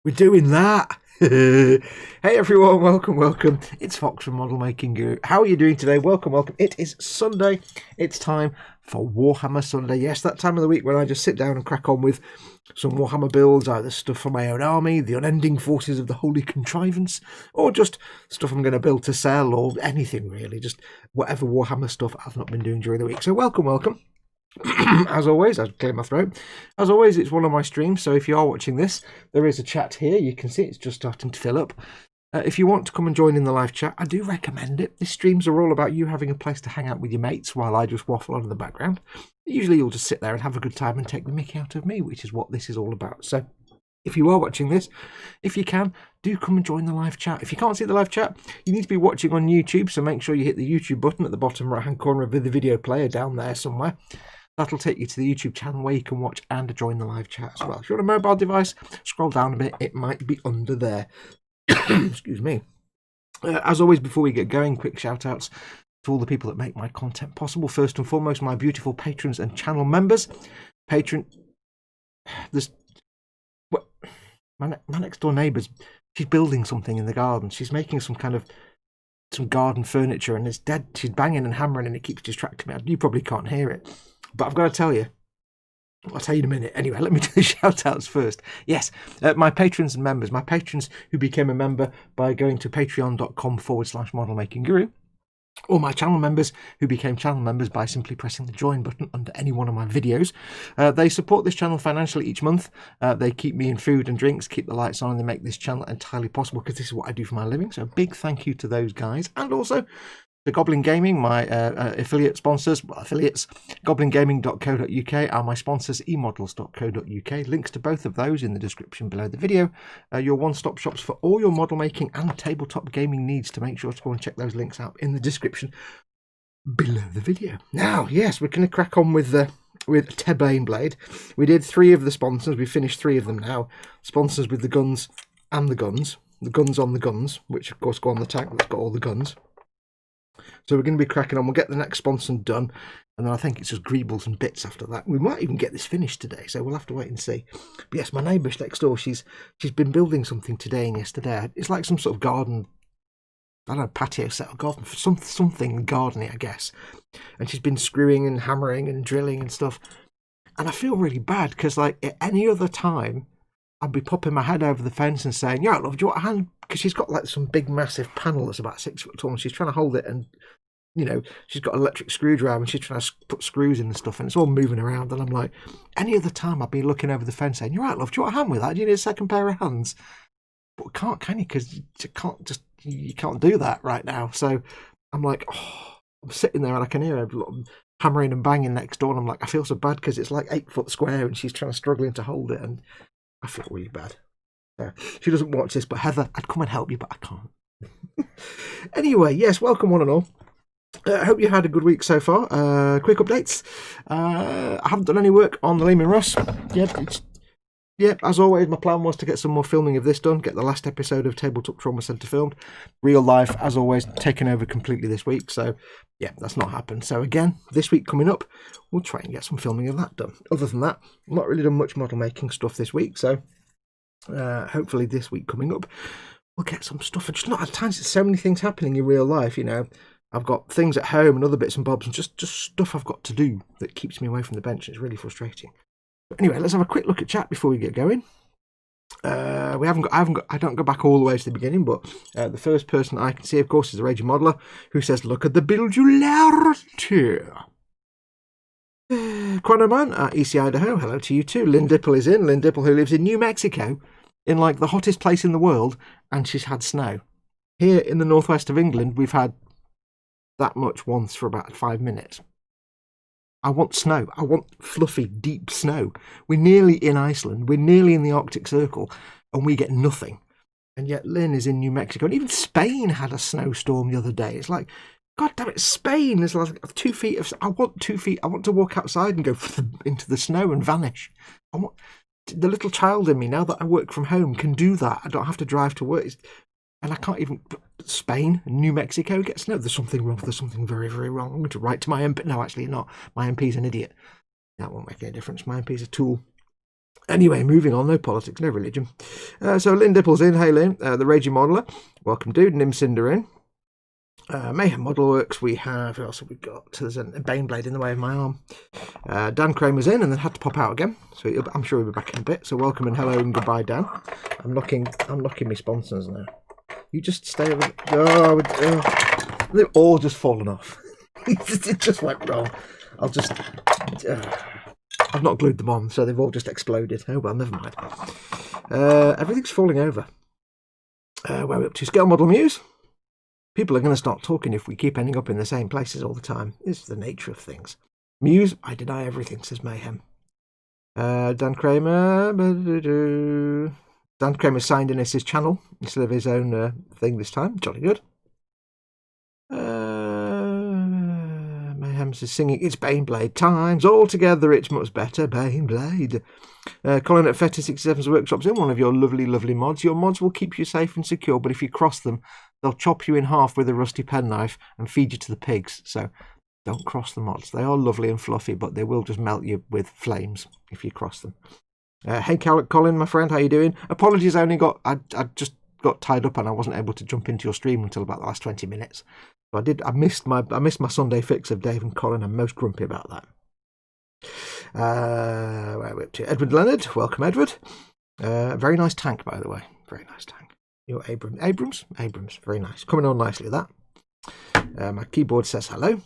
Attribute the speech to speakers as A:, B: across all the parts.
A: We're doing that. Hey everyone, welcome. It's Fox from Model Making Guru. How are you doing today? Welcome. It is Sunday. It's time for Warhammer Sunday. Yes, that time of the week when I just sit down and crack on with some Warhammer builds, either stuff for my own army, the unending forces of the Holy Contrivance, or just stuff I'm going to build to sell, or anything really, just whatever Warhammer stuff I've not been doing during the week. So welcome. As always, I'll clear my throat. As always, it's one of my streams, so if you are watching this, there is a chat here. You can see it's just starting to fill up. If you want to come and join in the live chat, I do recommend it. These streams are all about you having a place to hang out with your mates while I just waffle on in the background. Usually you'll just sit there and have a good time and take the mickey out of me, which is what this is all about. So if you are watching this, if you can, do come and join the live chat. If you can't see the live chat, you need to be watching on YouTube, so make sure you hit the YouTube button at the bottom right-hand corner of the video player down there somewhere. That'll take you to the YouTube channel where you can watch and join the live chat as well. If you're on a mobile device, scroll down a bit. It might be under there. Excuse me. As always, before we get going, quick shout-outs to all the people that make my content possible. First and foremost, my beautiful patrons and channel members. There's... My next door neighbour's... She's building something in the garden. She's making some garden furniture, and it's dead. She's banging and hammering, and it keeps distracting me. You probably can't hear it. But I've got to tell you, I'll tell you in a minute. Anyway, let me do the shout-outs first. Yes, my patrons and members, my patrons who became a member by going to patreon.com/modelmakingguru, or my channel members who became channel members by simply pressing the join button under any one of my videos. They support this channel financially each month. They keep me in food and drinks, keep the lights on, and they make this channel entirely possible because this is what I do for my living. So a big thank you to those guys. And also the Goblin Gaming, my affiliates, goblingaming.co.uk, are my sponsors, emodels.co.uk. Links to both of those in the description below the video. Your one-stop shops for all your model making and tabletop gaming needs. To make sure to go and check those links out in the description below the video. Now, yes, we're going to crack on with Baneblade. We did 3 of the sponsors. We finished 3 of them now. Sponsors with the guns and the guns. The guns on the guns, which of course go on the tank that's got all the guns. So we're going to be cracking on. We'll get the next sponsor done, and then I think it's just greebles and bits after that. We might even get this finished today, so we'll have to wait and see. But yes, my neighbour next door, she's been building something today and yesterday. It's like some sort of garden, I don't know, patio set or garden, something gardeny, I guess. And she's been screwing and hammering and drilling and stuff. And I feel really bad because, like, at any other time, I'd be popping my head over the fence and saying, "Yeah, love, do you want a hand?" Because she's got like some big, massive panel that's about 6 foot tall, and she's trying to hold it and, you know, she's got an electric screwdriver and she's trying to put screws in and stuff, and it's all moving around. And I'm like, any other time I'd be looking over the fence saying, "You're right, love, do you want a hand with that? Do you need a second pair of hands?" But can't, can you? Because you can't do that right now. So I'm like, oh, I'm sitting there and I can hear her hammering and banging next door, and I'm like, I feel so bad because it's like 8 foot square and she's struggling to hold it, and I feel really bad. She doesn't watch this, but Heather, I'd come and help you, but I can't. Anyway, yes, welcome one and all. I hope you had a good week so far. Quick updates. I haven't done any work on the Lehman Russ yet. As always, my plan was to get some more filming of this done, get the last episode of Tabletop Trauma Centre filmed. Real life, as always, taken over completely this week. So, yeah, that's not happened. So, again, this week coming up, we'll try and get some filming of that done. Other than that, I've not really done much model making stuff this week. So, hopefully this week coming up, we'll get some stuff. I've just not had time. There's so many things happening in real life, you know. I've got things at home and other bits and bobs and just stuff I've got to do that keeps me away from the bench. It's really frustrating. But anyway, let's have a quick look at chat before we get going. I don't go back all the way to the beginning, but the first person I can see, of course, is the Raging Modeler, who says, "Look at the modularity." Chronoman at EC Idaho, hello to you too. Lynn Dipple is in. Lynn Dipple, who lives in New Mexico, in like the hottest place in the world, and she's had snow. Here in the northwest of England, we've had that much once for about 5 minutes. I want snow. I want fluffy, deep snow. We're nearly in Iceland. We're nearly in the Arctic Circle, and we get nothing. And yet Lynn is in New Mexico. And even Spain had a snowstorm the other day. It's like, God damn it, Spain is like 2 feet of... I want 2 feet. I want to walk outside and go into the snow and vanish. The little child in me, now that I work from home, can do that. I don't have to drive to work. And I can't even... Spain, New Mexico gets snow. There's something wrong. There's something very, very wrong. I'm going to write to my MP. No, actually not. My MP's an idiot. That won't make any difference. My MP's a tool. Anyway, moving on. No politics, no religion. So Lynn Dipple's in. Hey, Lynn. The Raging Modeler. Welcome, dude. Nim Cinder in. Mayhem Model Works. We have... Who else have we got? There's a Baneblade in the way of my arm. Dan Kramer's in and then had to pop out again. So I'm sure he'll be back in a bit. So welcome and hello and goodbye, Dan. I'm locking my sponsors now. You just stay over. They've all just fallen off. It just went wrong. I've not glued them on, so they've all just exploded. Oh well, never mind. Everything's falling over. Where are we up to? Scale Model Muse. People are going to start talking if we keep ending up in the same places all the time. It's the nature of things. Muse, I deny everything, says Mayhem. Dan Kramer. Dan Kramer signed in as his channel instead of his own thing this time. Jolly good. Mayhem is singing, "It's Baneblade times. All together it's much better. Baneblade." Colin at Feta67's Workshop's in. One of your lovely, lovely mods. Your mods will keep you safe and secure, but if you cross them, they'll chop you in half with a rusty penknife and feed you to the pigs. So don't cross the mods. They are lovely and fluffy, but they will just melt you with flames if you cross them. Hey Colin, my friend, how you doing? Apologies, I just got tied up and I wasn't able to jump into your stream until about the last 20 minutes. So I missed my Sunday fix of Dave and Colin. I'm most grumpy about that. Where are we up to? Edward Leonard, welcome Edward. Very nice tank, by the way. Very nice tank. Your Abrams, very nice. Coming on nicely that. My keyboard says hello.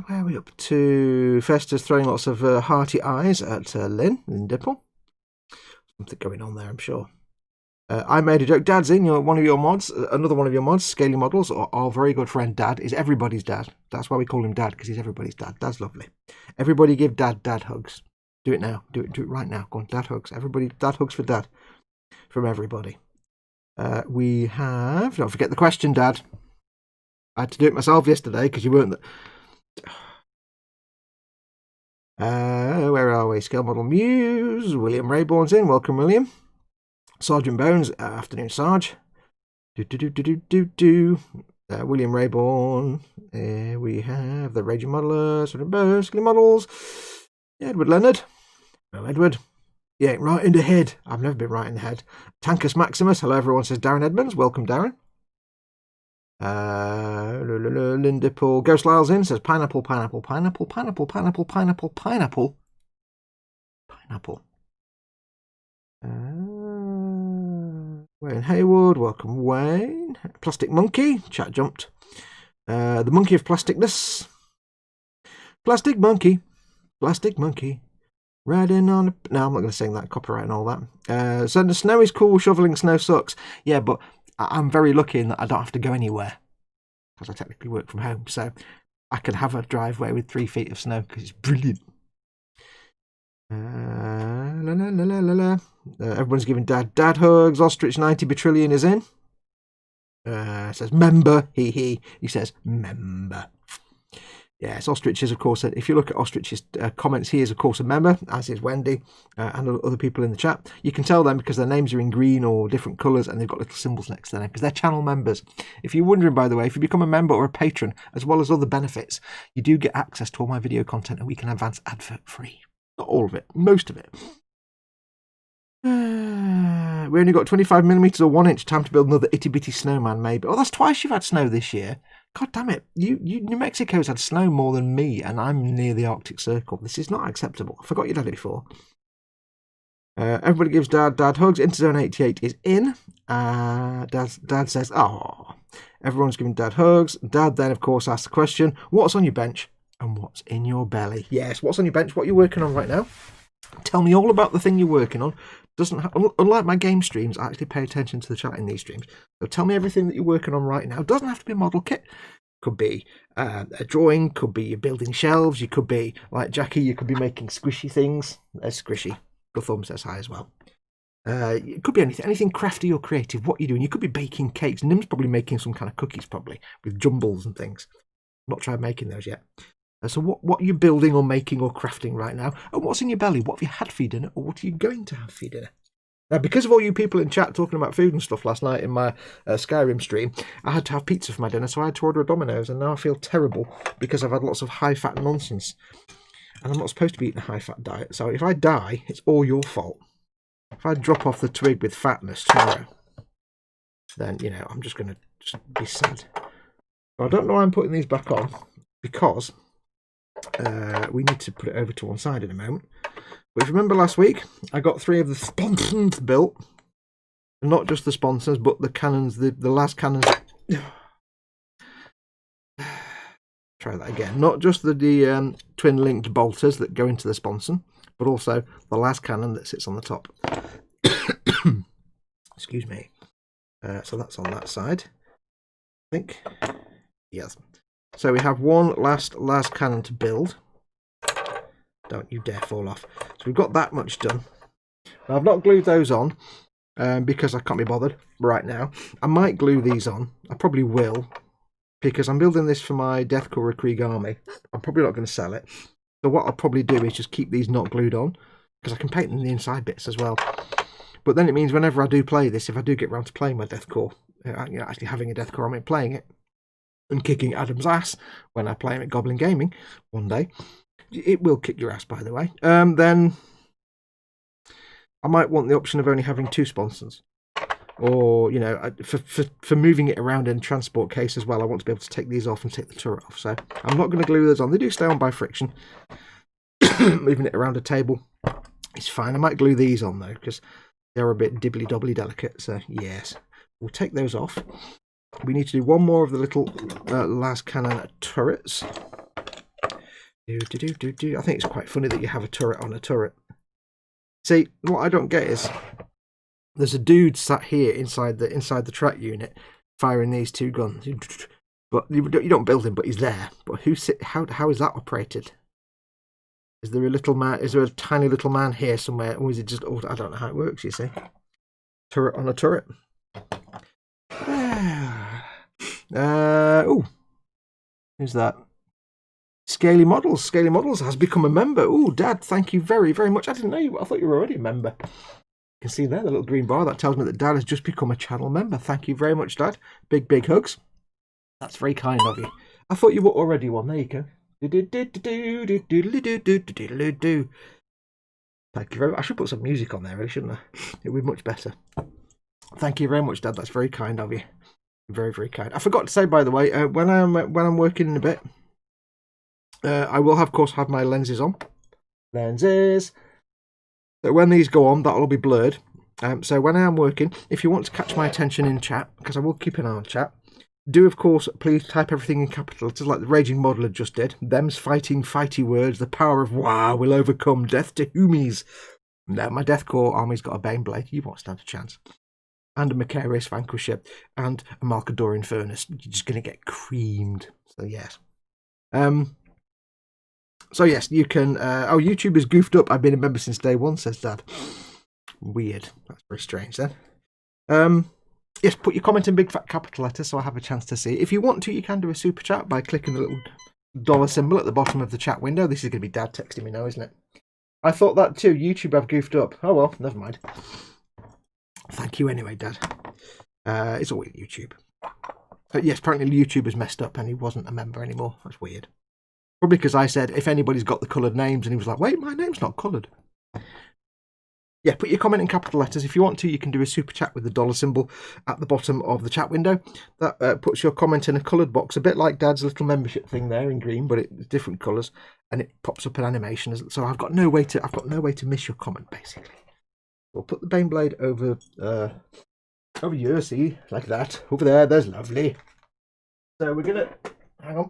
A: Where are we up to? Festa's throwing lots of hearty eyes at Lynn Dipple. Something going on there, I'm sure. I made a joke. Dad's in. One of your mods, another one of your mods, Scaly Models, or our very good friend Dad, is everybody's dad. That's why we call him Dad, because he's everybody's dad. Dad's lovely. Everybody give Dad hugs. Do it now. Do it right now. Go on, Dad hugs. Everybody, Dad hugs for Dad. From everybody. We have... Don't forget the question, Dad. I had to do it myself yesterday, because you weren't... Where are we? Scale Model Muse. William Rayborn's in. Welcome, William. Sergeant Bones. Afternoon, Sarge. William Rayborn. We have the Raging Modeler. Sergeant Bones. Scale Models. Edward Leonard. Hello, Edward. You ain't right in the head. I've never been right in the head. Tankus Maximus. Hello, everyone, says Darren Edmonds. Welcome, Darren. Linda Paul Ghost Lyle's in, says pineapple. Wayne Haywood, welcome Wayne. Plastic Monkey, chat jumped. The monkey of plasticness. Plastic monkey. Plastic monkey. Riding on... No, I'm not going to sing that. Copyright and all that. So the snow is cool. Shoveling snow sucks. Yeah, but I'm very lucky in that I don't have to go anywhere. Because I technically work from home. So I can have a driveway with 3 feet of snow because it's brilliant. Everyone's giving dad hugs. Ostrich 90 Batrillion is in. Says member. He says member. Yes, Ostrich is, of course, if you look at Ostrich's comments, he is, of course, a member, as is Wendy and other people in the chat. You can tell them because their names are in green or different colours and they've got little symbols next to their name because they're channel members. If you're wondering, by the way, if you become a member or a patron, as well as other benefits, you do get access to all my video content and we can advance advert free. Not all of it, most of it. We only got 25mm or 1 inch. Time to build another itty bitty snowman, maybe. Oh, that's twice you've had snow this year. God damn it. New Mexico's had snow more than me, and I'm near the Arctic Circle. This is not acceptable. I forgot you'd had it before. Everybody gives Dad hugs. Interzone 88 is in. Dad says, oh. Everyone's giving Dad hugs. Dad then, of course, asks the question, what's on your bench and what's in your belly? Yes, what's on your bench? What you're working on right now? Tell me all about the thing you're working on. Unlike my game streams, I actually pay attention to the chat in these streams. So tell me everything that you're working on right now. It doesn't have to be a model kit. Could be a drawing. Could be you're building shelves. You could be, like Jackie, you could be making squishy things. Squishy. The thumb says hi as well. It could be anything crafty or creative. What you're doing. You could be baking cakes. Nim's probably making some kind of cookies, probably, with jumbles and things. Not tried making those yet. So what are you building or making or crafting right now? And what's in your belly? What have you had for your dinner? Or what are you going to have for your dinner? Now, because of all you people in chat talking about food and stuff last night in my Skyrim stream, I had to have pizza for my dinner, so I had to order a Domino's, and now I feel terrible because I've had lots of high-fat nonsense. And I'm not supposed to be eating a high-fat diet, so if I die, it's all your fault. If I drop off the twig with fatness tomorrow, then, you know, I'm just going to be sad. I don't know why I'm putting these back on, because... we need to put it over to one side in a moment. But if you remember last week, I got 3 of the sponsons built. And not just the sponsons, but the cannons, the last cannons. Try that again. Not just the twin-linked bolters that go into the sponson, but also the last cannon that sits on the top. Excuse me. So that's on that side, I think. Yes. So we have one last cannon to build. Don't you dare fall off. So we've got that much done. Now, I've not glued those on because I can't be bothered right now. I might glue these on. I probably will because I'm building this for my Deathcore Krieg army. I'm probably not going to sell it. So what I'll probably do is just keep these not glued on because I can paint them the inside bits as well. But then it means whenever I do play this, if I do get round to playing my Deathcore, you know, actually having a Deathcore army and playing it, and kicking Adam's ass when I play him at Goblin Gaming one day. It will kick your ass, by the way. Then I might want the option of only having 2 sponsons. Or, you know, for moving it around in transport case as well, I want to be able to take these off and take the turret off. So I'm not going to glue those on. They do stay on by friction. Moving it around a table is fine. I might glue these on, though, because they're a bit dibbly-dobbly delicate. So, yes. We'll take those off. We need to do one more of the little last cannon turrets. I think it's quite funny that you have a turret on a turret. See, what I don't get is there's a dude sat here inside the track unit firing these 2 guns. But you don't build him, but he's there. But how is that operated? Is there a little man? Is there a tiny little man here somewhere, or is it just? Oh, I don't know how it works. You see, turret on a turret. Oh, who's that? Scaly Models. Scaly Models has become a member. Oh, Dad, thank you very, very much. I didn't know you. I thought you were already a member. You can see there the little green bar that tells me that Dad has just become a channel member. Thank you very much, Dad. Big, big hugs. That's very kind of you. I thought you were already one. There you go. Thank you very much. I should put some music on there, really, shouldn't I? It would be much better. Thank you very much, Dad. That's very kind of you. Very, very kind. I forgot to say, by the way, when I'm working in a bit, I will, of course, have my lenses on. Lenses. So when these go on, that'll all be blurred. So when I am working, if you want to catch my attention in chat, because I will keep an eye on chat, Do, of course, please type everything in capital letters like the Raging Modeler just did. Them's fighting fighty words. The power of Wah will overcome death to Humies. No, my Deathcore army's got a Baneblade. You won't stand a chance. And a Macarius Vanquisher. And a Malcadorian Furnace. You're just going to get creamed. So, yes. So, yes, you can... oh, YouTube is goofed up. I've been a member since day one, says Dad. Weird. That's very strange, then. Yes, put your comment in big fat capital letters so I have a chance to see it. If you want to, you can do a super chat by clicking the little dollar symbol at the bottom of the chat window. This is going to be Dad texting me now, isn't it? I thought that too. YouTube have goofed up. Oh well, never mind. Thank you anyway, Dad. It's always YouTube. But yes, apparently YouTube has messed up and he wasn't a member anymore. That's weird. Probably because I said, if anybody's got the coloured names, and he was like, wait, my name's not coloured. Yeah, put your comment in capital letters. If you want to, you can do a super chat with the dollar symbol at the bottom of the chat window. That puts your comment in a coloured box, a bit like Dad's little membership thing there in green, but it's different colours, and it pops up an animation. So I've got no way to miss your comment, basically. We'll put the Baneblade over here, see, like that. Over there, there's lovely. So we're gonna hang on.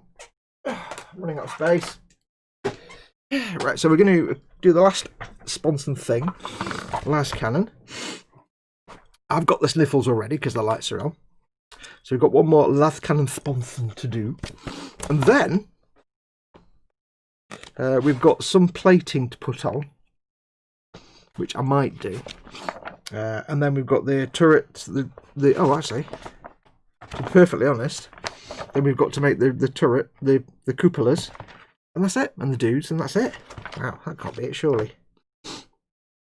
A: I'm running out of space. Right, so we're going to do the last sponson thing. Last cannon. I've got the sniffles already because the lights are on. So we've got one more last cannon sponson to do. And then we've got some plating to put on, which I might do. And then we've got the turret, oh, actually, to be perfectly honest, then we've got to make the turret, the cupolas. And that's it. And the dudes, and that's it. Wow, that can't be it, surely.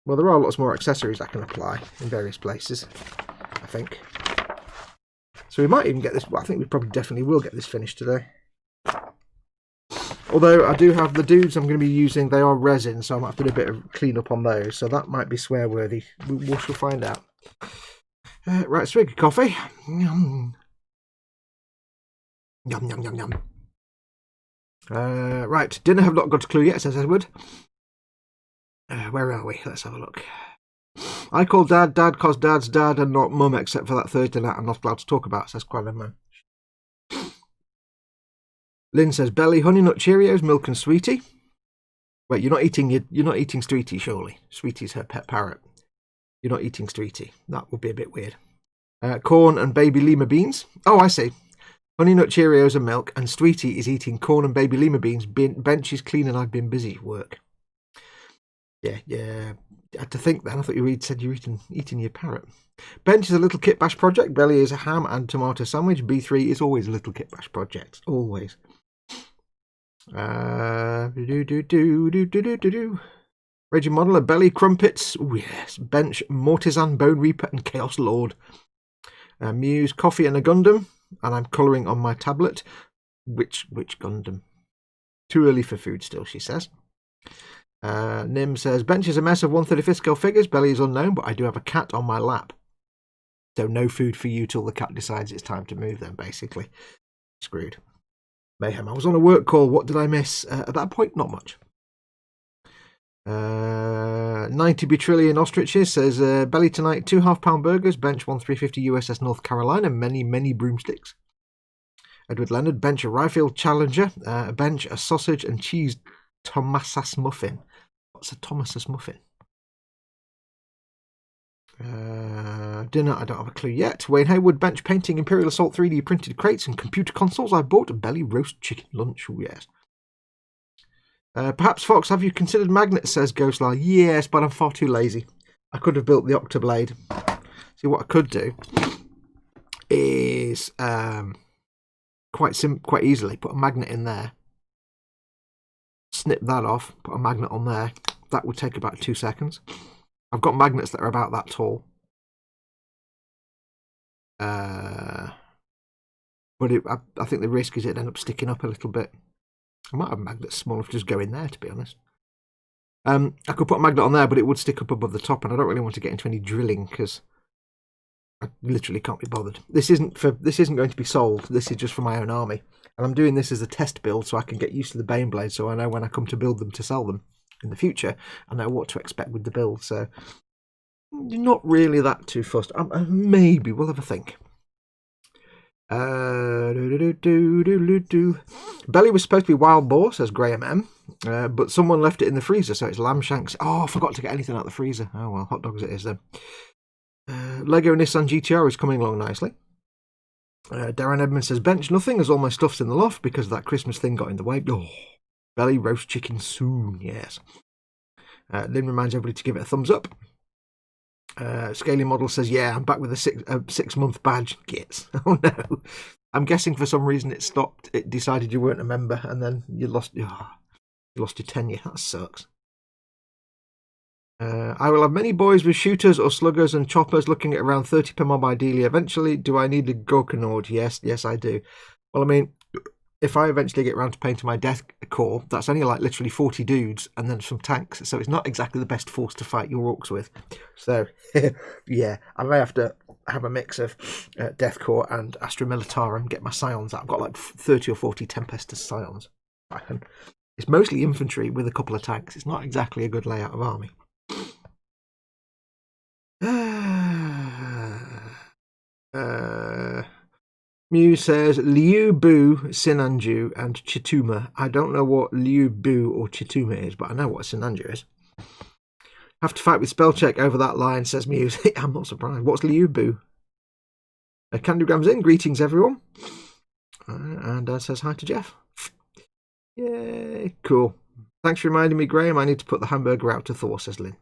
A: Well, there are lots more accessories I can apply in various places, I think. So we might even get this... Well, I think we probably definitely will get this finished today. Although I do have the dudes I'm going to be using, they are resin, so I might have to do a bit of clean up on those. So that might be swear-worthy. We shall find out. Right, swig of coffee. Yum. Yum, yum, yum, yum. Right, dinner have not got a clue yet, says Edward. Where are we? Let's have a look. I call Dad cause Dad's Dad and not Mum, except for that Thursday night I'm not allowed to talk about, says Quadraman. Lynn says Belly, Honey Nut Cheerios, Milk and Sweetie. Wait, you're not eating Sweetie, surely. Sweetie's her pet parrot. You're not eating Sweetie. That would be a bit weird. Corn and baby lima beans. Oh, I see. Honey Nut Cheerios and milk, and Sweetie is eating corn and baby lima beans. Bench is clean and I've been busy at work. Yeah. I had to think then. I thought you said you're eating your parrot. Bench is a little kit bash project. Belly is a ham and tomato sandwich. B3 is always a little kit bash project. Always. Raging Modeler, Belly, Crumpets. Oh yes. Bench, Mortisan, Bone Reaper, and Chaos Lord. Muse, Coffee and a Gundam. And I'm colouring on my tablet. Which Gundam? Too early for food still, she says. Nim says, Bench is a mess of 1/35 scale figures. Belly is unknown, but I do have a cat on my lap. So no food for you till the cat decides it's time to move then, basically. Screwed. Mayhem. I was on a work call. What did I miss? At that point, not much. 90 Betrillion Ostriches says, Belly tonight, 2 half-pound burgers, bench 1350 USS North Carolina, many broomsticks. Edward Leonard, bench a Rifle Challenger, bench a sausage and cheese Thomasas muffin. What's a Thomasas muffin? Dinner, I don't have a clue yet. Wayne Haywood, bench painting Imperial Assault 3D printed crates and computer consoles. I bought a Belly roast chicken lunch. Oh, yes. Perhaps, Fox, have you considered magnets, says Ghostlar. Yes, but I'm far too lazy. I could have built the Octoblade. See, what I could do is quite easily put a magnet in there, snip that off, put a magnet on there. That would take about 2 seconds. I've got magnets that are about that tall. But I think the risk is it'd end up sticking up a little bit. I might have magnets small enough to just go in there, to be honest. I could put a magnet on there, but it would stick up above the top, and I don't really want to get into any drilling because I literally can't be bothered. This isn't going to be sold. This is just for my own army, and I'm doing this as a test build so I can get used to the Baneblade, so I know when I come to build them to sell them in the future, I know what to expect with the build. So not really that too fussed. Maybe we'll have a think. Belly was supposed to be wild boar, says Graham M. But someone left it in the freezer, so it's lamb shanks. Oh, I forgot to get anything out of the freezer. Oh well, hot dogs it is then. Lego Nissan GTR is coming along nicely. Darren Edmonds says, bench nothing as all my stuff's in the loft because that Christmas thing got in the way. Oh, Belly roast chicken soon, yes. Lynn reminds everybody to give it a thumbs up. Scaly Model says, yeah, I'm back with a 6-month badge. Gits. Oh no. I'm guessing for some reason it stopped. It decided you weren't a member and then you lost your tenure. That sucks. I will have many boys with shooters or sluggers and choppers looking at around 30 per mob ideally. Eventually, do I need a Gorkanord? Yes, I do. Well, I mean, if I eventually get around to painting my death core, that's only like literally 40 dudes and then some tanks. So it's not exactly the best force to fight your orcs with. So, yeah, I may have to have a mix of death core and Astra Militarum, get my scions out. I've got like 30 or 40 Tempestus scions. It's mostly infantry with a couple of tanks. It's not exactly a good layout of army. Mew says Liu Bu, Sinanju, and Chituma. I don't know what Liu Bu or Chituma is, but I know what Sinanju is. Have to fight with spell check over that line, says Mew. I'm not surprised. What's Liu Bu? Candygram's in. Greetings, everyone. And says hi to Jeff. Yay, cool. Thanks for reminding me, Graham. I need to put the hamburger out to Thor, says Lynn.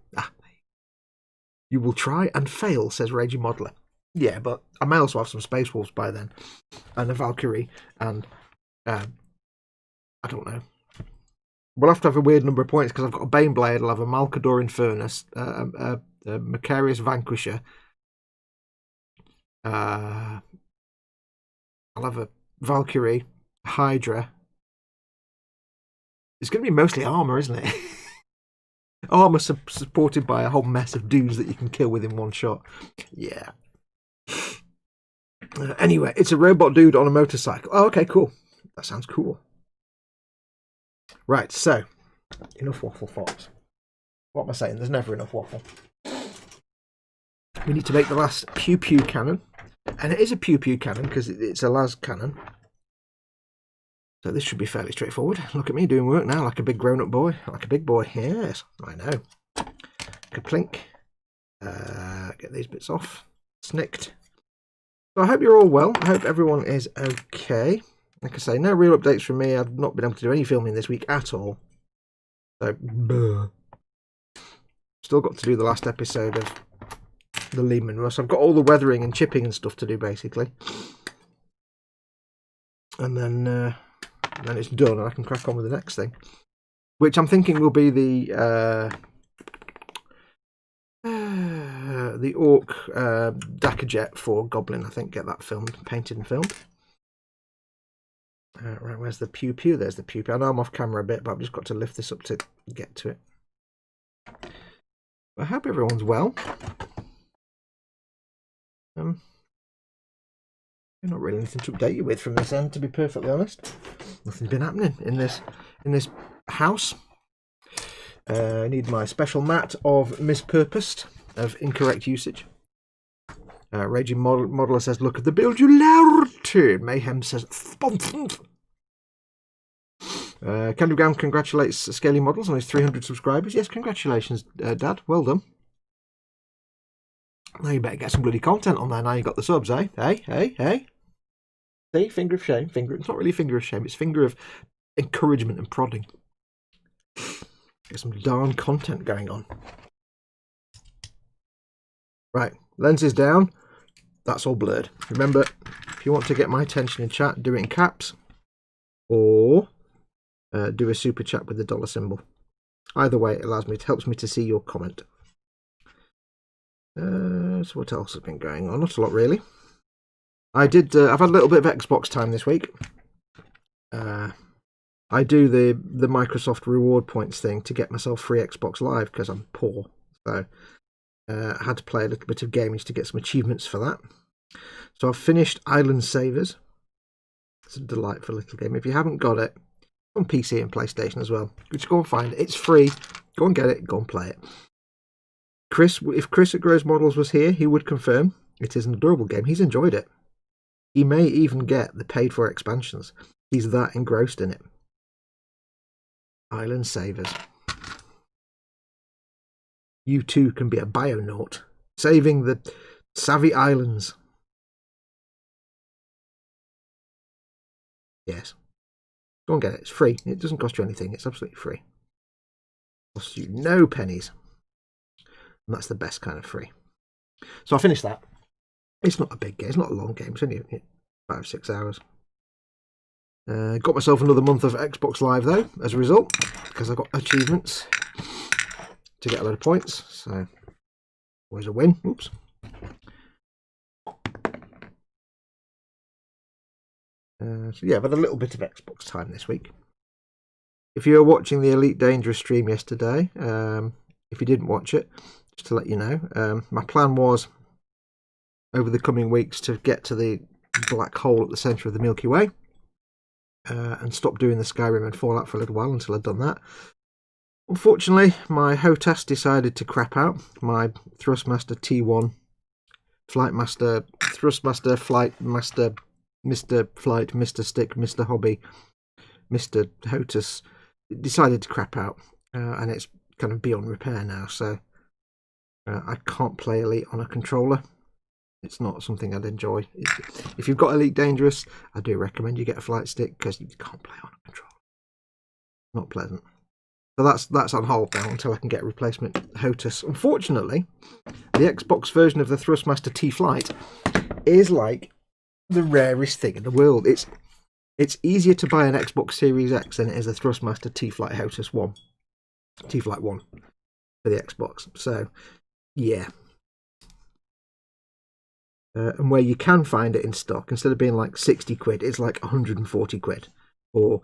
A: You will try and fail, says Raging Modeler. Yeah, but I may also have some Space Wolves by then. And a Valkyrie. And, I don't know. We'll have to have a weird number of points because I've got a Baneblade, I'll have a Malkador Infernus, a Macarius Vanquisher. I'll have a Valkyrie, a Hydra. It's going to be mostly armour, isn't it? Armour supported by a whole mess of dudes that you can kill within one shot. Yeah. Anyway, it's a robot dude on a motorcycle. Oh, okay, cool. That sounds cool. Right, so, enough waffle, Fox. What am I saying? There's never enough waffle. We need to make the last pew-pew cannon. And it is a pew-pew cannon because it's a las cannon. So this should be fairly straightforward. Look at me doing work now like a big grown-up boy. Like a big boy. Yes, I know. Kaplink. Get these bits off. Snicked. So I hope you're all well. I hope everyone is okay. Like I say, no real updates from me. I've not been able to do any filming this week at all. So, still got to do the last episode of the Lehman Russ. I've got all the weathering and chipping and stuff to do, basically. And then it's done, and I can crack on with the next thing. Which I'm thinking will be the Orc Dakajet for Goblin. I think, get that filmed, painted and filmed. Right, where's the pew-pew? There's the pew-pew. I know I'm off camera a bit, but I've just got to lift this up to get to it. I hope everyone's well. Not really anything to update you with from this end, to be perfectly honest. Nothing's been happening in this house. I need my special mat of mispurposed, of incorrect usage. Raging Modeler says, look at the build, you loud. Mayhem says, Candygam congratulates Scaly Models on his 300 subscribers. Yes, congratulations, Dad. Well done. Now you better get some bloody content on there now you got the subs, eh? Hey. See, finger of shame. It's not really finger of shame, it's finger of encouragement and prodding. Get some darn content going on. Right, lenses down. That's all blurred. Remember, if you want to get my attention in chat, do it in caps. Or do a super chat with the dollar symbol. Either way, it helps me to see your comment. So what else has been going on? Not a lot, really. I've had a little bit of Xbox time this week. I do the Microsoft reward points thing to get myself free Xbox Live because I'm poor. So I had to play a little bit of gaming to get some achievements for that. So I've finished Island Savers. It's a delightful little game. If you haven't got it, on PC and PlayStation as well, just go and find it. It's free. Go and get it. Go and play it. If Chris at Grows Models was here, he would confirm it is an adorable game. He's enjoyed it. He may even get the paid for expansions. He's that engrossed in it. Island Savers. You too can be a bionaut, saving the savvy islands. Yes. Go and get it. It's free. It doesn't cost you anything. It's absolutely free. It costs you no pennies. And that's the best kind of free. So I finished that. It's not a big game. It's not a long game. It's only 5-6 hours. Got myself another month of Xbox Live though, as a result, because I got achievements to get a load of points. So always a win. Oops. So yeah, I've had a little bit of Xbox time this week. If you were watching the Elite Dangerous stream yesterday, if you didn't watch it, just to let you know, my plan was over the coming weeks to get to the black hole at the centre of the Milky Way and stop doing the Skyrim and Fallout for a little while until I'd done that. Unfortunately, my HOTAS decided to crap out. My Thrustmaster T1 Flightmaster, Thrustmaster, Flightmaster, Mr. Flight, Mr. Stick, Mr. Hobby, Mr. HOTAS decided to crap out, and it's kind of beyond repair now, so I can't play Elite on a controller. It's not something I'd enjoy. If you've got Elite Dangerous, I do recommend you get a flight stick because you can't play on a controller. Not pleasant. So that's on hold now until I can get a replacement HOTAS. Unfortunately, the Xbox version of the Thrustmaster T-Flight is like the rarest thing in the world. It's easier to buy an Xbox Series X than it is a Thrustmaster T-Flight HOTAS 1. T-Flight 1 for the Xbox. So, yeah. And where you can find it in stock, instead of being like 60 quid, it's like 140 quid. Or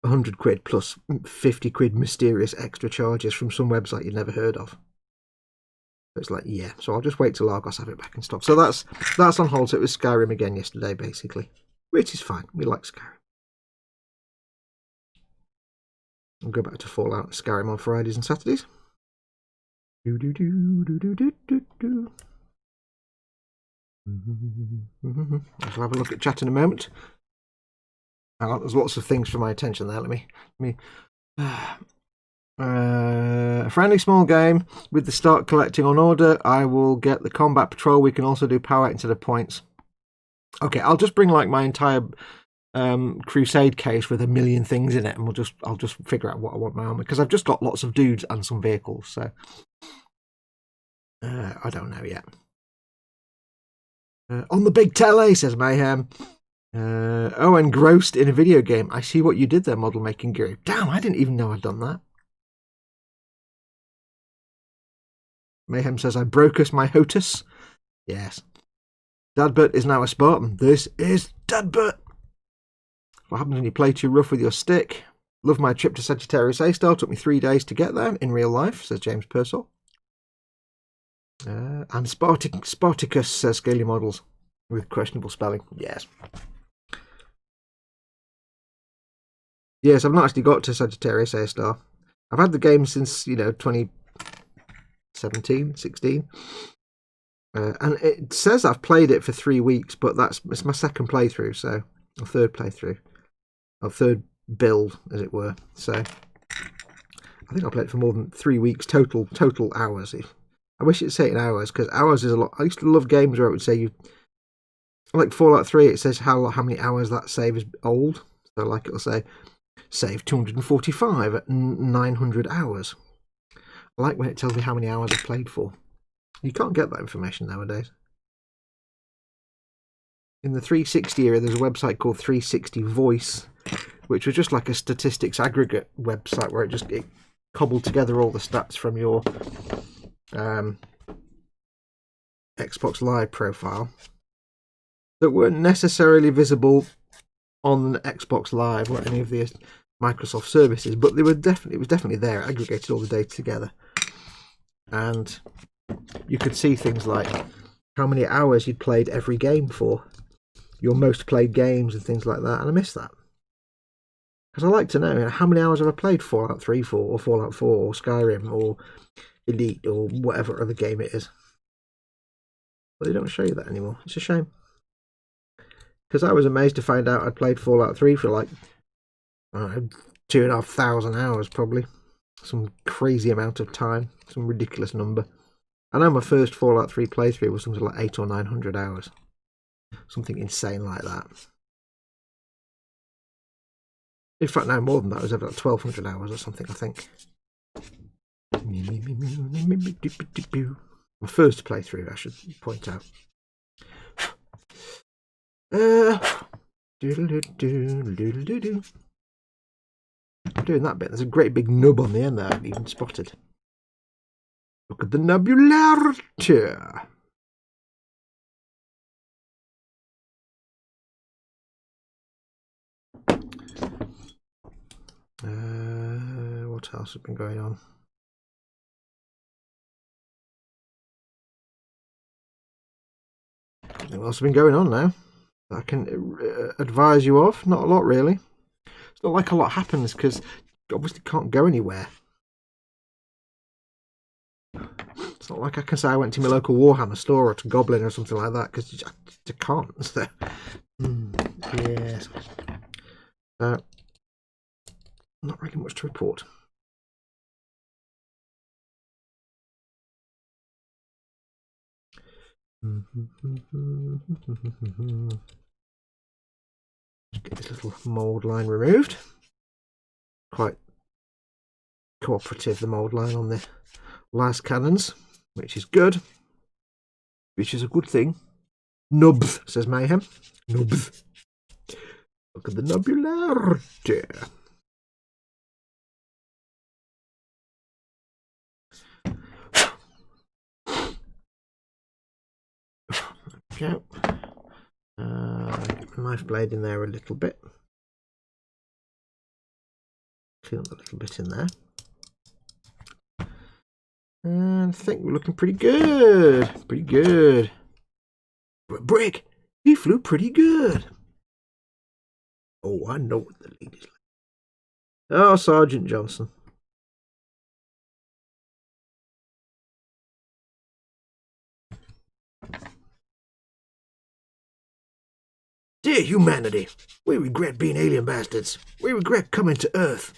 A: 100 quid plus 50 quid mysterious extra charges from some website you've never heard of. So it's like, yeah. So I'll just wait till Argos have it back in stock. So that's on hold. So it was Skyrim again yesterday, basically. Which is fine. We like Skyrim. I'll go back to Fallout and Skyrim on Fridays and Saturdays. Do do do do do do do do. I'll have a look at chat in a moment. There's lots of things for my attention there. Let me. A friendly small game with the start collecting on order. I will get the combat patrol. We can also do power instead of points. Okay, I'll just bring like my entire crusade case with a million things in it, and I'll just figure out what I want my armor, because I've just got lots of dudes and some vehicles. So I don't know yet. On the big telly, says Mayhem. Oh, engrossed in a video game. I see what you did there, Model Making Guru. Damn, I didn't even know I'd done that. Mayhem says, I broke us my HOTAS. Yes. Dadbert is now a Spartan. This is Dadbert. What happens when you play too rough with your stick? Love my trip to Sagittarius A-Star. Took me 3 days to get there in real life, says James Purcell. And Spartacus, says Scaly Models, with questionable spelling. Yes. Yes, I've not actually got to Sagittarius A-Star. I've had the game since, 2017, 16. And it says I've played it for 3 weeks, but it's my second playthrough, so, or third playthrough. Or third build, as it were. So, I think I played it for more than 3 weeks, total hours. I wish it'd say in hours, because hours is a lot. I used to love games where it would say like Fallout 3, it says how many hours that save is old. So like it'll say, save 245 at 900 hours. I like when it tells me how many hours I've played for. You can't get that information nowadays. In the 360 era, there's a website called 360 Voice, which was just like a statistics aggregate website where it cobbled together all the stats from your Xbox Live profile that weren't necessarily visible on Xbox Live or any of the Microsoft services, but it was definitely there. It aggregated all the data together, and you could see things like how many hours you'd played every game for, your most played games and things like that. And I miss that, because I like to know how many hours have I played Fallout 3 for, or Fallout 4, or Skyrim, or Elite, or whatever other game it is. But they don't show you that anymore. It's a shame. because I was amazed to find out I'd played Fallout 3 for like 2,500 hours, probably. Some crazy amount of time, some ridiculous number. I know my first Fallout 3 playthrough was something like 800 or 900 hours. Something insane like that. In fact, no, more than that. It was over like 1,200 hours or something, I think. My first playthrough, I should point out. Doing that bit. There's a great big nub on the end there I haven't even spotted. Look at the nebularity. What else has been going on? What else has been going on now that I can advise you of? Not a lot, really. It's not like a lot happens because you obviously can't go anywhere. It's not like I can say I went to my local Warhammer store or to Goblin or something like that, because I can't. So, yes. So, not really much to report. Get this little mould line removed. Quite cooperative, the mould line on the last cannons, which is good. Which is a good thing. Nubs, says Mayhem. Nubs. Look at the nebularity. Okay. Get the knife blade in there a little bit. Clean up a little bit in there. And I think we're looking pretty good. Pretty good. Brick, he flew pretty good. Oh, I know what the lead is like. Oh, Sergeant Johnson. Dear humanity, we regret being alien bastards. We regret coming to Earth.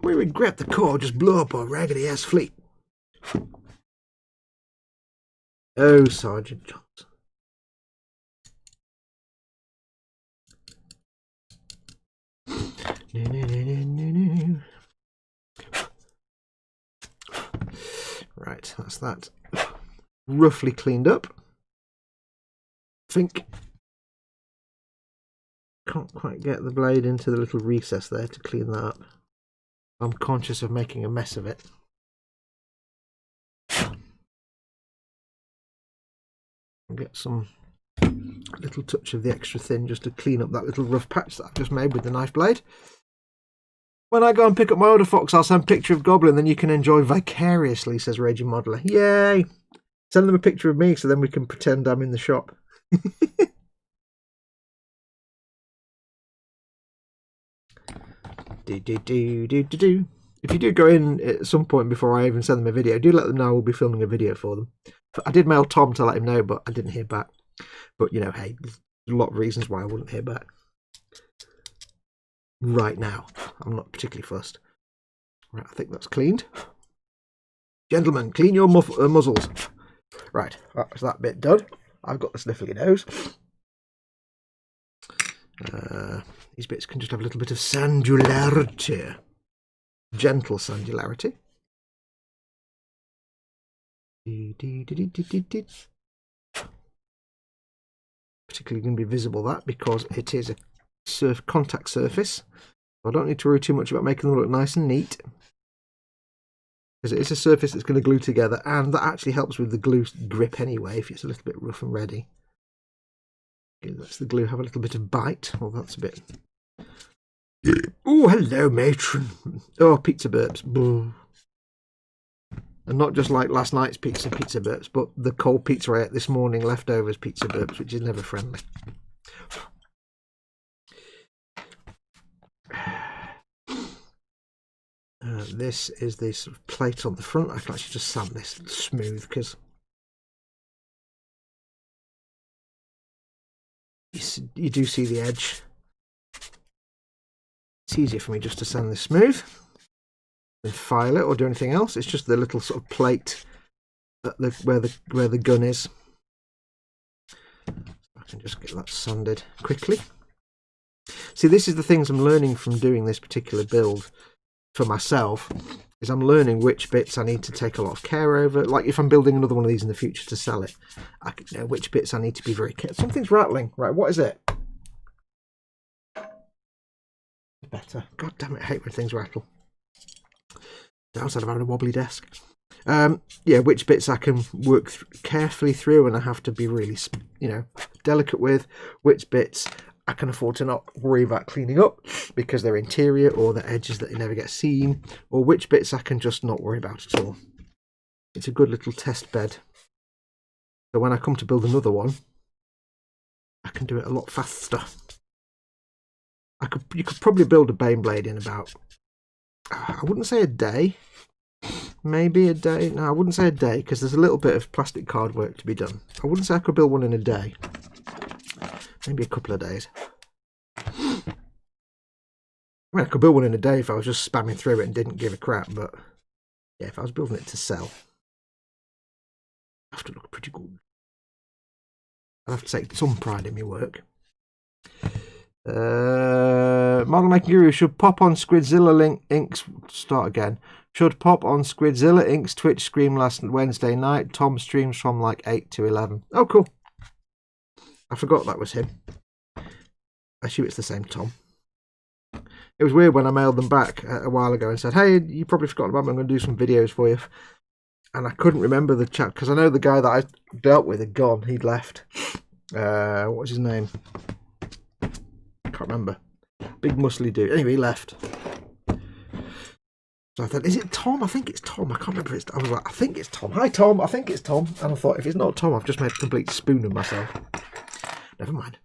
A: We regret the Corps just blew up our raggedy-ass fleet. Oh, Sergeant Johnson. Right, that's that roughly cleaned up. I think can't quite get the blade into the little recess there to clean that up. I'm conscious of making a mess of it. I'll get some little touch of the extra thin just to clean up that little rough patch that I've just made with the knife blade. When I go and pick up my older fox, I'll send a picture of Goblin, then you can enjoy vicariously, says Raging Modeler. Yay! Send them a picture of me so then we can pretend I'm in the shop. If you do go in at some point before I even send them a video, do let them know we'll be filming a video for them. I did mail Tom to let him know, but I didn't hear back. But, you know, hey, there's a lot of reasons why I wouldn't hear back. Right now. I'm not particularly fussed. Right, I think that's cleaned. Gentlemen, clean your muzzles. Right, that's that bit done. I've got the sniffly nose. These bits can just have a little bit of sandularity. Gentle sandularity. Particularly going to be visible that because it is a contact surface. I don't need to worry too much about making them look nice and neat, because it is a surface that's going to glue together, and that actually helps with the glue grip anyway if it's a little bit rough and ready. Okay, lets the glue have a little bit of bite. Well, that's a bit... Oh, hello, matron. Oh, pizza burps. Boo. And not just like last night's pizza burps, but the cold pizza I ate this morning, leftovers pizza burps, which is never friendly. This is the sort of plate on the front. I can actually just sand this smooth because you do see the edge. It's easier for me just to sand this smooth than file it or do anything else. It's just the little sort of plate at where the gun is. I can just get that sanded quickly. See, this is the things I'm learning from doing this particular build for myself, is I'm learning which bits I need to take a lot of care over. Like if I'm building another one of these in the future to sell it, I can know which bits I need to be very careful. Something's rattling. Right, what is it? Better. God damn it, I hate when things rattle. Downside of having a wobbly desk. Yeah, which bits I can work carefully through and I have to be really, delicate with. Which bits I can afford to not worry about cleaning up because they're interior or the edges that you never get seen, or which bits I can just not worry about at all. It's a good little test bed. So when I come to build another one, I can do it a lot faster. You could probably build a Baneblade in about, I wouldn't say a day, maybe a day. No, I wouldn't say a day because there's a little bit of plastic card work to be done. I wouldn't say I could build one in a day. Maybe a couple of days. I mean, I could build one in a day if I was just spamming through it and didn't give a crap, but yeah, if I was building it to sell, I have to look pretty good. I have to take some pride in my work. Model Making Guru should pop on Squidzilla Inc.'s start again. Should pop on Squidzilla Inc.'s Twitch stream last Wednesday night. Tom streams from like 8 to 11. Oh, cool. I forgot that was him. I assume it's the same Tom. It was weird when I mailed them back a while ago and said, hey, you probably forgot about me, I'm going to do some videos for you. And I couldn't remember the chap, because I know the guy that I dealt with had gone, he'd left. What was his name? Can't remember. Big muscly dude. Anyway, he left. So I thought, is it Tom? I think it's Tom. I can't remember. I was like, I think it's Tom. Hi, Tom. I think it's Tom. And I thought, if it's not Tom, I've just made a complete spoon of myself. Never mind.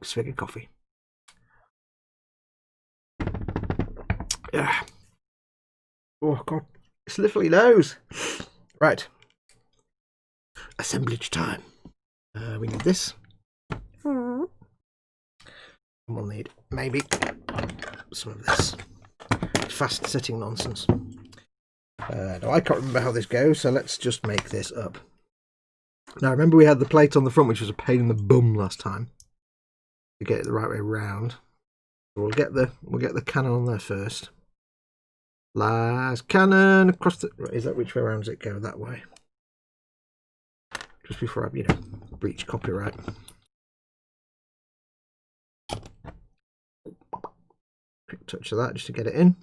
A: Swig of coffee. Yeah. Oh, God. Sliffly nose. Right. Assemblage time. We need this. And we'll need maybe some of this fast setting nonsense. No, I can't remember how this goes, so let's just make this up. Now, remember we had the plate on the front, which was a pain in the bum last time to get it the right way round. So we'll get the cannon on there first. Last cannon across the. Is that which way around does it go? That way. Just before I, breach copyright. Quick touch of that just to get it in.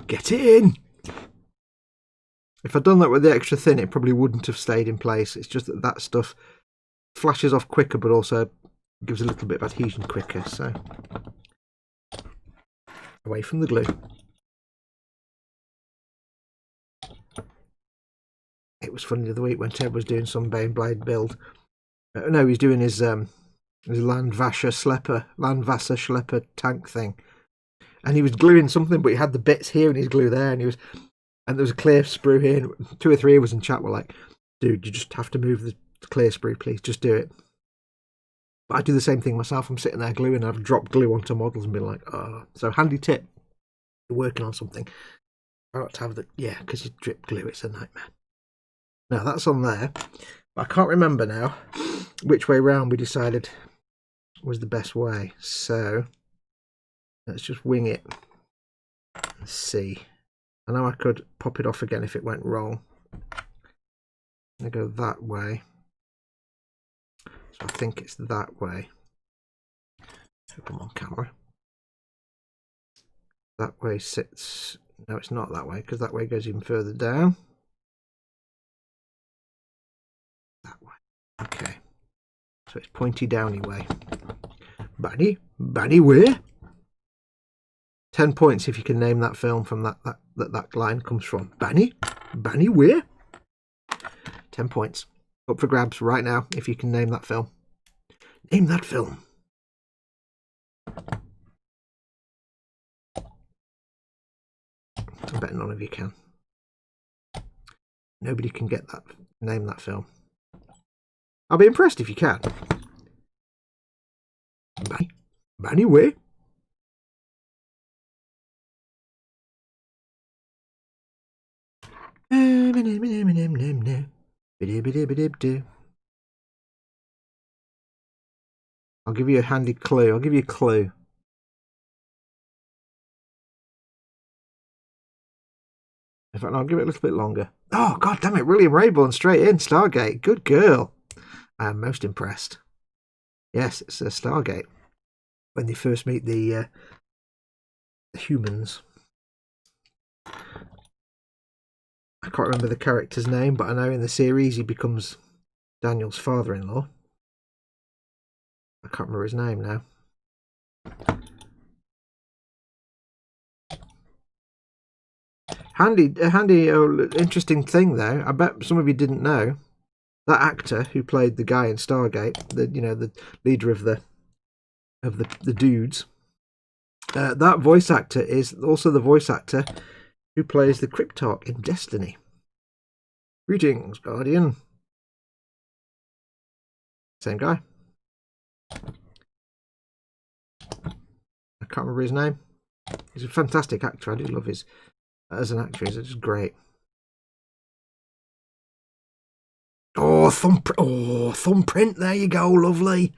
A: Get it in! If I'd done that with the extra thin, it probably wouldn't have stayed in place. It's just that stuff flashes off quicker, but also gives a little bit of adhesion quicker. So, away from the glue. It was funny the other week when Ted was doing some Baneblade build. No, he was doing his Landwasser Schlepper tank thing, and he was gluing something, but he had the bits here and his glue there, and there was a clear sprue here. And 2 or 3 of us in chat were like, "Dude, you just have to move the clear sprue, please. Just do it." But I do the same thing myself. I'm sitting there gluing, and I've dropped glue onto models and been like, "Oh." So handy tip: you're working on something. I like to have because you drip glue. It's a nightmare. Now that's on there. I can't remember now which way round we decided was the best way. So let's just wing it and see. I know I could pop it off again if it went wrong. I'm going to go that way. So I think it's that way. Hope I'm on camera. That way sits. No, it's not that way, because that way goes even further down. That way. Okay. So it's pointy downy way. Bunny where? 10 points if you can name that film from that line comes from. Bunny where? 10 points. Up for grabs right now if you can name that film. Name that film. I bet none of you can. Nobody can name that film. I'll be impressed if you can. Anyway. I'll give you a handy clue. I'll give you a clue. In fact, I'll give it a little bit longer. Oh, god damn it. William Rayburn straight in. Stargate. Good girl. I am most impressed. Yes, it's a Stargate. When they first meet the humans. I can't remember the character's name, but I know in the series he becomes Daniel's father-in-law. I can't remember his name now. Handy, interesting thing though. I bet some of you didn't know that actor who played the guy in Stargate, the leader of the dudes. That voice actor is also the voice actor who plays the Cryptarch in Destiny. Greetings, Guardian. Same guy. I can't remember his name. He's a fantastic actor. I do love his as an actor. He's just great. Oh, thumbprint. There you go. Lovely.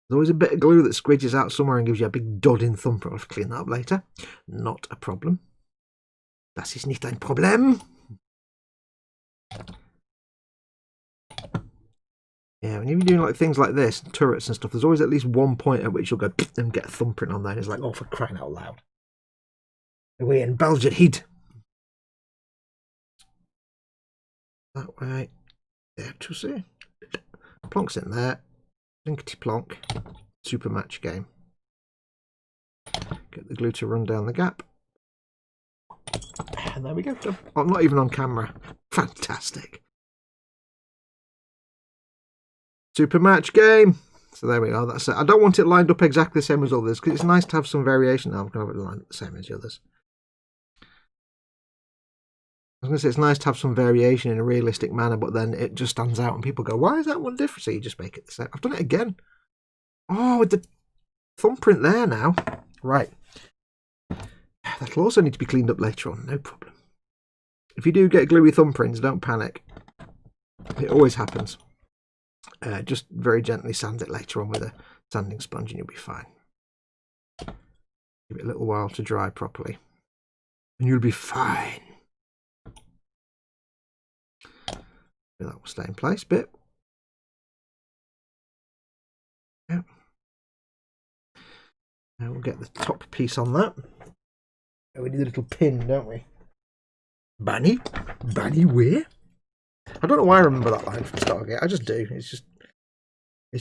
A: There's always a bit of glue that squidges out somewhere and gives you a big dud-in thumbprint. I'll have to clean that up later. Not a problem. Das ist nicht ein Problem. Yeah, when you're doing like things like this, turrets and stuff, there's always at least one point at which you'll go and get a thumbprint on there. And it's like, oh, for crying out loud. Away in Belgian heat. That way. There to see. Plonk's in there. Plinkety plonk. Super match game. Get the glue to run down the gap. And there we go. I'm not even on camera. Fantastic. Super match game. So there we are. That's it. I don't want it lined up exactly the same as others because it's nice to have some variation. Now I'm going to have it lined up the same as the others. I was going to say it's nice to have some variation in a realistic manner, but then it just stands out and people go, why is that one different? So you just make it the same. I've done it again. Oh, with the thumbprint there now. Right. That'll also need to be cleaned up later on. No problem. If you do get gluey thumbprints, don't panic. It always happens. Just very gently sand it later on with a sanding sponge and you'll be fine. Give it a little while to dry properly. And you'll be fine. That will stay in place a bit. Yeah. Now we'll get the top piece on that. We need a little pin, don't we? Bunny? Bunny where? I don't know why I remember that line from Stargate. I just do. It's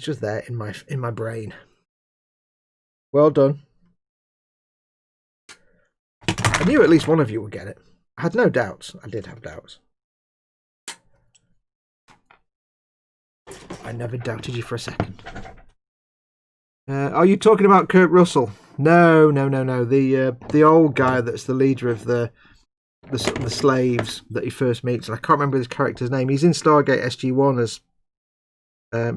A: just there in my brain. Well done. I knew at least one of you would get it. I had no doubts. I did have doubts. I never doubted you for a second. Are you talking about Kurt Russell? No. The old guy that's the leader of the slaves that he first meets. And I can't remember his character's name. He's in Stargate SG-1 as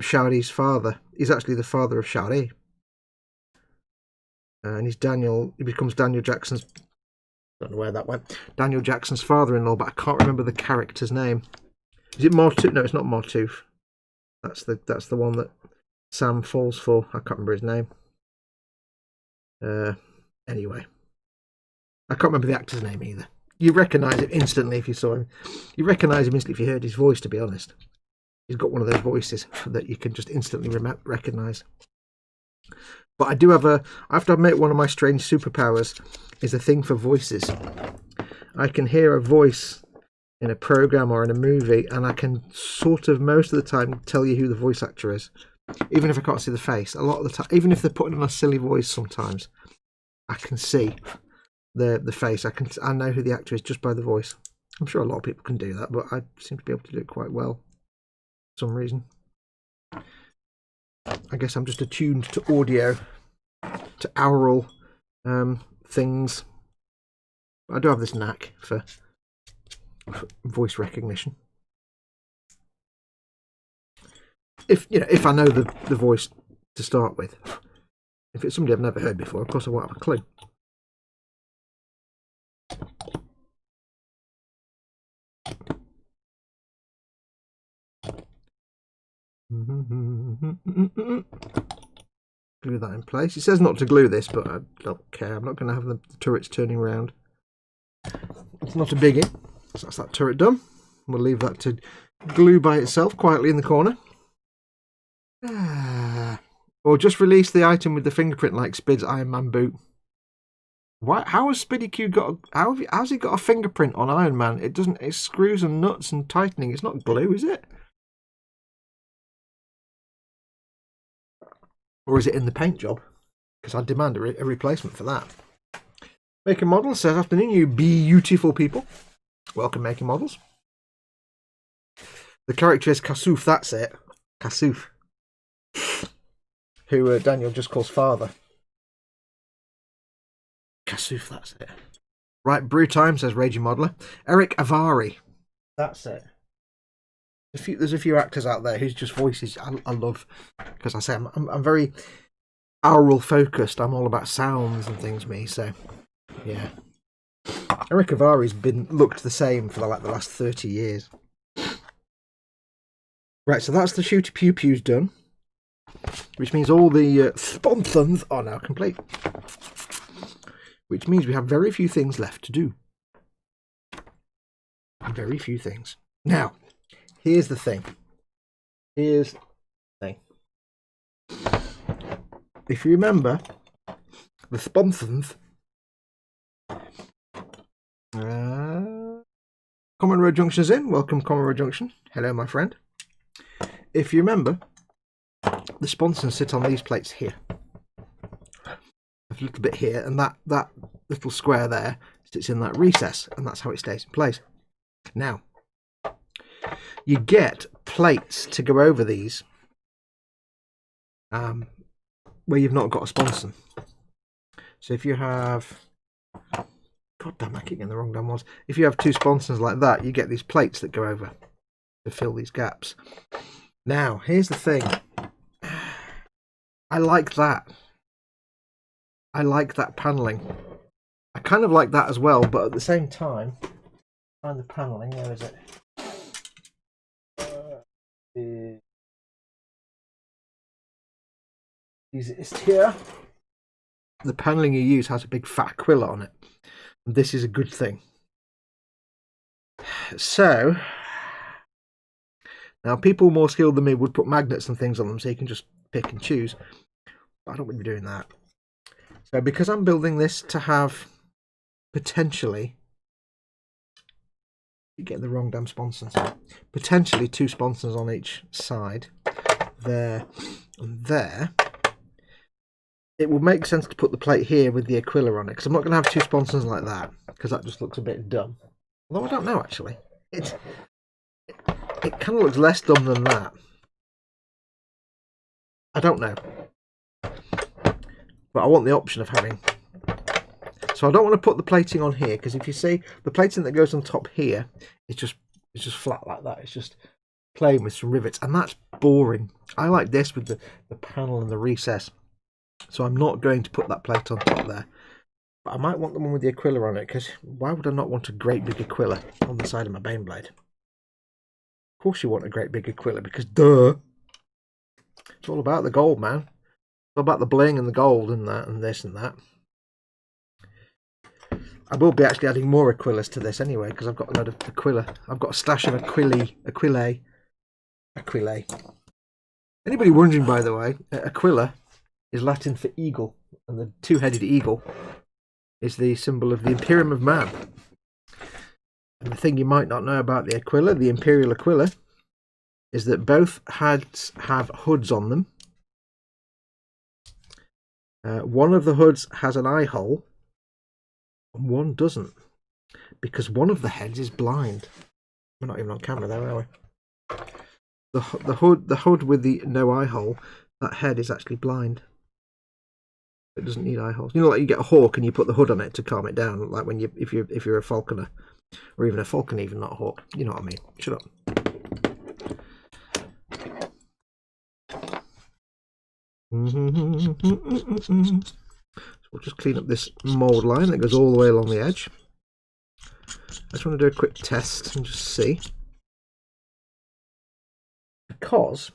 A: Shari's father. He's actually the father of Shari. And he's Daniel. He becomes Daniel Jackson's. Don't know where that went. Daniel Jackson's father-in-law, but I can't remember the character's name. Is it Martooth? No, it's not Martooth. That's the one that Sam falls for. I can't remember his name. Anyway, I can't remember the actor's name either. You recognise him instantly if you saw him. You recognise him instantly if you heard his voice. To be honest, he's got one of those voices that you can just instantly recognise. But I do have I have to admit, one of my strange superpowers is a thing for voices. I can hear a voice in a program or in a movie, and I can sort of most of the time tell you who the voice actor is, even if I can't see the face. A lot of the time, even if they're putting on a silly voice, sometimes I can see the face. I know who the actor is just by the voice. I'm sure a lot of people can do that, but I seem to be able to do it quite well for some reason. I guess I'm just attuned to audio, to aural things. I do have this knack for voice recognition. If I know the voice to start with. If it's somebody I've never heard before, of course I won't have a clue. Glue that in place. It says not to glue this, but I don't care. I'm not going to have the turrets turning around. It's not a biggie. So that's that turret done. We'll leave that to glue by itself quietly in the corner. Or just release the item with the fingerprint like Spid's Iron Man boot. Why? How has Spiddy Q got? How's he got a fingerprint on Iron Man? It doesn't. It's screws and nuts and tightening. It's not glue, is it? Or is it in the paint job? Because I demand a replacement for that. Making models says, afternoon, you beautiful people. Welcome, making models. The character is Kasuf. That's it, Kasuf. Who Daniel just calls father. Kasuf, that's it. Right, brew time, says Raging Modeler. Eric Avari. That's it. There's a few actors out there whose just voices I love. Because I say, I'm very aural focused. I'm all about sounds and things, me. So, yeah. Eric Avari's been looked the same for the last 30 years. Right, so that's the shooter pew pews done. Which means all the sponsons are now complete. Which means we have very few things left to do. Very few things. Now, here's the thing. Here's the thing. If you remember, the sponsons... Common Road Junction's in. Welcome, Common Road Junction. Hello, my friend. If you remember, the sponsons sit on these plates here. A little bit here, and that little square there sits in that recess, and that's how it stays in place. Now, you get plates to go over these where you've not got a sponson. So if you have... God damn, I keep getting the wrong damn ones. If you have two sponsons like that, you get these plates that go over to fill these gaps. Now, here's the thing. I like that. I like that paneling. I kind of like that as well, but at the same time, find the paneling. Where is it? It's here. The paneling you use has a big fat quilla on it. And this is a good thing. So, now people more skilled than me would put magnets and things on them so you can just pick and choose. But I don't want to be doing that. So because I'm building this to have potentially, you're getting the wrong damn sponsons, potentially two sponsons on each side, there and there, it will make sense to put the plate here with the Aquila on it, because I'm not going to have two sponsons like that, because that just looks a bit dumb. Although I don't know, actually. It kind of looks less dumb than that. I don't know. But I want the option of having... So I don't want to put the plating on here, because if you see, the plating that goes on top here, it's just flat like that. It's just playing with some rivets, and that's boring. I like this with the panel and the recess. So I'm not going to put that plate on top there. But I might want the one with the Aquila on it, because why would I not want a great big Aquila on the side of my Baneblade? Of course you want a great big Aquila, because duh! It's all about the gold, man. It's all about the bling and the gold and that and this and that. I will be actually adding more Aquilas to this anyway, because I've got a load of Aquila. I've got a stash of Aquilae. Anybody wondering, by the way, Aquila is Latin for eagle, and the two-headed eagle is the symbol of the Imperium of Man. And the thing you might not know about the Aquila, the Imperial Aquila, is that both heads have hoods on them. One of the hoods has an eye hole, and one doesn't, because one of the heads is blind. We're not even on camera there, are we? The hood with the no eye hole, that head is actually blind. It doesn't need eye holes. You know, like you get a hawk and you put the hood on it to calm it down, like when if you're a falconer, or even a falcon, even not a hawk. You know what I mean? Shut up. So we'll just clean up this mould line that goes all the way along the edge. I just want to do a quick test and just see. Because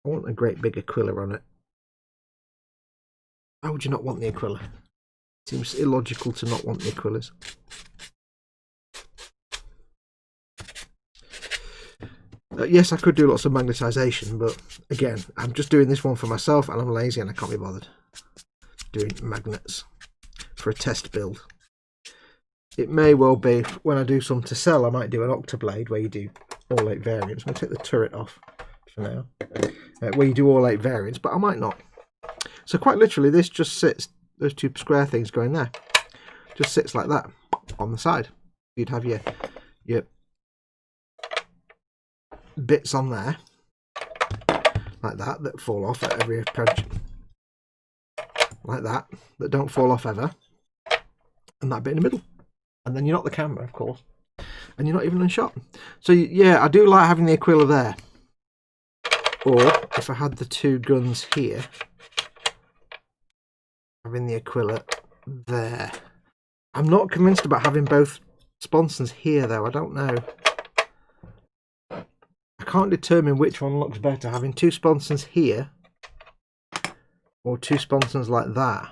A: I want a great big Aquila on it. Why would you not want the Aquila? It seems illogical to not want the Aquilas. Yes, I could do lots of magnetisation, but again, I'm just doing this one for myself and I'm lazy and I can't be bothered doing magnets for a test build. It may well be when I do some to sell, I might do an Octablade where you do all 8 variants. I'm going to take the turret off for now, where you do all 8 variants, but I might not. So quite literally, this just sits, those 2 square things going there, just sits like that on the side. You'd have your bits on there like that fall off at every approach, like that don't fall off ever, and that bit in the middle, and then you're not the camera, of course, and you're not even unshot. So yeah, I do like having the Aquila there, or if I had the 2 guns here, having the Aquila there. I'm not convinced about having both sponsons here though. I don't know. I can't determine which one looks better, having 2 sponsons here or 2 sponsons like that.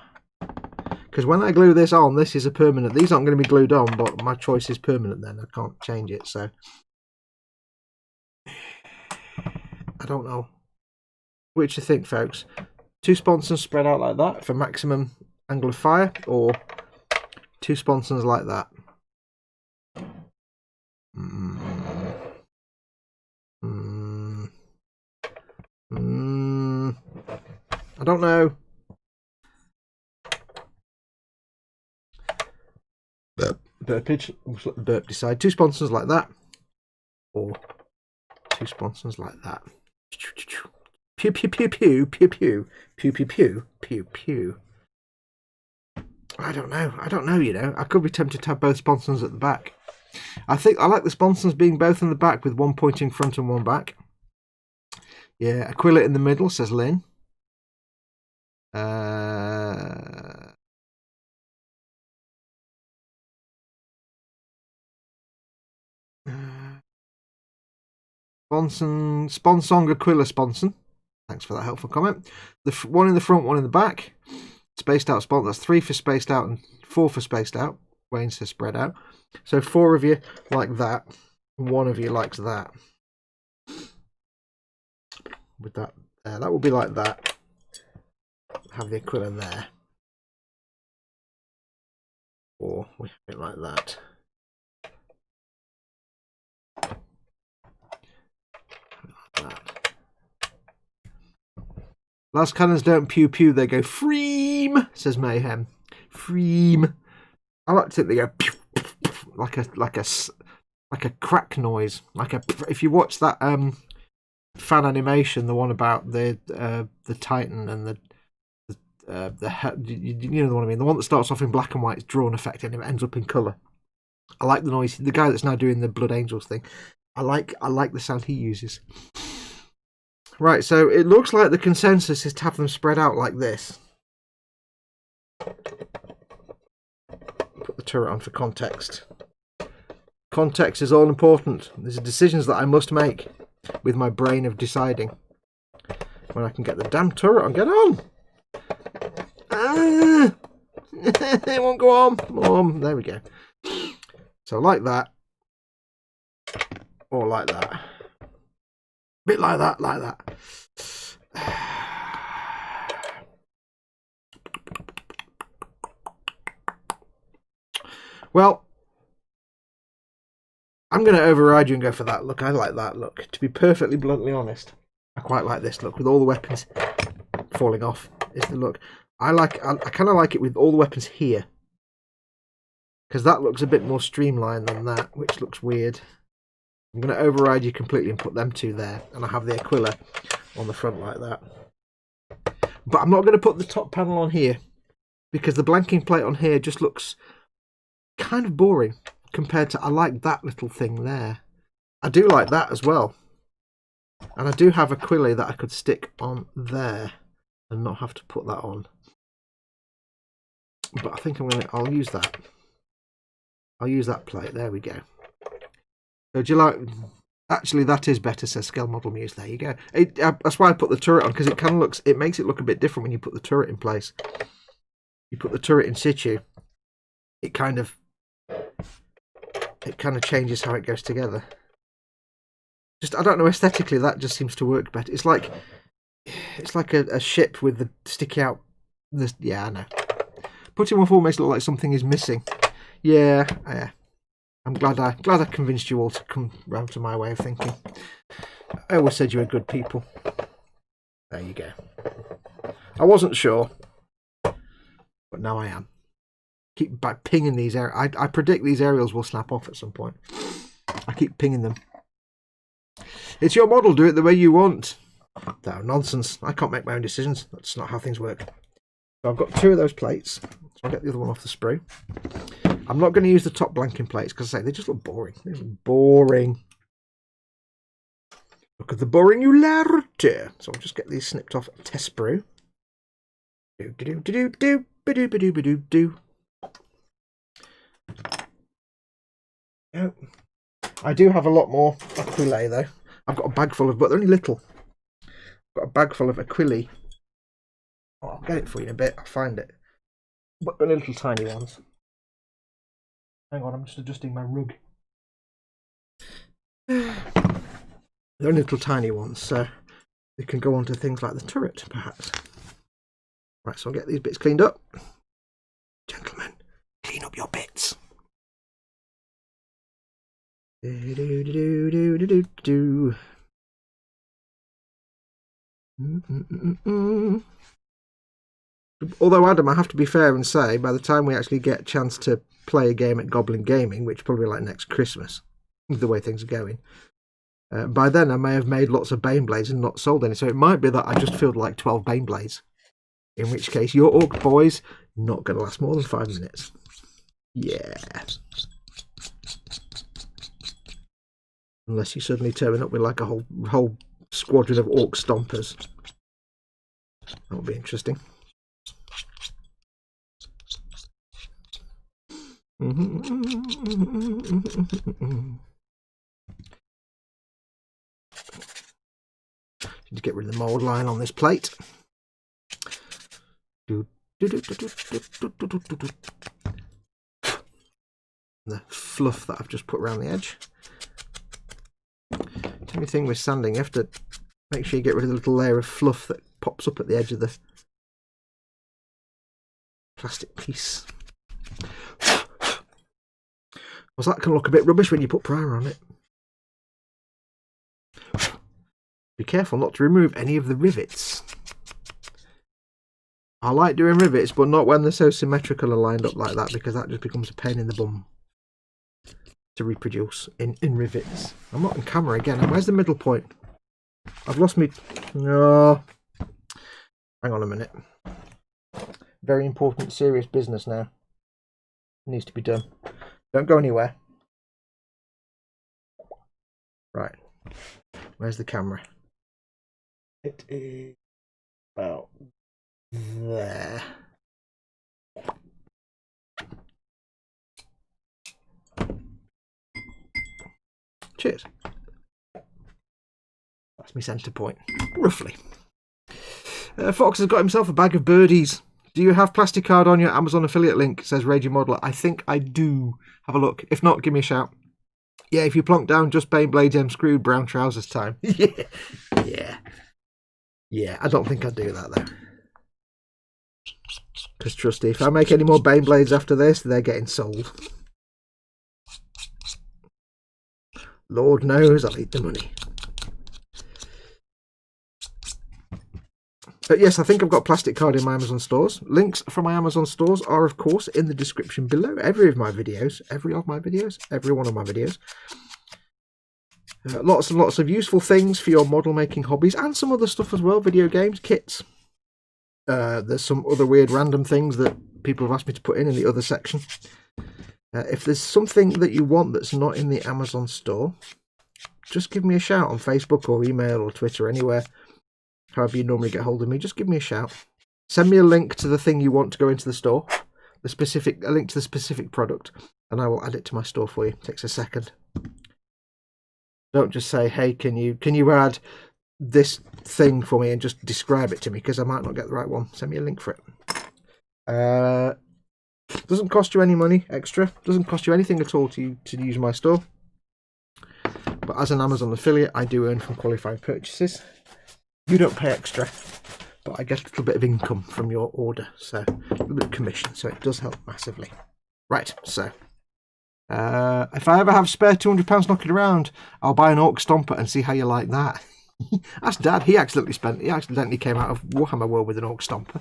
A: Because when I glue this on, this is a permanent. These aren't going to be glued on, but my choice is permanent then. I can't change it, so I don't know. Which you think, folks? 2 sponsons spread out like that for maximum angle of fire, or 2 sponsons like that? I don't know. Burpage. Let's let the burp decide. 2 sponsons like that, or 2 sponsons like that. Pew pew pew pew pew pew pew pew pew pew pew. I don't know, you know. I could be tempted to have both sponsons at the back. I think I like the sponsons being both in the back with one pointing front and one back. Yeah, Aquila in the middle, says Lynn. Sponsong Aquila Sponson. Thanks for that helpful comment. The one in the front, one in the back. Spaced out sponsor. That's 3 for spaced out and 4 for spaced out. Wayne says spread out. So 4 of you like that, and 1 of you likes that. With that there, that will be like that. Have the Aquila there, or we have it like that. Last cannons don't pew pew, they go freem, says Mayhem. Freem. I like to think they go pew, like a crack noise. If you watch that fan animation, the one about the Titan and the you know the one I mean, the one that starts off in black and white, it's drawn effect, and it ends up in colour. I like the noise. The guy that's now doing the Blood Angels thing, I like the sound he uses. Right, so it looks like the consensus is to have them spread out like this. Put the turret on for context. Context is all important. These are decisions that I must make with my brain of deciding. When I can get the damn turret on, get on! It won't go on. There we go. So like that, or like that. Bit like that, like that. Well, I'm going to override you and go for that look. I like that look. To be perfectly bluntly honest, I quite like this look with all the weapons falling off. Is the look I kind of like it with all the weapons here, because that looks a bit more streamlined than that, which looks weird. I'm going to override you completely and put them 2 there, and I have the Aquila on the front like that. But I'm not going to put the top panel on here, because the blanking plate on here just looks kind of boring compared to, I like that little thing there. I do like that as well. And I do have a quilly that I could stick on there and not have to put that on. But I think I'll use that. I'll use that plate. There we go. So do you like... Actually, that is better, says Scale Model Muse. There you go. That's why I put the turret on, because it makes it look a bit different when you put the turret in place. You put the turret in situ, it kind of changes how it goes together. Just, I don't know, aesthetically that just seems to work better. It's like a ship with the sticky out. Yeah, I know. Putting one forward makes it look like something is missing. Yeah. I'm glad I convinced you all to come round to my way of thinking. I always said you were good people. There you go. I wasn't sure, but now I am. Keep pinging these areas. I predict these aerials will snap off at some point. I keep pinging them. It's your model. Do it the way you want. No, nonsense. I can't make my own decisions. That's not how things work. So I've got 2 of those plates. So I'll get the other one off the sprue. I'm not going to use the top blanking plates because I say they just look boring. They look boring. Look at the boringularity. So I'll just get these snipped off test sprue. Do. I do have a lot more acrylae though. I've got a bag full of, but they're only little. I've got a bag full of acrylae. Oh, I'll get it for you in a bit. I'll find it. But they're little tiny ones. Hang on, I'm just adjusting my rug. They're little tiny ones, so they can go onto things like the turret, perhaps. Right, so I'll get these bits cleaned up. Gentlemen, clean up your bits. Although, Adam, I have to be fair and say, by the time we actually get a chance to play a game at Goblin Gaming, which probably like next Christmas, the way things are going, by then I may have made lots of Baneblades and not sold any. So it might be that I just filled like 12 Baneblades. In which case, your Orc boys not going to last more than 5 minutes. Yeah. Unless you suddenly turn up with like a whole squadron of Orc stompers. That would be interesting. Need to get rid of the mould line on this plate. The fluff that I've just put around the edge. Only thing with sanding, you have to make sure you get rid of the little layer of fluff that pops up at the edge of the plastic piece. Because that can look a bit rubbish when you put primer on it. Be careful not to remove any of the rivets. I like doing rivets, but not when they're so symmetrical and lined up like that, because that just becomes a pain in the bum to reproduce in rivets. I'm not on camera again. And where's the middle point? I've lost me. No. Hang on a minute. Very important, serious business now. It needs to be done. Don't go anywhere. Right. Where's the camera? It is about there. Cheers. That's my centre point, roughly. Fox has got himself a bag of birdies. Do you have plastic card on your Amazon affiliate link? Says Raging Modeler. I think I do. Have a look. If not, give me a shout. Yeah, if you plonk down just Baneblade screwed brown trousers time. Yeah, I don't think I'd do that though. Because trust me, if I make any more Baneblades after this, they're getting sold. Lord knows I'll eat the money. But yes, I think I've got plastic card in my Amazon stores. Links from my Amazon stores are, of course, in the description below. Every one of my videos. Lots and lots of useful things for your model making hobbies and some other stuff as well. Video games, kits. There's some other weird random things that people have asked me to put in the other section. If there's something that you want that's not in the Amazon store, just give me a shout on Facebook or email or Twitter, anywhere. However you normally get hold of me, just give me a shout. Send me a link to the thing you want to go into the store, a link to the specific product, and I will add it to my store for you. It takes a second. Don't just say, hey, can you add this thing for me and just describe it to me, because I might not get the right one. Send me a link for it. Doesn't cost you any money extra. Doesn't cost you anything at all to use my store. But as an Amazon affiliate, I do earn from qualified purchases. You don't pay extra, but I get a little bit of income from your order, so a little bit of commission, so it does help massively. Right, so if I ever have spare £200 knocking around, I'll buy an Orc Stomper and see how you like that. Ask Dad. He accidentally came out of Warhammer World with an Orc Stomper.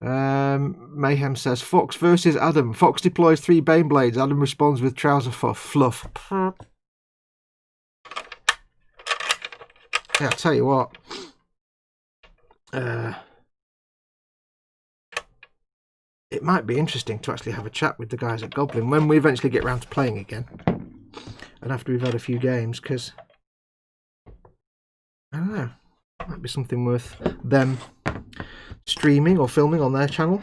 A: Mayhem says Fox versus Adam. Fox deploys 3 Baneblades. Adam responds with trouser fluff. Yeah, I'll tell you what. It might be interesting to actually have a chat with the guys at Goblin when we eventually get round to playing again, and after we've had a few games, because I don't know, it might be something worth them streaming or filming on their channel.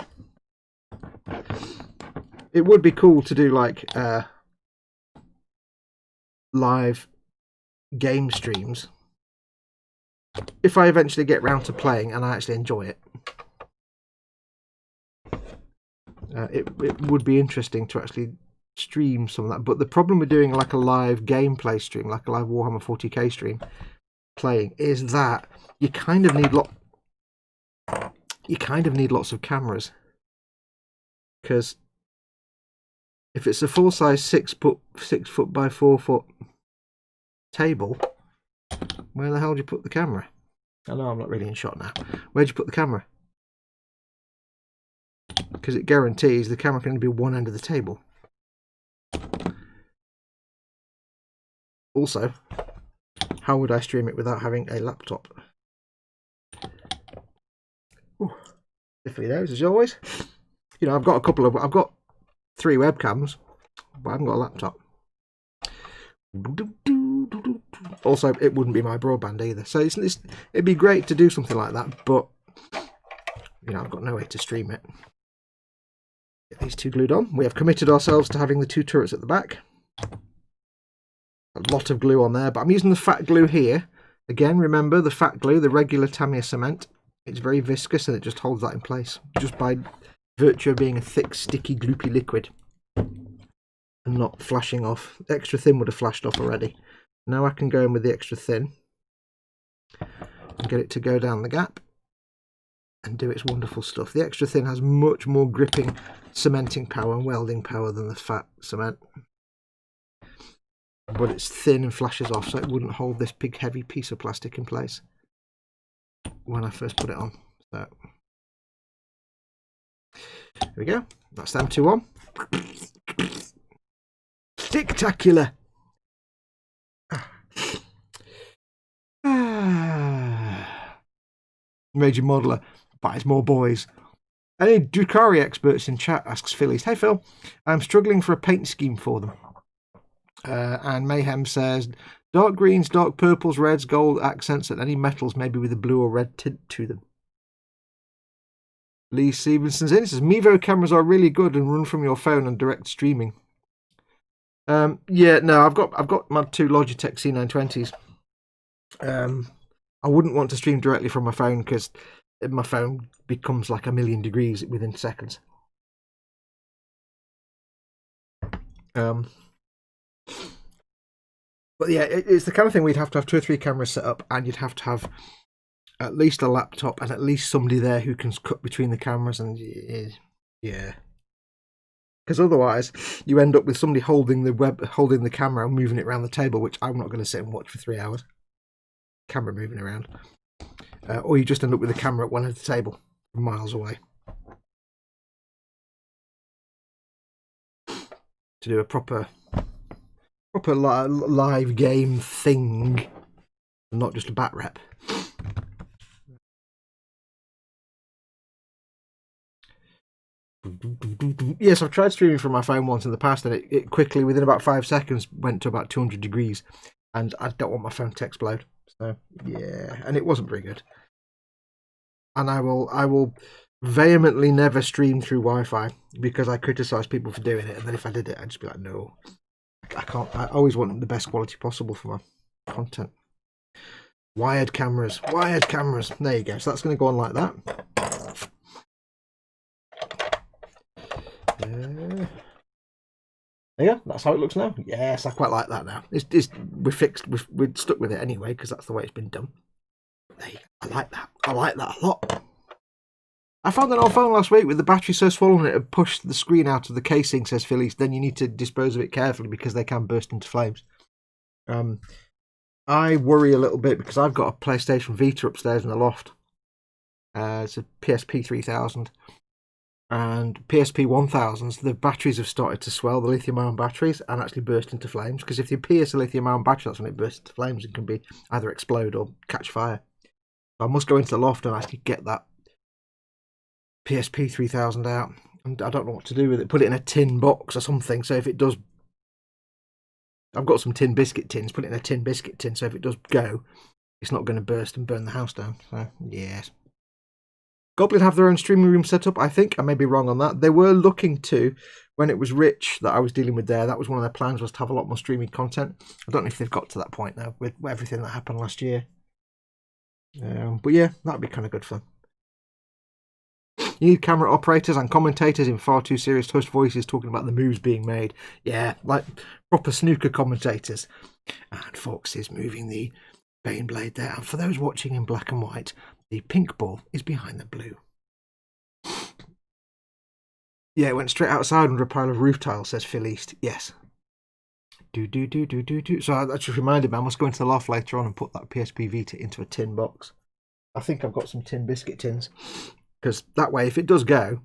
A: It would be cool to do like live game streams if I eventually get round to playing and I actually enjoy it. It would be interesting to actually stream some of that, but the problem with doing like a live gameplay stream, like a live Warhammer 40k stream playing, is that you kind of need lots of cameras, because if it's a full size 6 foot by 4 foot table, where the hell do you put the camera? I know I'm not really in shot now. Where'd you put the camera? Because it guarantees the camera can only be one end of the table. Also, how would I stream it without having a laptop? Stiffly those as always. You know, I've got 3 webcams, but I haven't got a laptop. Also, it wouldn't be my broadband either, so it'd be great to do something like that, but you know, I've got no way to stream it. Get these 2 glued on. We have committed ourselves to having the 2 turrets at the back. A lot of glue on there, but I'm using the fat glue here. Again, remember the fat glue, the regular Tamiya cement. It's very viscous and it just holds that in place, just by virtue of being a thick, sticky, gloopy liquid and not flashing off. The extra thin would have flashed off already. Now I can go in with the extra thin and get it to go down the gap and do its wonderful stuff. The extra thin has much more gripping, cementing power and welding power than the fat cement, but it's thin and flashes off, so it wouldn't hold this big heavy piece of plastic in place when I first put it on. So here we go. That's them 2 on. Spectacular. Major Modeler buys more boys. Any Drukhari experts in chat? Asks Phillies. Hey Phil, I'm struggling for a paint scheme for them. And Mayhem says dark greens, dark purples, reds, gold accents, and any metals maybe with a blue or red tint to them. Lee Stevenson's in. He says Mevo cameras are really good and run from your phone and direct streaming. Yeah, no, I've got my 2 Logitech C920s. I wouldn't want to stream directly from my phone because my phone becomes like 1,000,000 degrees within seconds. But yeah, it's the kind of thing we'd have to have 2 or 3 cameras set up, and you'd have to have at least a laptop and at least somebody there who can cut between the cameras, and yeah. Because otherwise, you end up with somebody holding the camera and moving it around the table, which I'm not going to sit and watch for 3 hours. Camera moving around. Or you just end up with the camera at one end of the table, miles away. To do a proper live game thing, and not just a bat rep. Yes, I've tried streaming from my phone once in the past, and it quickly, within about 5 seconds, went to about 200 degrees, and I don't want my phone to explode. So yeah, and it wasn't very good. And I will vehemently never stream through Wi-Fi because I criticise people for doing it, and then if I did it, I'd just be like, no, I can't. I always want the best quality possible for my content. Wired cameras. There you go. So that's going to go on like that. There you go. That's how it looks now. Yes, I quite like that now. We're stuck with it anyway because that's the way it's been done. There you go. I like that. I like that a lot. I found an old phone last week with the battery so swollen it had pushed the screen out of the casing, says Phillies. Then you need to dispose of it carefully because they can burst into flames. I worry a little bit because I've got a PlayStation Vita upstairs in the loft. It's a PSP 3000 and PSP 1000s. The batteries have started to swell, the lithium-ion batteries, and actually burst into flames. Because if you pierce a lithium-ion battery, that's when it bursts into flames and can be either explode or catch fire. So I must go into the loft and actually get that PSP 3000 out. And I don't know what to do with it. Put it in a tin box or something. So if it does, I've got some tin biscuit tins. Put it in a tin biscuit tin. So if it does go, it's not going to burst and burn the house down. So yes. Goblin have their own streaming room set up, I think. I may be wrong on that. They were looking to, when it was Rich that I was dealing with there, that was one of their plans, was to have a lot more streaming content. I don't know if they've got to that point now with everything that happened last year. But yeah, that'd be kind of good fun. You need camera operators and commentators in far too serious host voices talking about the moves being made. Yeah, like proper snooker commentators. And Fox is moving the Baneblade there. And for those watching in black and white, the pink ball is behind the blue. Yeah, it went straight outside under a pile of roof tiles, says Phil East. Yes. Do. So that just reminded me, I must go into the loft later on and put that PSP Vita into a tin box. I think I've got some tin biscuit tins. Because that way, if it does go,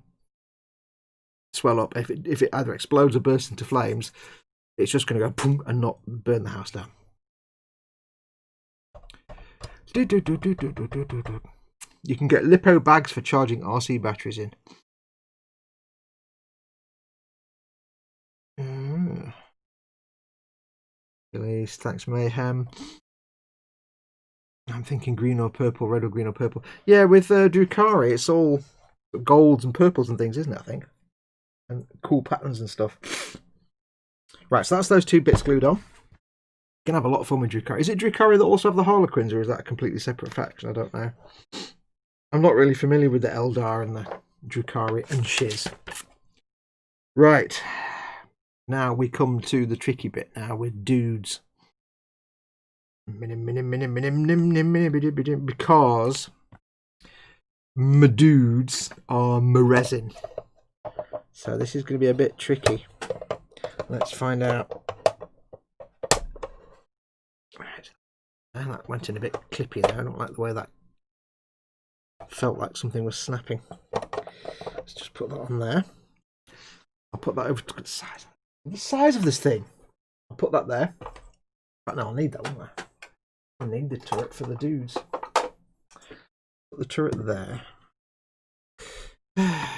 A: swell up, if it either explodes or bursts into flames, it's just going to go boom and not burn the house down. You can get lipo bags for charging RC batteries in. Release, thanks Mayhem. I'm thinking green or purple, red or green or purple. Yeah, with Drukari, it's all golds and purples and things, isn't it, I think? And cool patterns and stuff. Right, so that's those two bits glued on. You can have a lot of fun with Drukari. Is it Drukari that also have the Harlequins, or is that a completely separate faction? I don't know. I'm not really familiar with the Eldar and the Drukari and Shiz. Right. Now we come to the tricky bit now with dudes. Because my dudes are my resin. So this is going to be a bit tricky. Let's find out. Right. And that went in a bit clippy there. I don't like the way that felt like something was snapping. Let's just put that on there. I'll put that over to the size. The size of this thing. I'll put that there. But no, I'll need that, won't I? I need the turret for the dudes. Put the turret there.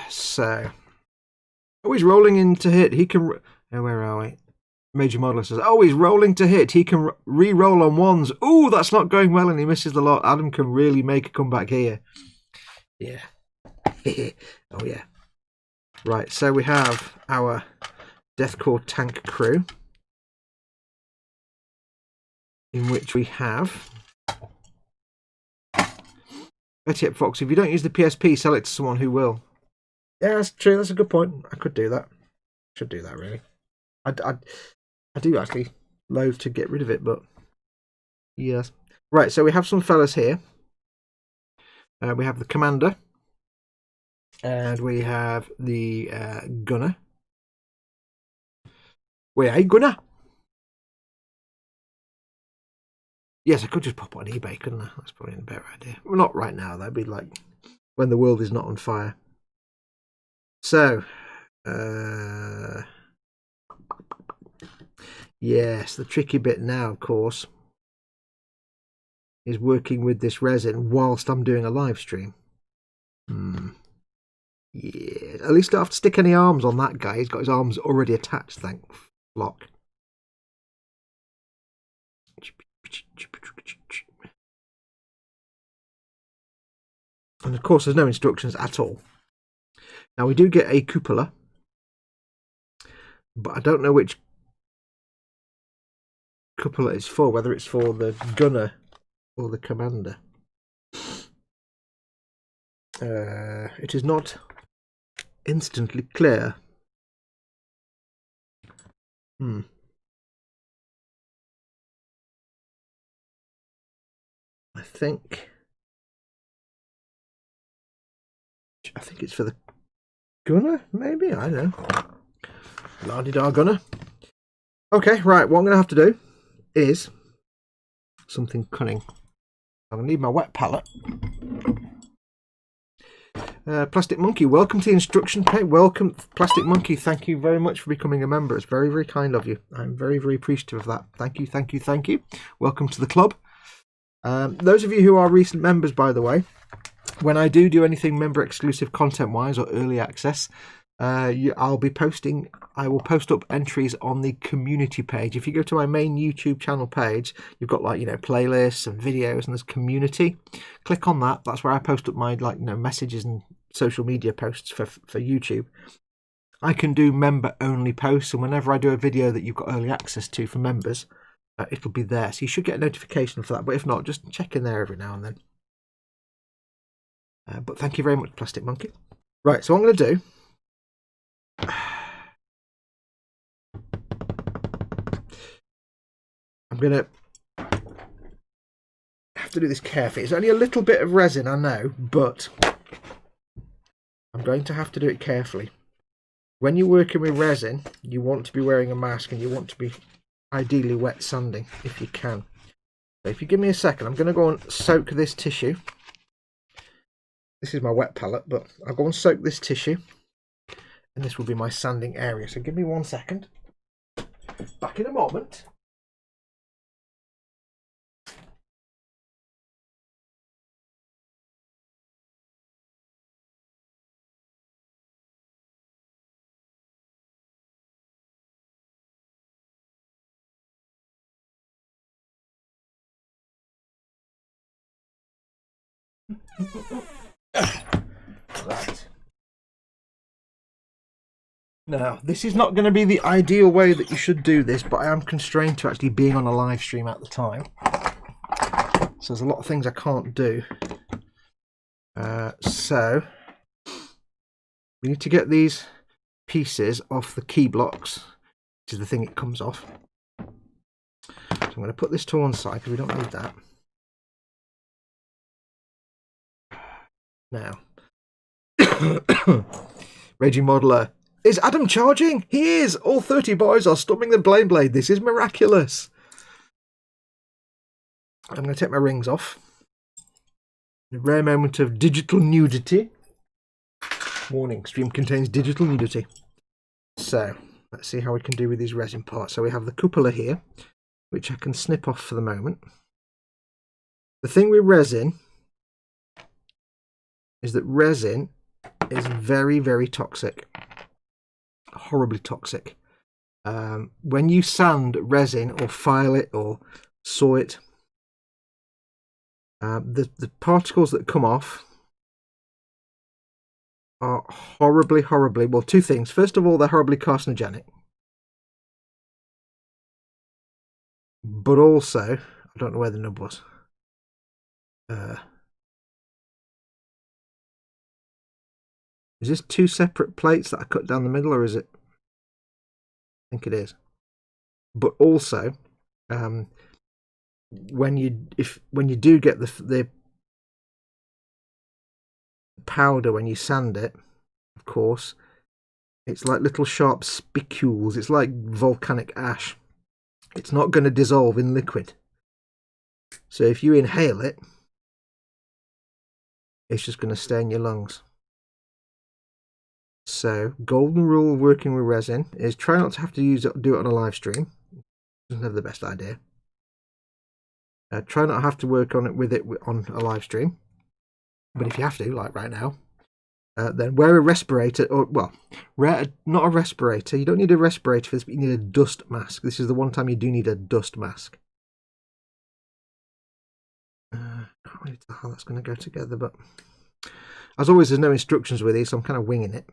A: So, oh, he's rolling in to hit. He can. Oh, where are we? Major Modeler says, oh, he's rolling to hit. He can re-roll on ones. Ooh, that's not going well, and he misses the lot. Adam can really make a comeback here. Yeah. Oh, yeah. Right, so we have our Deathcore tank crew, in which we have Betty up Fox. If you don't use the PSP, sell it to someone who will. Yeah, that's true. That's a good point. I could do that. Should do that, really. I do actually loathe to get rid of it, but yes. Right, so we have some fellas here. We have the commander, and we have the gunner. Wait, hey, gunner. Yes, I could just pop it on eBay, couldn't I? That's probably a better idea. Well, not right now. That'd be like when the world is not on fire. So, yes, the tricky bit now, of course, is working with this resin whilst I'm doing a live stream. Yeah, at least don't have to stick any arms on that guy. He's got his arms already attached, thank flock. And of course, there's no instructions at all. Now, we do get a cupola, but I don't know which cupola it's for, whether it's for the gunner or the commander. It is not instantly clear. I think it's for the gunner, maybe? I don't know. La-di-da gunner. Okay, right, what I'm going to have to do is something cunning. I'm going to need my wet palette. Plastic Monkey, welcome to the instruction page. Welcome, Plastic Monkey. Thank you very much for becoming a member. It's very, very kind of you. I'm very, very appreciative of that. Thank you, thank you, thank you. Welcome to the club. Those of you who are recent members, by the way, when I do anything member exclusive content wise or early access, I will post up entries on the community page. If you go to my main YouTube channel page, you've got playlists and videos, and there's community. Click on that. That's where I post up my messages and social media posts for YouTube. I can do member only posts, and whenever I do a video that you've got early access to for members, it'll be there. So you should get a notification for that. But if not, just check in there every now and then. But thank you very much, Plastic Monkey. Right, so what I'm going to do, I'm going to have to do this carefully. It's only a little bit of resin, I know, but I'm going to have to do it carefully. When you're working with resin, you want to be wearing a mask, and you want to be ideally wet sanding if you can. So if you give me a second, I'm going to go and soak this tissue. This is my wet palette, but I'll go and soak this tissue, and this will be my sanding area. So give me 1 second. Back in a moment. Right. Now, this is not going to be the ideal way that you should do this, but I am constrained to actually being on a live stream at the time. So there's a lot of things I can't do. So we need to get these pieces off the key blocks, which is the thing it comes off. So I'm going to put this to one side because we don't need that. Now, Raging Modeler. Is Adam charging? He is! All 30 boys are stumping the Baneblade. This is miraculous. I'm going to take my rings off. A rare moment of digital nudity. Warning, stream contains digital nudity. So, let's see how we can do with these resin parts. So we have the cupola here, which I can snip off for the moment. The thing with resin is that resin is very, very toxic. Horribly toxic. When you sand resin or file it or saw it, the particles that come off are horribly, well, two things. First of all, they're horribly carcinogenic. But also, I don't know where the nub was. Is this two separate plates that I cut down the middle, or is it? I think it is. But also, when you do get the powder when you sand it, of course, it's like little sharp spicules. It's like volcanic ash. It's not going to dissolve in liquid. So if you inhale it, it's just going to stay in your lungs. So, golden rule of working with resin is try not to have to do it on a live stream. It's never the best idea. Try not to have to work on it on a live stream. But if you have to, like right now, then wear a respirator, or well, not a respirator. You don't need a respirator for this, but you need a dust mask. This is the one time you do need a dust mask. Can't really tell how that's going to go together, but as always, there's no instructions with these, so I'm kind of winging it.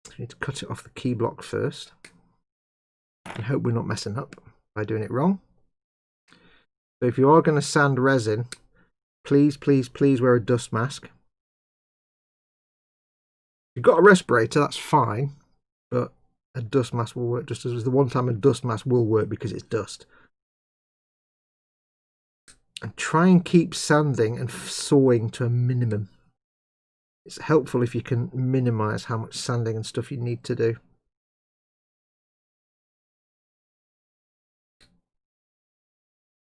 A: So you need to cut it off the key block first. I hope we're not messing up by doing it wrong. So if you are going to sand resin, please, please, please wear a dust mask. If you've got a respirator, that's fine, but a dust mask will work just as the one time a dust mask will work because it's dust. And try and keep sanding and sawing to a minimum. It's helpful if you can minimize how much sanding and stuff you need to do.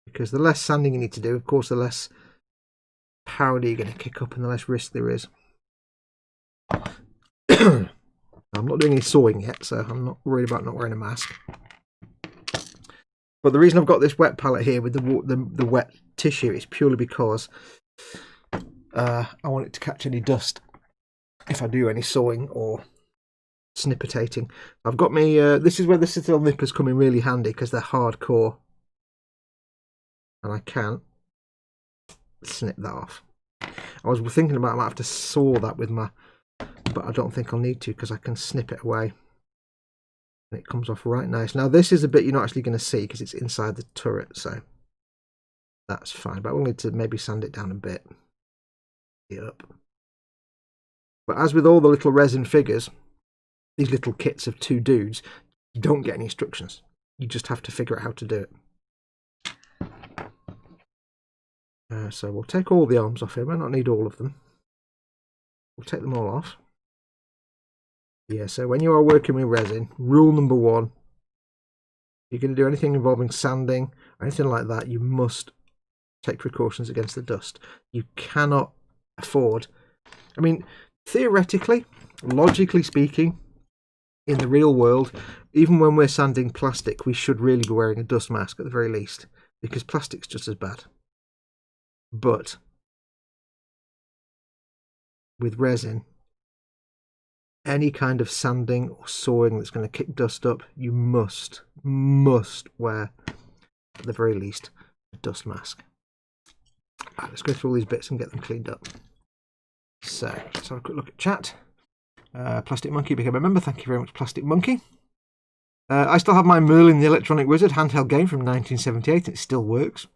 A: Because the less sanding you need to do, of course, the less powder you're going to kick up and the less risk there is. I'm not doing any sawing yet, so I'm not worried about not wearing a mask. But the reason I've got this wet palette here with the wet tissue is purely because I want it to catch any dust if I do any sawing or snippertating. I've got me, this is where the citadel nippers come in really handy because they're hardcore. And I can snip that off. I was thinking about I might have to saw that with my, but I don't think I'll need to because I can snip it away. And it comes off right nice. Now this is a bit you're not actually going to see because it's inside the turret, so that's fine. But we'll need to maybe sand it down a bit. Yep. But as with all the little resin figures, these little kits of 2 dudes, you don't get any instructions. You just have to figure out how to do it. So we'll take all the arms off here. We might not need all of them. We'll take them all off. Yeah, so when you are working with resin, rule number 1, if you're going to do anything involving sanding or anything like that, you must take precautions against the dust. You cannot afford, I mean, theoretically, logically speaking, in the real world, even when we're sanding plastic, we should really be wearing a dust mask at the very least, because plastic's just as bad. But with resin, any kind of sanding or sawing that's going to kick dust up, you must wear, at the very least, a dust mask. Right, let's go through all these bits and get them cleaned up. So, let's have a quick look at chat. Plastic Monkey became a member. Thank you very much, Plastic Monkey. I still have my Merlin the Electronic Wizard handheld game from 1978. It still works.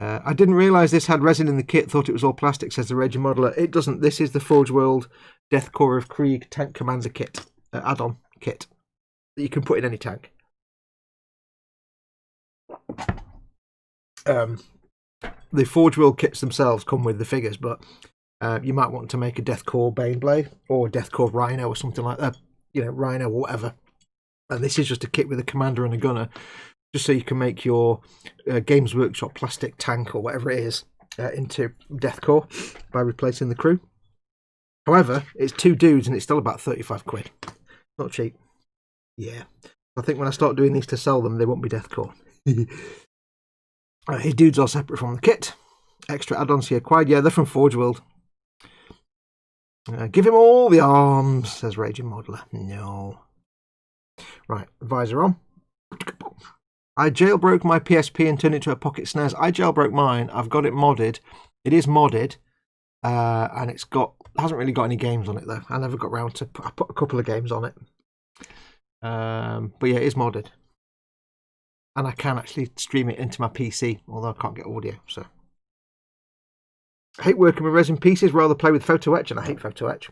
A: I didn't realise this had resin in the kit, thought it was all plastic, says the Raging Modeler. It doesn't. This is the Forge World Death Corps of Krieg Tank Commander kit, add-on kit, that you can put in any tank. The Forge World kits themselves come with the figures, but you might want to make a Death Corps Baneblade or Death Corps Rhino or something like that. You know, Rhino or whatever. And this is just a kit with a commander and a gunner, just so you can make your Games Workshop plastic tank or whatever it is into Death Corps by replacing the crew. However, it's 2 dudes and it's still about 35 quid. Not cheap. Yeah. I think when I start doing these to sell them, they won't be Death Corps. His dudes are separate from the kit. Extra add-ons he acquired. Yeah, they're from Forge World. Give him all the arms, says Raging Modeler. No. Right, visor on. I jailbroke my PSP and turned it into a pocket SNES. I jailbroke mine. I've got it modded. It is modded, and hasn't really got any games on it though. I never got around to. I put a couple of games on it, but yeah, it is modded, and I can actually stream it into my PC, although I can't get audio. So I hate working with resin pieces. Rather play with photo etch, and I hate photo etch.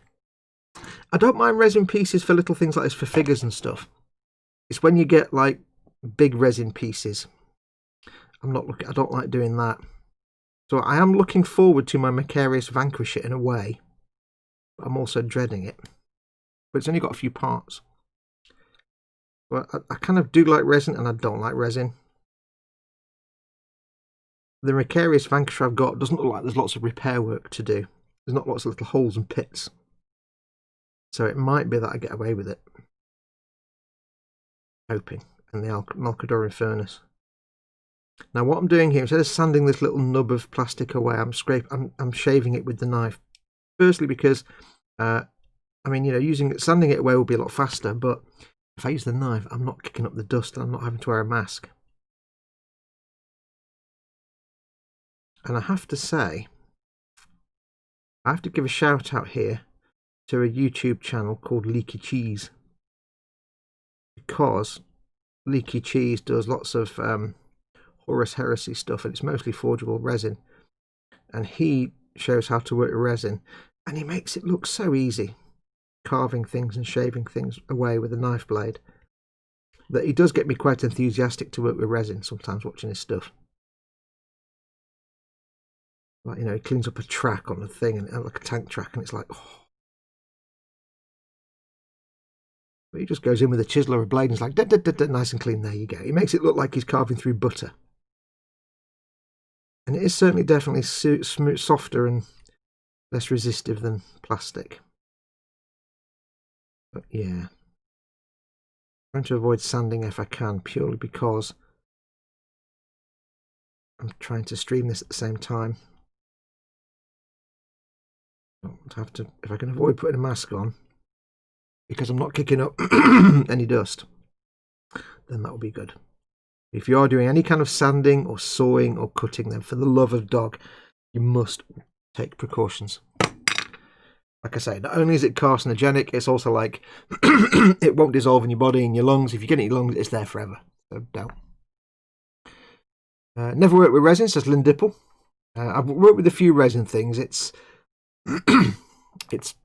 A: I don't mind resin pieces for little things like this, for figures and stuff. It's when you get like big resin pieces. I don't like doing that. So I am looking forward to my Macarius Vanquisher in a way. But I'm also dreading it. But it's only got a few parts. But I kind of do like resin and I don't like resin. The Macarius Vanquisher I've got doesn't look like there's lots of repair work to do. There's not lots of little holes and pits. So it might be that I get away with it. Hoping. And the Malcadoran Furnace. Now what I'm doing here, instead of sanding this little nub of plastic away, I'm shaving it with the knife. Firstly because, I mean, you know, sanding it away will be a lot faster, but if I use the knife, I'm not kicking up the dust and I'm not having to wear a mask. And I have to say, I have to give a shout out here to a YouTube channel called Leaky Cheese, because Leaky Cheese does lots of Horus Heresy stuff, and it's mostly forgeable resin, and he shows how to work with resin, and he makes it look so easy, carving things and shaving things away with a knife blade, that he does get me quite enthusiastic to work with resin sometimes watching his stuff. Like, you know, he cleans up a track on a thing, and like a tank track, and it's like, oh. But he just goes in with a chisel or a blade and it's like, da, da, da, da, nice and clean, there you go. He makes it look like he's carving through butter. And it is certainly definitely smooth, softer and less resistive than plastic. But yeah, I'm trying to avoid sanding if I can, purely because I'm trying to stream this at the same time. I don't have to, if I can avoid putting a mask on, because I'm not kicking up any dust, then that will be good. If you are doing any kind of sanding or sawing or cutting, then for the love of dog, you must take precautions. Like I say, not only is it carcinogenic, it's also like it won't dissolve in your body and your lungs. If you get it in your lungs, it's there forever. So don't. Never worked with resin, says Lynn Dipple. I've worked with a few resin things. It's it's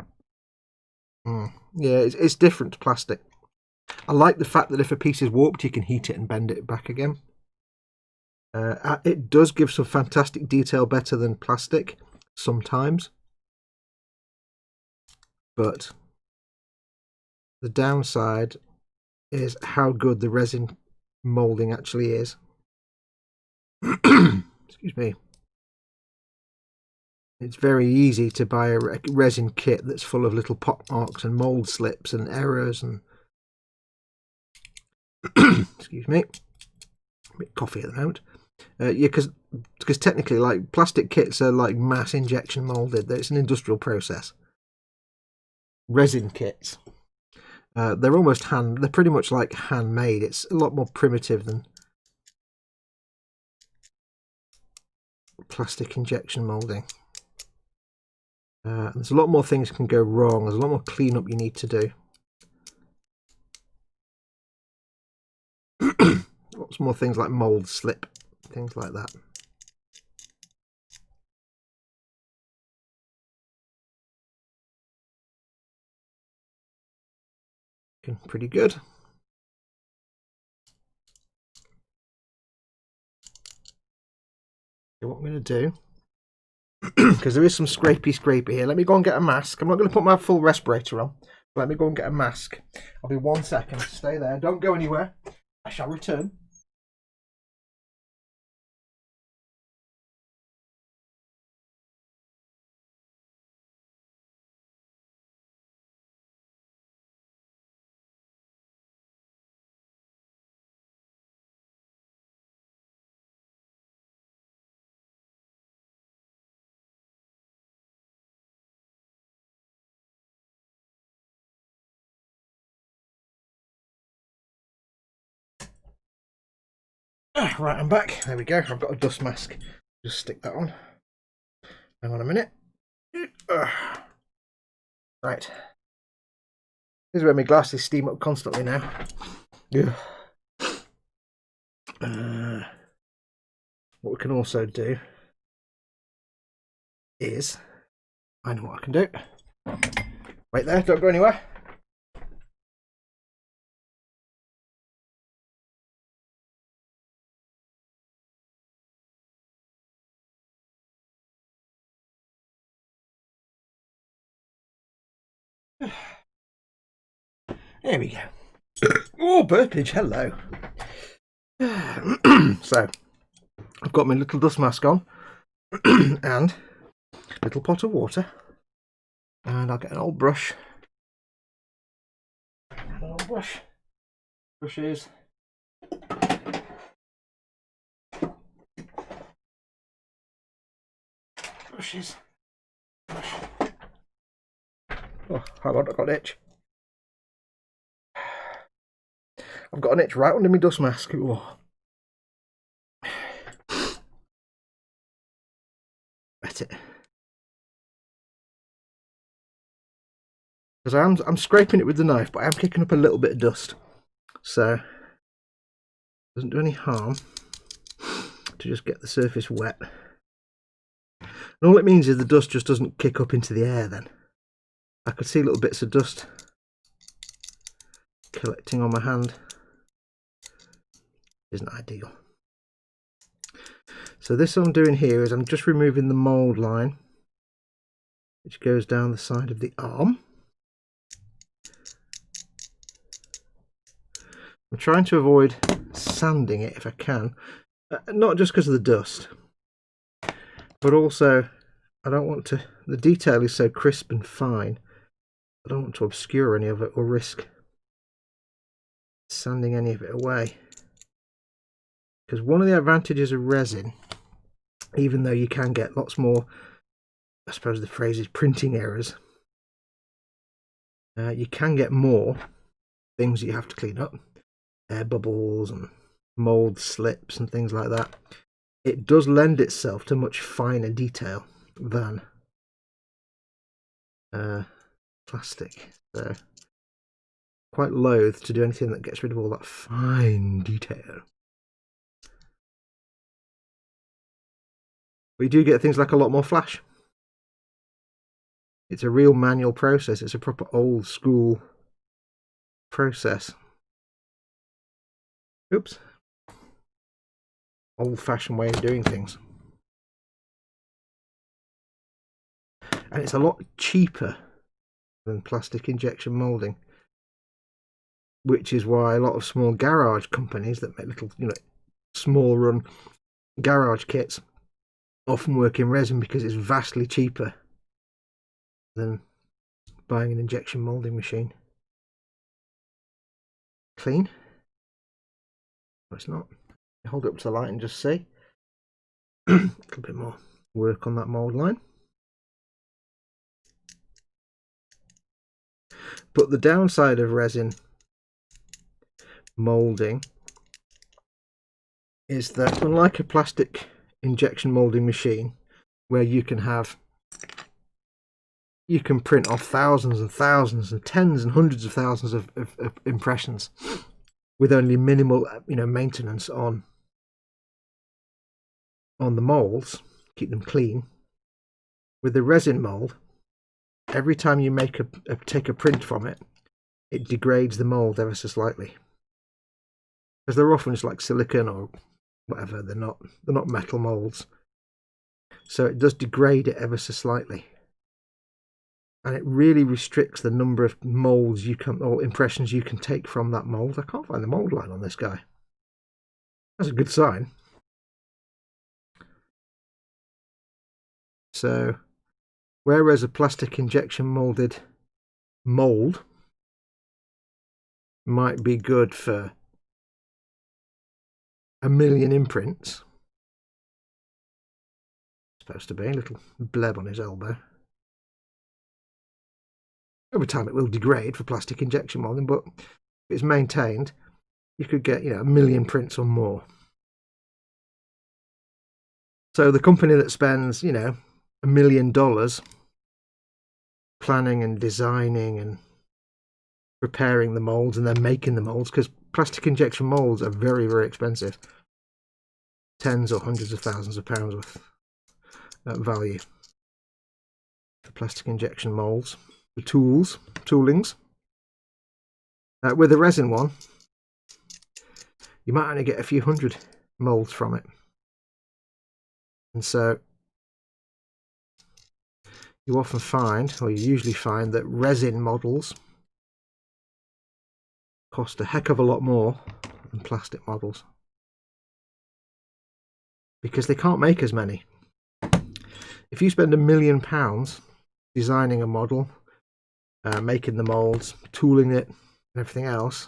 A: different to plastic. I like the fact that if a piece is warped, you can heat it and bend it back again. It does give some fantastic detail, better than plastic sometimes. But the downside is how good the resin moulding actually is. Excuse me. It's very easy to buy a resin kit that's full of little pot marks and mould slips and errors and excuse me, a bit coffee at the moment. Yeah, because technically, like, plastic kits are like mass injection moulded. It's an industrial process. Resin kits, they're almost they're pretty much like handmade. It's a lot more primitive than plastic injection moulding. There's a lot more things can go wrong. There's a lot more cleanup you need to do. Lots more things like mould slip, things like that. Pretty good. So what I'm going to do, because there is some scrapey here, let me go and get a mask. I'm not going to put my full respirator on. Let me go and get a mask. I'll be 1 second. Stay there. Don't go anywhere. I shall return. Right, I'm back. There we go. I've got a dust mask. Just stick that on. Hang on a minute. Right. This is where my glasses steam up constantly now. Yeah. What we can also do is, I know what I can do. Wait there, don't go anywhere. There we go. Oh, burpage, hello. So, I've got my little dust mask on and a little pot of water, and I'll get an old brush. Brushes. brushes. Brush. Oh, hang on, I've got an itch. I've got an itch right under my dust mask. Oh. That's it. Because I'm scraping it with the knife, but I am kicking up a little bit of dust. So it doesn't do any harm to just get the surface wet. And all it means is the dust just doesn't kick up into the air then. I could see little bits of dust collecting on my hand. Isn't ideal. So this I'm doing here is I'm just removing the mould line, which goes down the side of the arm. I'm trying to avoid sanding it if I can, not just because of the dust, but also I don't want to, the detail is so crisp and fine, I don't want to obscure any of it or risk sanding any of it away. Because one of the advantages of resin, even though you can get lots more, I suppose the phrase is printing errors, you can get more things that you have to clean up, air bubbles and mould slips and things like that. It does lend itself to much finer detail than plastic. So quite loath to do anything that gets rid of all that fine detail. But you do get things like a lot more flash. It's a real manual process. It's a proper old school process. Oops. Old-fashioned way of doing things. And it's a lot cheaper than plastic injection moulding, which is why a lot of small garage companies that make little, small run garage kits often work in resin, because it's vastly cheaper than buying an injection moulding machine. Clean? No, it's not. Hold it up to the light and just see. A little bit more work on that mould line. But the downside of resin moulding is that, unlike a plastic injection moulding machine, where you can print off thousands and thousands and tens and hundreds of thousands of impressions with only minimal maintenance on the moulds, keep them clean. With the resin mould, every time you take a print from it, it degrades the mould ever so slightly, because they're often just like silicone or whatever. They're not metal moulds, so it does degrade it ever so slightly, and it really restricts the number of moulds or impressions you can take from that mould. I can't find the mould line on this guy. That's a good sign. So whereas a plastic injection molded mould might be good for 1 million imprints, supposed to be a little bleb on his elbow. Over time it will degrade for plastic injection molding, but if it's maintained, you could get 1 million prints or more. So the company that spends $1 million planning and designing and preparing the molds and then making the molds, because plastic injection molds are very, very expensive, tens or hundreds of thousands of pounds worth value for plastic injection molds, the toolings. With the resin one, you might only get a few hundred molds from it, and so you often find, or you usually find, that resin models cost a heck of a lot more than plastic models, because they can't make as many. If you spend £1 million designing a model, making the molds, tooling it and everything else,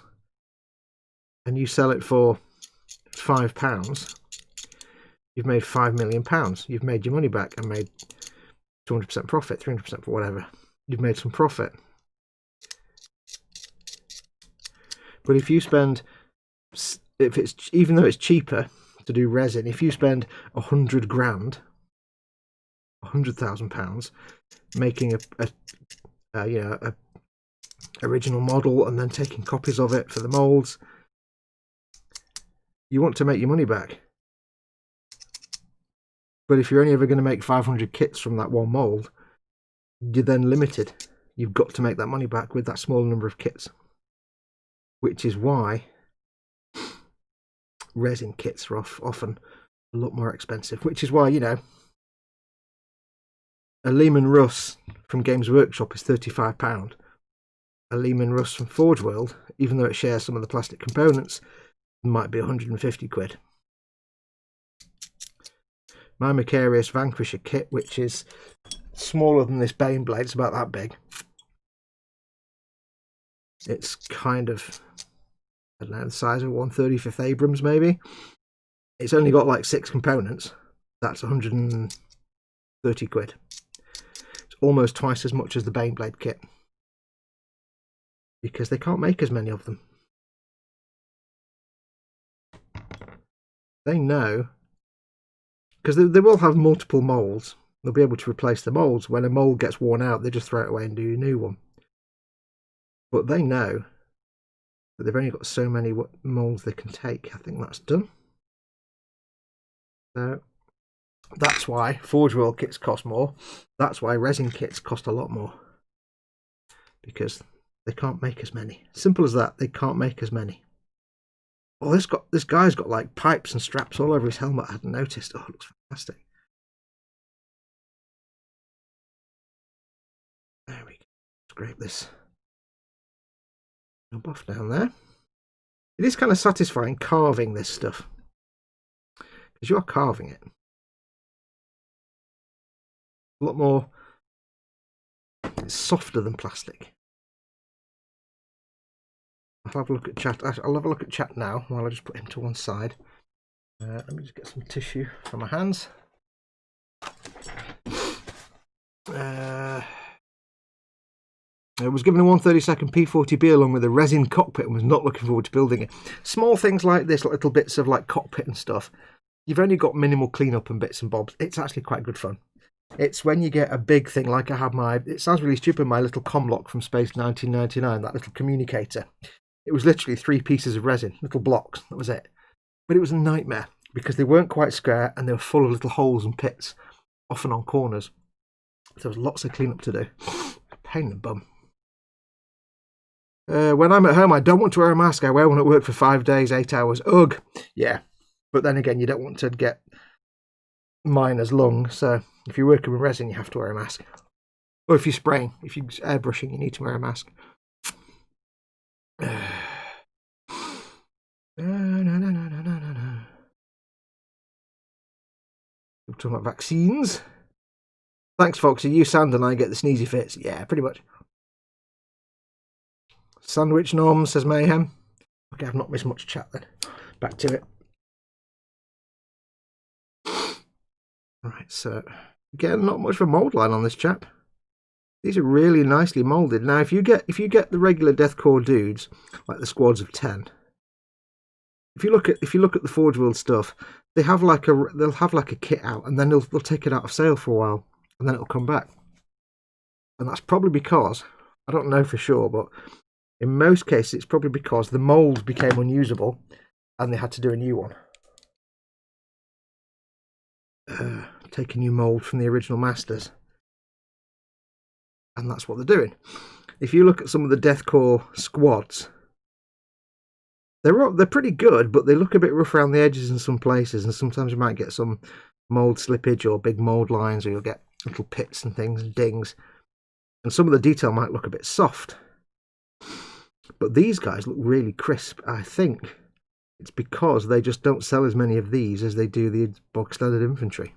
A: and you sell it for £5, you've made £5 million. You've made your money back and made 200% profit, 300% for whatever. You've made some profit. But if you spend, even though it's cheaper to do resin, if you spend 100 grand, 100,000 pounds, making a original model and then taking copies of it for the molds, you want to make your money back. But if you're only ever going to make 500 kits from that one mold, you're then limited. You've got to make that money back with that small number of kits. Which is why resin kits are often a lot more expensive. Which is why, you know, a Lehman Russ from Games Workshop is £35. A Lehman Russ from Forge World, even though it shares some of the plastic components, might be 150 quid. My Macarius Vanquisher kit, which is smaller than this Baneblade, it's about that big. It's kind of, I don't know, the size of 135th Abrams maybe. It's only got like 6 components. That's 130 quid. It's almost twice as much as the Baneblade kit. Because they can't make as many of them. They know, because they will have multiple molds. They'll be able to replace the molds. When a mold gets worn out, they just throw it away and do a new one. But they know that they've only got so many molds they can take. I think that's done. So that's why Forge World kits cost more. That's why resin kits cost a lot more. Because they can't make as many. Simple as that. They can't make as many. Oh, this guy's got like pipes and straps all over his helmet. I hadn't noticed. Oh, it looks fantastic. There we go. Scrape this buff down there. It is kind of satisfying carving this stuff, because you're carving it. A lot more. It's softer than plastic. I'll have a look at chat. I'll have a look at chat now while I just put him to one side. Let me just get some tissue for my hands. I was given a 132nd P40B along with a resin cockpit and was not looking forward to building it. Small things like this, like little bits of like cockpit and stuff, you've only got minimal cleanup and bits and bobs. It's actually quite good fun. It's when you get a big thing, like I have my, it sounds really stupid, my little comlock from Space 1999, that little communicator. It was literally 3 pieces of resin, little blocks, that was it. But it was a nightmare because they weren't quite square and they were full of little holes and pits, often on corners. So there was lots of cleanup to do. Pain in the bum. When I'm at home, I don't want to wear a mask. I wear one at work for 5 days, 8 hours. Ugh. Yeah. But then again, you don't want to get miner's lung. So if you're working with resin, you have to wear a mask. Or if you're spraying, if you're airbrushing, you need to wear a mask. We're talking about vaccines. Thanks, Foxy. You sand and I get the sneezy fits. Yeah, pretty much. Sandwich Norm, says Mayhem. Okay, I've not missed much chat then. Back to it. Right, so again, not much of a mould line on this chap. These are really nicely moulded. Now, if you get the regular deathcore dudes, like the squads of 10, if you look at the Forge World stuff, they'll have like a kit out, and then they'll take it out of sale for a while, and then it'll come back. And that's probably because, I don't know for sure, but in most cases, it's probably because the mould became unusable and they had to do a new one. Take a new mould from the original masters. And that's what they're doing. If you look at some of the deathcore squads, they're pretty good, but they look a bit rough around the edges in some places, and sometimes you might get some mould slippage or big mould lines, or you'll get little pits and things and dings. And some of the detail might look a bit soft. But these guys look really crisp. I think it's because they just don't sell as many of these as they do the bog standard infantry.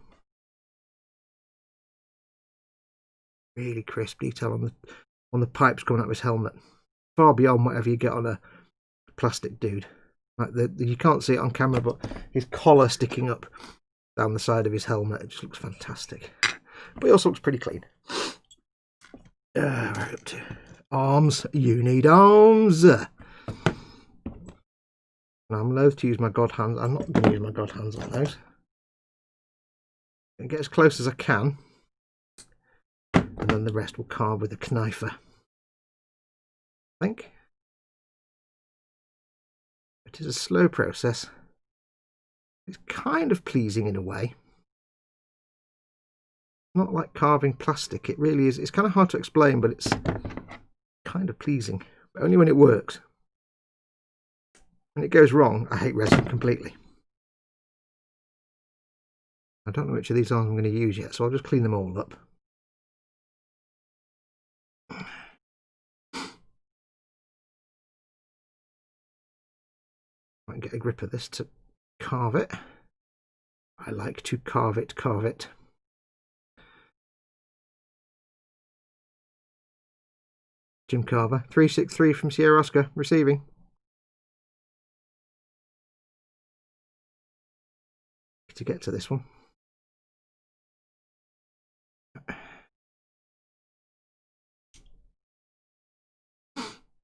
A: Really crisp detail on the pipes coming out of his helmet. Far beyond whatever you get on a plastic dude. Like you can't see it on camera, but his collar sticking up down the side of his helmet, it just looks fantastic. but he also looks pretty clean. Right up to arms. You need arms. Now, I'm loath to use my god hands. I'm not going to use my god hands on those. And get as close as I can, and then the rest will carve with a knifer. I think. It is a slow process. It's kind of pleasing in a way. Not like carving plastic. It really is. It's kind of hard to explain, but it's kind of pleasing. But only when it works. When it goes wrong, I hate resin completely. I don't know which of these arms I'm going to use yet, so I'll just clean them all up. I can get a grip of this to carve it. I like to carve it, carve it. Jim Carver, 363 from Sierra Oscar, receiving. To get to this one.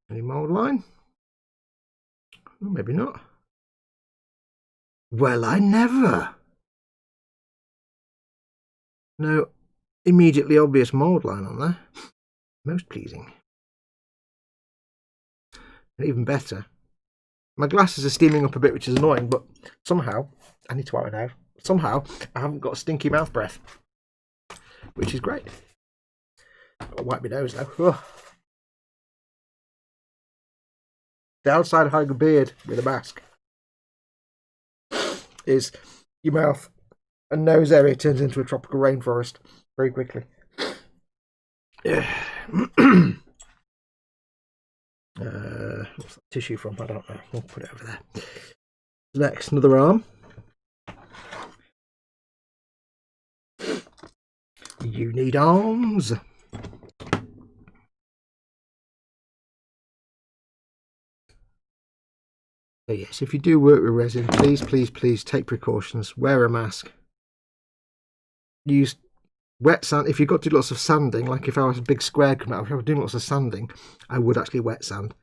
A: Any mould line? Well, maybe not. Well, I never. No immediately obvious mould line on there. Most pleasing. And even better, my glasses are steaming up a bit, which is annoying, but somehow, I need to wipe it out. Somehow, I haven't got stinky mouth breath, which is great. I'll wipe my nose now. Ugh. The outside of having a beard with a mask is your mouth and nose area turns into a tropical rainforest very quickly. What's that tissue from? I don't know. We'll put it over there. Next, another arm. You need arms. So yes, if you do work with resin, please, please, please take precautions. Wear a mask. Use wet sand. If you've got to do lots of sanding, like if I was a big square come out, if I was doing lots of sanding, I would actually wet sand.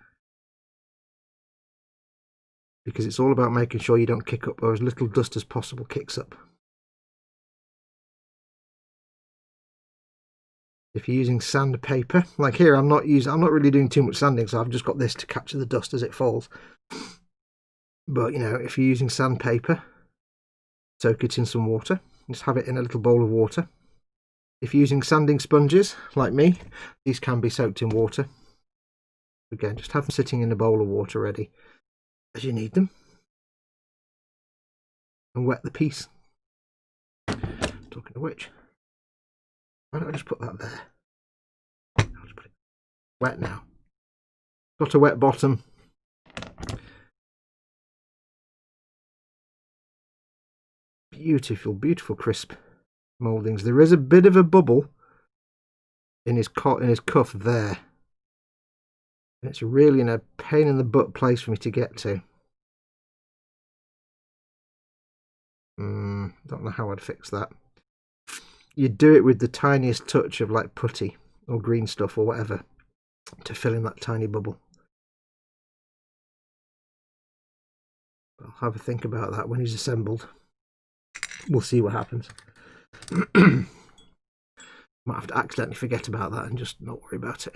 A: Because it's all about making sure you don't kick up, or as little dust as possible kicks up. If you're using sandpaper, like here, I'm not really doing too much sanding, so I've just got this to capture the dust as it falls. But you know, if you're using sandpaper, soak it in some water. Just have it in a little bowl of water. If you're using sanding sponges, like me, these can be soaked in water. Again, just have them sitting in a bowl of water ready as you need them. And wet the piece. Talking of which, why don't I just put that there? I'll just put it wet now. Got a wet bottom. Beautiful, beautiful crisp mouldings. There is a bit of a bubble in his cuff there. And it's really in a pain in the butt place for me to get to. Don't know how I'd fix that. You'd do it with the tiniest touch of like putty or green stuff or whatever to fill in that tiny bubble. I'll have a think about that when he's assembled. We'll see what happens. Might have to accidentally forget about that and just not worry about it.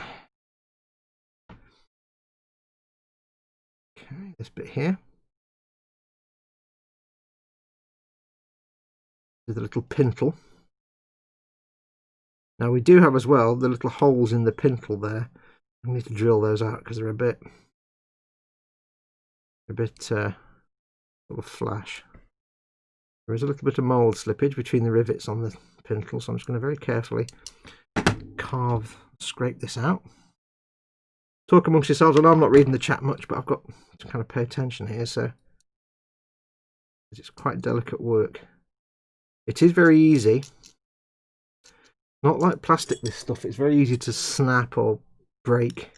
A: Okay, this bit here. With a little pintle. Now we do have as well the little holes in the pintle there. I need to drill those out because they're a bit sort of flash. There is a little bit of mould slippage between the rivets on the pintle, so I'm just going to very carefully scrape this out. Talk amongst yourselves. I know I'm not reading the chat much, but I've got to kind of pay attention here, so it's quite delicate work. It is very easy. Not like plastic, this stuff. It's very easy to snap or break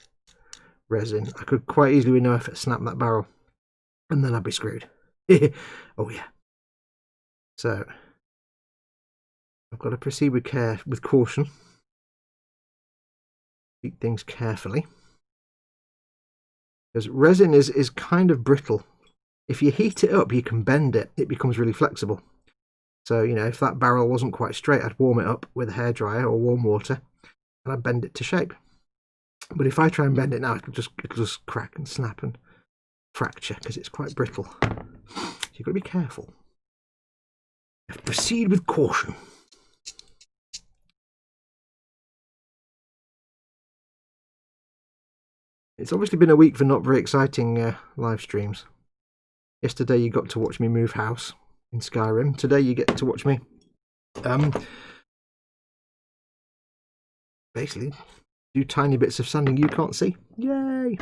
A: resin. I could quite easily, with no effort, snap that barrel, and then I'd be screwed. Oh yeah. So I've got to proceed with caution. Treat things carefully. Because resin is kind of brittle. If you heat it up, you can bend it. It becomes really flexible. So, you know, if that barrel wasn't quite straight, I'd warm it up with a hairdryer or warm water, and I'd bend it to shape. But if I try and bend it now, it'll just crack and snap and fracture because it's quite brittle. So you've got to be careful. You have to proceed with caution. It's obviously been a week for not very exciting live streams. Yesterday you got to watch me move house in Skyrim. Today you get to watch me basically do tiny bits of sanding you can't see. Yay!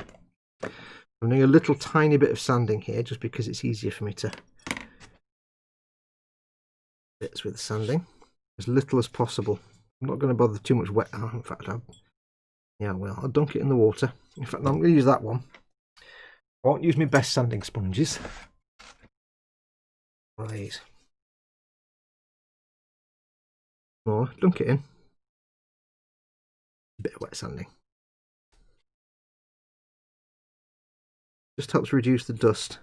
A: I'm doing a little tiny bit of sanding here just because it's easier for me to bits with sanding as little as possible. I'm not going to bother too much wet. Oh, in fact, I'll dunk it in the water. In fact, I'm going to use that one. I won't use my best sanding sponges. One of these. More, dunk it in. A bit of wet sanding. Just helps reduce the dust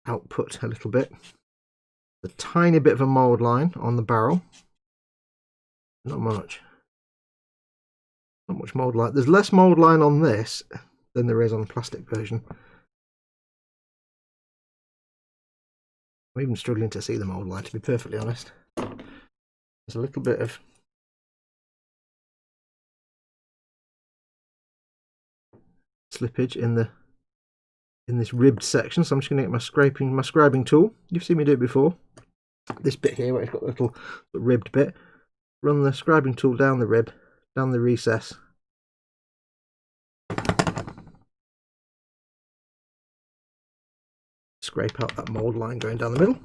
A: output a little bit. A tiny bit of a mould line on the barrel. Not much. Not much mould line. There's less mould line on this than there is on the plastic version. I'm even struggling to see the mould line, to be perfectly honest. There's a little bit of slippage in this ribbed section, so I'm just going to get my scribing tool. You've seen me do it before. This bit here where it's got a little ribbed bit. Run the scribing tool down the rib, down the recess. Scrape out that mould line going down the middle.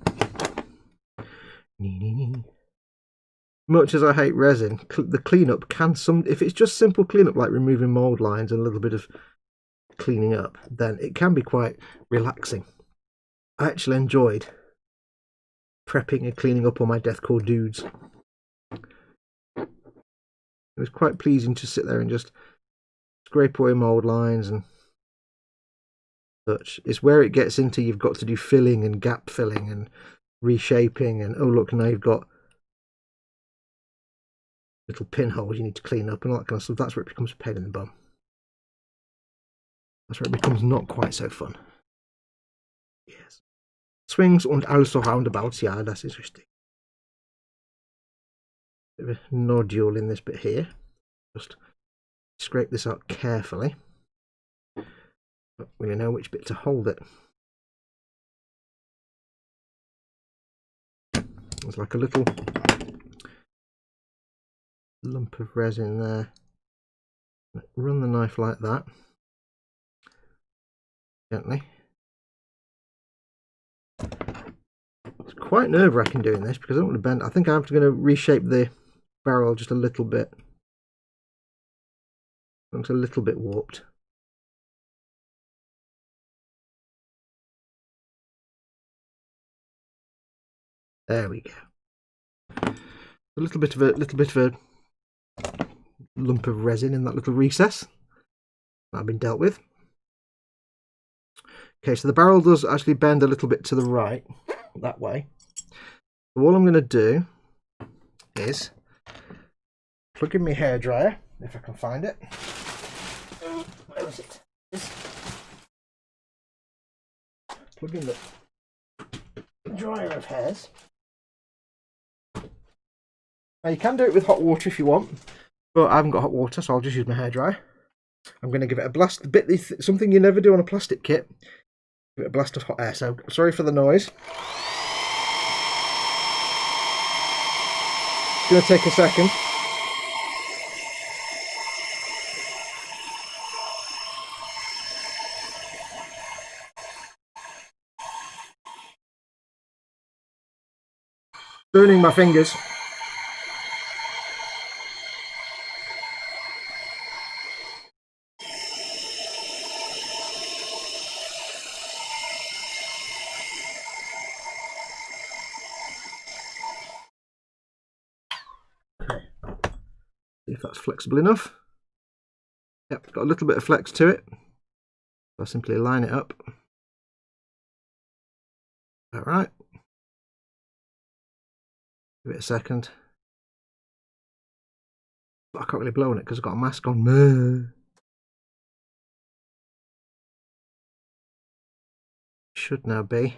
A: Much as I hate resin, the cleanup can if it's just simple cleanup like removing mould lines and a little bit of cleaning up, then it can be quite relaxing. I actually enjoyed prepping and cleaning up all my deathcore dudes. It was quite pleasing to sit there and just scrape away mould lines and such. It's where it gets into you've got to do filling and gap filling and reshaping, and oh look, now you've got little pinholes you need to clean up and all that kind of stuff. That's where it becomes a pain in the bum. That's where it becomes not quite so fun. Yes. Swings und also roundabouts, yeah, das ist richtig. Bit of a nodule in this bit here. Just scrape this out carefully. Don't really know which bit to hold it. There's like a little lump of resin there. Run the knife like that. Gently. It's quite nerve-wracking doing this because I don't want to bend. I think I'm going to reshape the barrel just a little bit. It looks a little bit warped. There we go. A little bit of a lump of resin in that little recess. That'll been dealt with. Okay, so the barrel does actually bend a little bit to the right, that way. So all I'm going to do is plug in my hairdryer, if I can find it. Where is it? Plug in the dryer of hairs. Now you can do it with hot water if you want, but I haven't got hot water, so I'll just use my hairdryer. I'm going to give it a blast. Something you never do on a plastic kit. Give it a blast of hot air. So sorry for the noise. It's going to take a second. Burning my fingers. if that's flexible enough. Yep, got a little bit of flex to it. I'll simply line it up. All right. Give it a second. But I can't really blow on it because I've got a mask on. Should now be.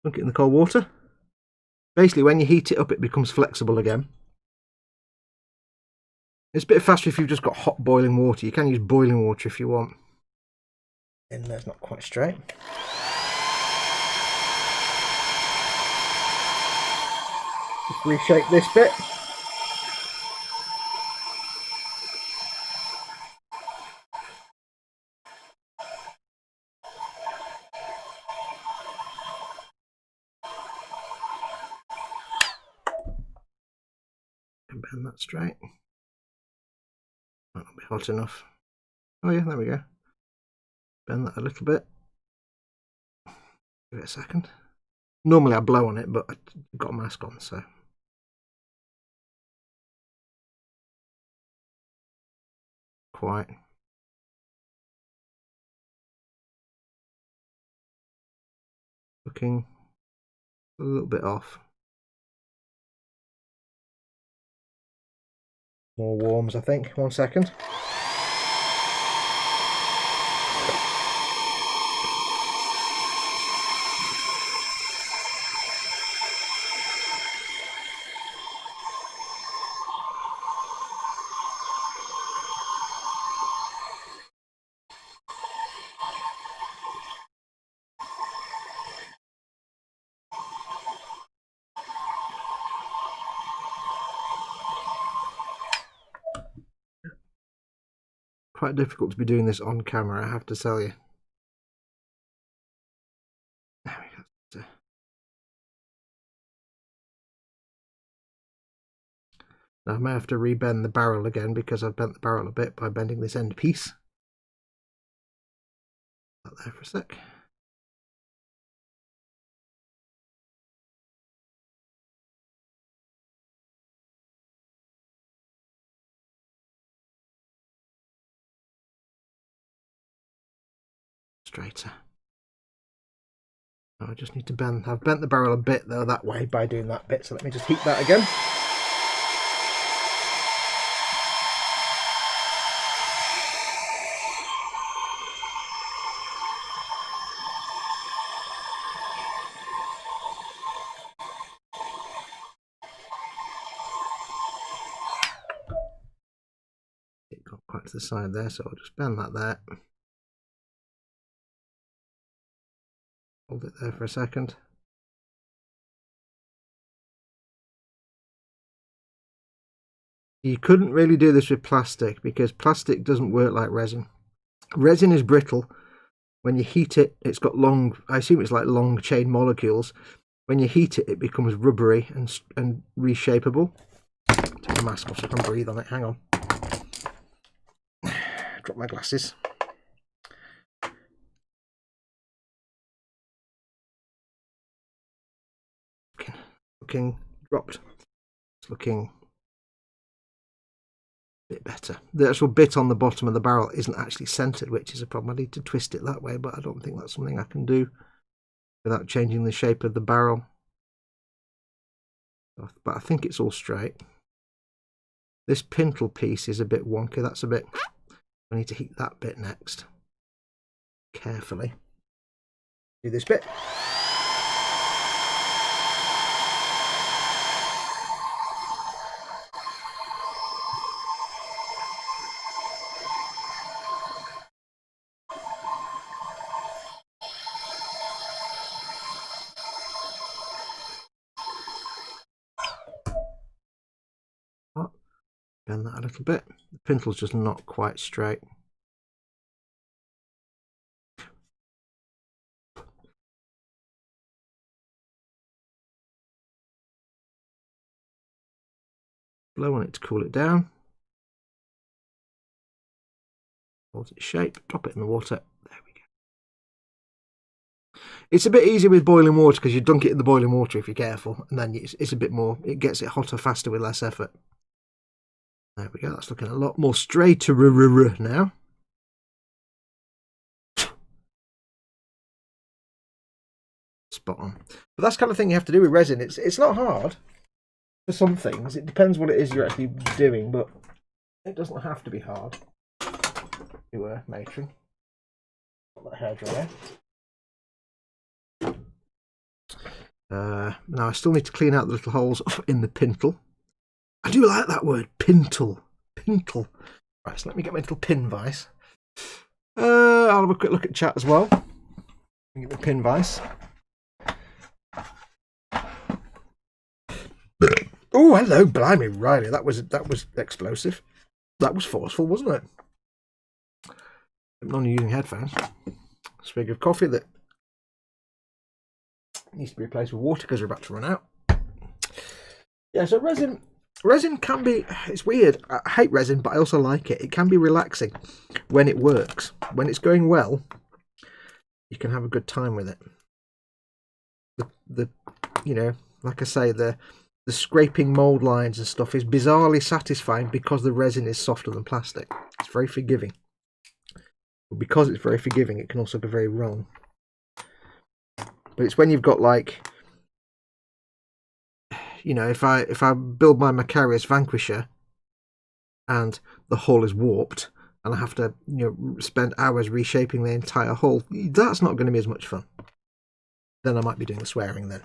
A: Dunk it in the cold water. Basically, when you heat it up, it becomes flexible again. It's a bit faster if you've just got hot boiling water. You can use boiling water if you want. In there's not quite straight. Just reshape this bit. And bend that straight. Might not be hot enough. Oh yeah, there we go. Bend that a little bit. Give it a second. Normally I blow on it, but I've got a mask on, so. Quite. Looking a little bit off. More warms, I think. 1 second. Quite difficult to be doing this on camera, I have to tell you. There we go. Now I may have to rebend the barrel again because I've bent the barrel a bit by bending this end piece. That there for a sec. Straighter. I just need to bend. I've bent the barrel a bit though that way by doing that bit, so let me just heat that again. It got quite to the side there, so I'll just bend that there. Hold it there for a second. You couldn't really do this with plastic because plastic doesn't work like resin. Resin is brittle. When you heat it, it's got long, I assume it's like long chain molecules. When you heat it, it becomes rubbery and reshapeable. Take the mask off so I can breathe on it. Hang on. Drop my glasses. Looking dropped. It's looking a bit better. The actual bit on the bottom of the barrel isn't actually centered, which is a problem. I need to twist it that way, but I don't think that's something I can do without changing the shape of the barrel. But I think it's all straight. This pintle piece is a bit wonky. That's a bit... I need to heat that bit next. Carefully. Do this bit. Bend that a little bit. The pintle's just not quite straight. Blow on it to cool it down. Hold its shape, drop it in the water. There we go. It's a bit easier with boiling water because you dunk it in the boiling water if you're careful, and then it's a bit more, it gets it hotter faster with less effort. There we go. That's looking a lot more straighter now. Spot on. But that's the kind of thing you have to do with resin. It's not hard for some things. It depends what it is you're actually doing, but it doesn't have to be hard. You were matron. Got that hairdryer. Now I still need to clean out the little holes in the pintle. I do like that word, pintle. Pintle. Right, so let me get my little pin vise. I'll have a quick look at chat as well. Get my pin vise. Oh, hello, blimey, Riley. That was explosive. That was forceful, wasn't it? I'm only using headphones. Swig of coffee that needs to be replaced with water because we're about to run out. Yeah, so resin can be, it's weird. I hate resin, but I also like it. It can be relaxing when it works. When it's going well, you can have a good time with it. The you know, like I say, the scraping mold lines and stuff is bizarrely satisfying because the resin is softer than plastic. It's very forgiving. But because it's very forgiving, it can also go very wrong. But it's when you've got, like, you know, if I build my Macarius Vanquisher and the hull is warped and I have to, you know, spend hours reshaping the entire hull, that's not going to be as much fun. Then I might be doing the swearing then.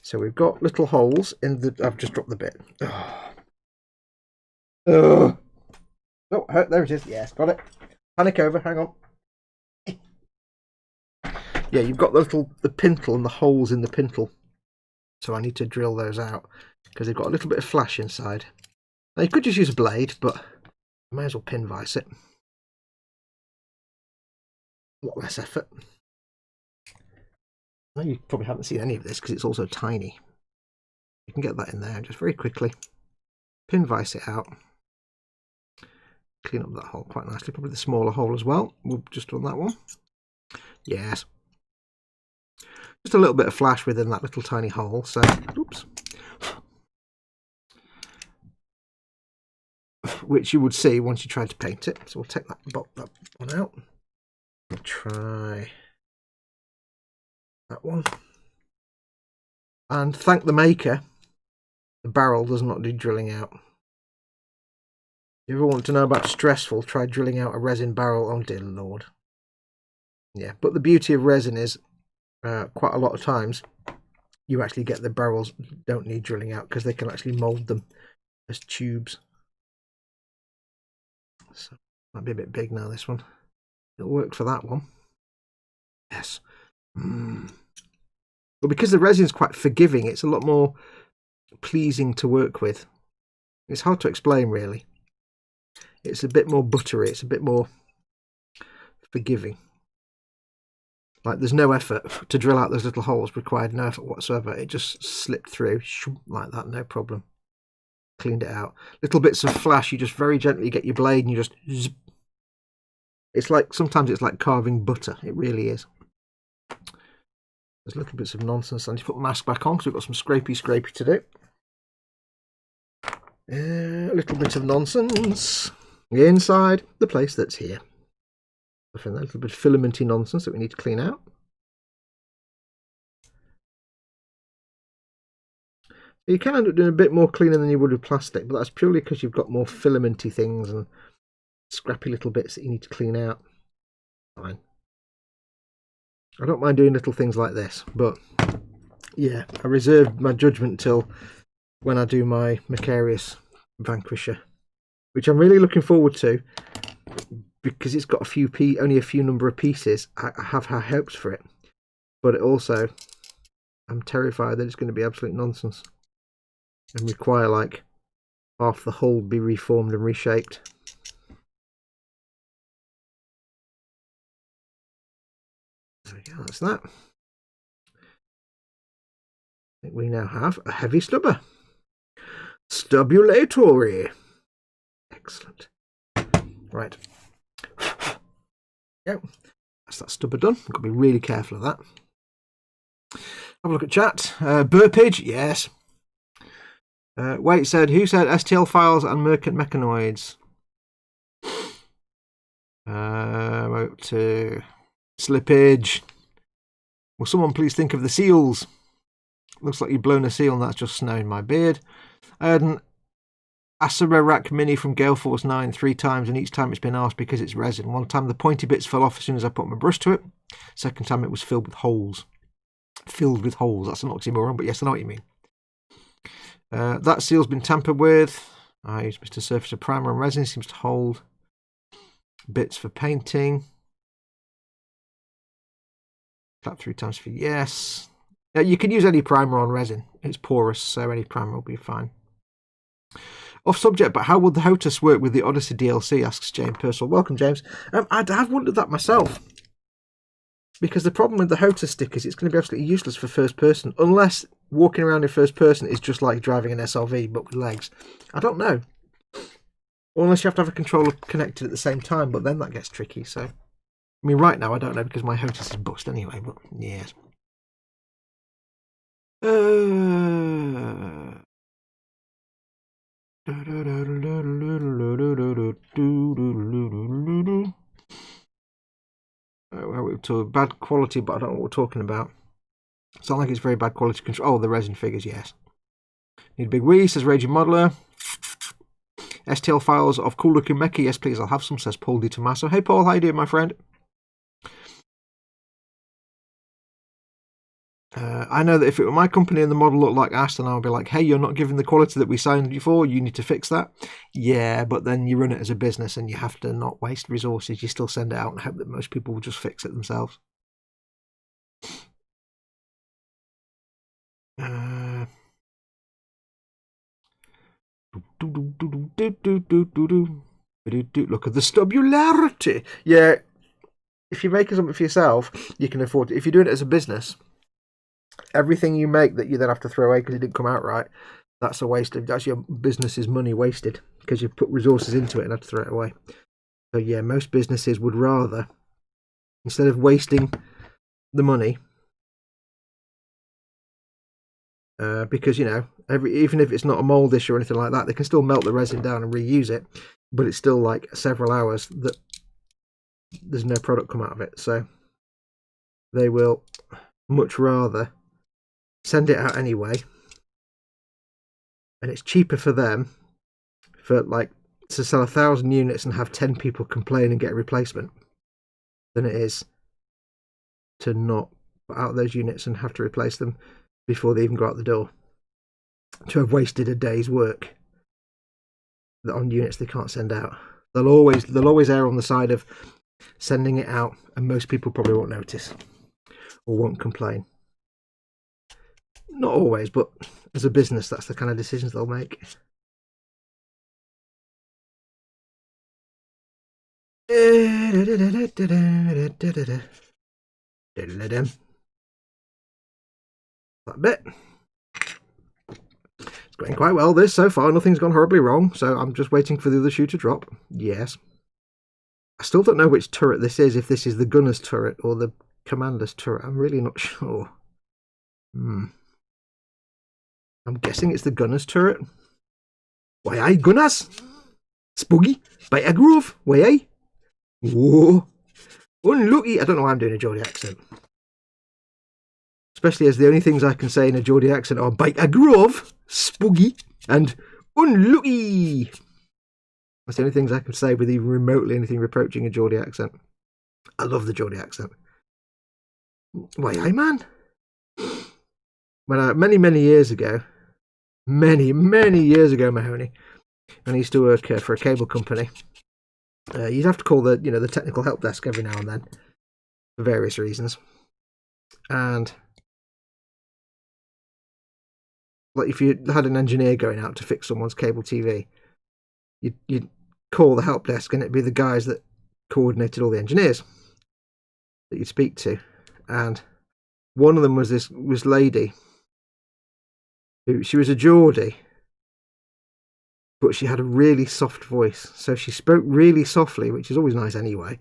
A: So we've got little holes in the... I've just dropped the bit. Oh, there it is. Yes, got it. Panic over. Hang on. Yeah, you've got the pintle and the holes in the pintle. So I need to drill those out because they've got a little bit of flash inside. Now you could just use a blade, but I may as well pin vise it. A lot less effort. Well, you probably haven't seen any of this because it's also tiny. You can get that in there just very quickly. Pin vise it out. Clean up that hole quite nicely. Probably the smaller hole as well. We'll just on that one. Yes. Just a little bit of flash within that little tiny hole. So, oops. Which you would see once you tried to paint it. So we'll take that one out. We'll try that one. And thank the maker, the barrel does not do drilling out. If you ever want to know about stressful, try drilling out a resin barrel. Oh dear Lord. Yeah, but the beauty of resin is quite a lot of times you actually get the barrels don't need drilling out because they can actually mould them as tubes. So might be a bit big now, this one. It'll work for that one. Yes. But because the resin is quite forgiving, it's a lot more pleasing to work with. It's hard to explain, really. It's a bit more buttery. It's a bit more forgiving. Like there's no effort to drill out those little holes, required no effort whatsoever. It just slipped through like that, no problem. Cleaned it out. Little bits of flash, you just very gently get your blade and you just zip. It's like, sometimes it's like carving butter. It really is. There's little bits of nonsense. I need to put the mask back on because we've got some scrapey to do. A little bit of nonsense inside the place that's here. A little bit of filamenty nonsense that we need to clean out. You can end up doing a bit more cleaning than you would with plastic, but that's purely because you've got more filamenty things and scrappy little bits that you need to clean out. Fine. I don't mind doing little things like this, but yeah, I reserved my judgment till when I do my Macarius Vanquisher, which I'm really looking forward to because it's got only a few number of pieces. I have high hopes for it, but it also, I'm terrified that it's going to be absolute nonsense and require like half the hull be reformed and reshaped. There we go, that's that. I think we now have a heavy stubber. Stubulatory. Excellent. Right. Go. That's that stubber done. I've got to be really careful of that. Have a look at chat. Burpage, yes. Wait said, who said STL files and merchant mechanoids? Out to slippage. Will someone please think of the seals? Looks like you've blown a seal and that's just snow in my beard. I had an Astra rack mini from Gale Force 9 3 times, and each time it's been arsed because it's resin. One time the pointy bits fell off as soon as I put my brush to it. Second time it was filled with holes. Filled with holes, that's an oxymoron, but yes, I know what you mean. That seal's been tampered with. I used Mr. Surface of primer and resin, seems to hold. Bits for painting. Clap 3 times for yes. You can use any primer on resin. It's porous, so any primer will be fine. Off subject, but how would the HOTAS work with the Odyssey DLC, asks James Purcell. Welcome, James. I've wondered that myself. Because the problem with the HOTAS stickers, it's going to be absolutely useless for first person, unless walking around in first person is just like driving an SRV, but with legs. I don't know. Or unless you have to have a controller connected at the same time, but then that gets tricky, so... I mean, right now, I don't know, because my HOTAS is bust anyway, but yes. To bad quality, but I don't know what we're talking about. Sound like it's very bad quality control. Oh, the resin figures, yes. Need a big wee, says Raging Modeler. STL files of cool looking mecha. Yes, please, I'll have some, says Paul Di Tommaso. Hey, Paul, how you doing, my friend? I know that if it were my company and the model looked like Astra, then I would be like, hey, you're not giving the quality that we signed you for, you need to fix that. Yeah, but then you run it as a business and you have to not waste resources. You still send it out and hope that most people will just fix it themselves. Look at the stubularity. Yeah, if you're making something for yourself, you can afford it. If you're doing it as a business, everything you make that you then have to throw away because it didn't come out right, that's a waste of, that's your business's money wasted because you've put resources into it and had to throw it away. So yeah, most businesses would rather, instead of wasting the money, because, you know, even if it's not a moldish or anything like that, they can still melt the resin down and reuse it, but it's still like several hours that there's no product come out of it. So they will much rather send it out anyway, and it's cheaper for them for like to sell 1,000 units and have 10 people complain and get a replacement than it is to not put out those units and have to replace them before they even go out the door, to have wasted a day's work on units they can't send out. They'll always err on the side of sending it out, and most people probably won't notice or won't complain. Not always, but as a business, that's the kind of decisions they'll make. That bit. It's going quite well, this, so far. Nothing's gone horribly wrong, so I'm just waiting for the other shoe to drop. Yes. I still don't know which turret this is, if this is the gunner's turret or the commander's turret. I'm really not sure. I'm guessing it's the gunner's turret. Why aye, gunners? Spooky, by a groove, why aye? Whoa. Unlucky. I don't know why I'm doing a Geordie accent. Especially as the only things I can say in a Geordie accent are bite a grove, spooky, and unlucky. That's the only things I can say with even remotely anything approaching a Geordie accent. I love the Geordie accent. Why, aye, man. When many years ago, many years ago, Mahoney, and I used to work for a cable company. You'd have to call the the technical help desk every now and then for various reasons, and like if you had an engineer going out to fix someone's cable TV, you'd call the help desk, and it'd be the guys that coordinated all the engineers that you'd speak to, and one of them was this lady. She was a Geordie, but she had a really soft voice, so she spoke really softly, which is always nice anyway,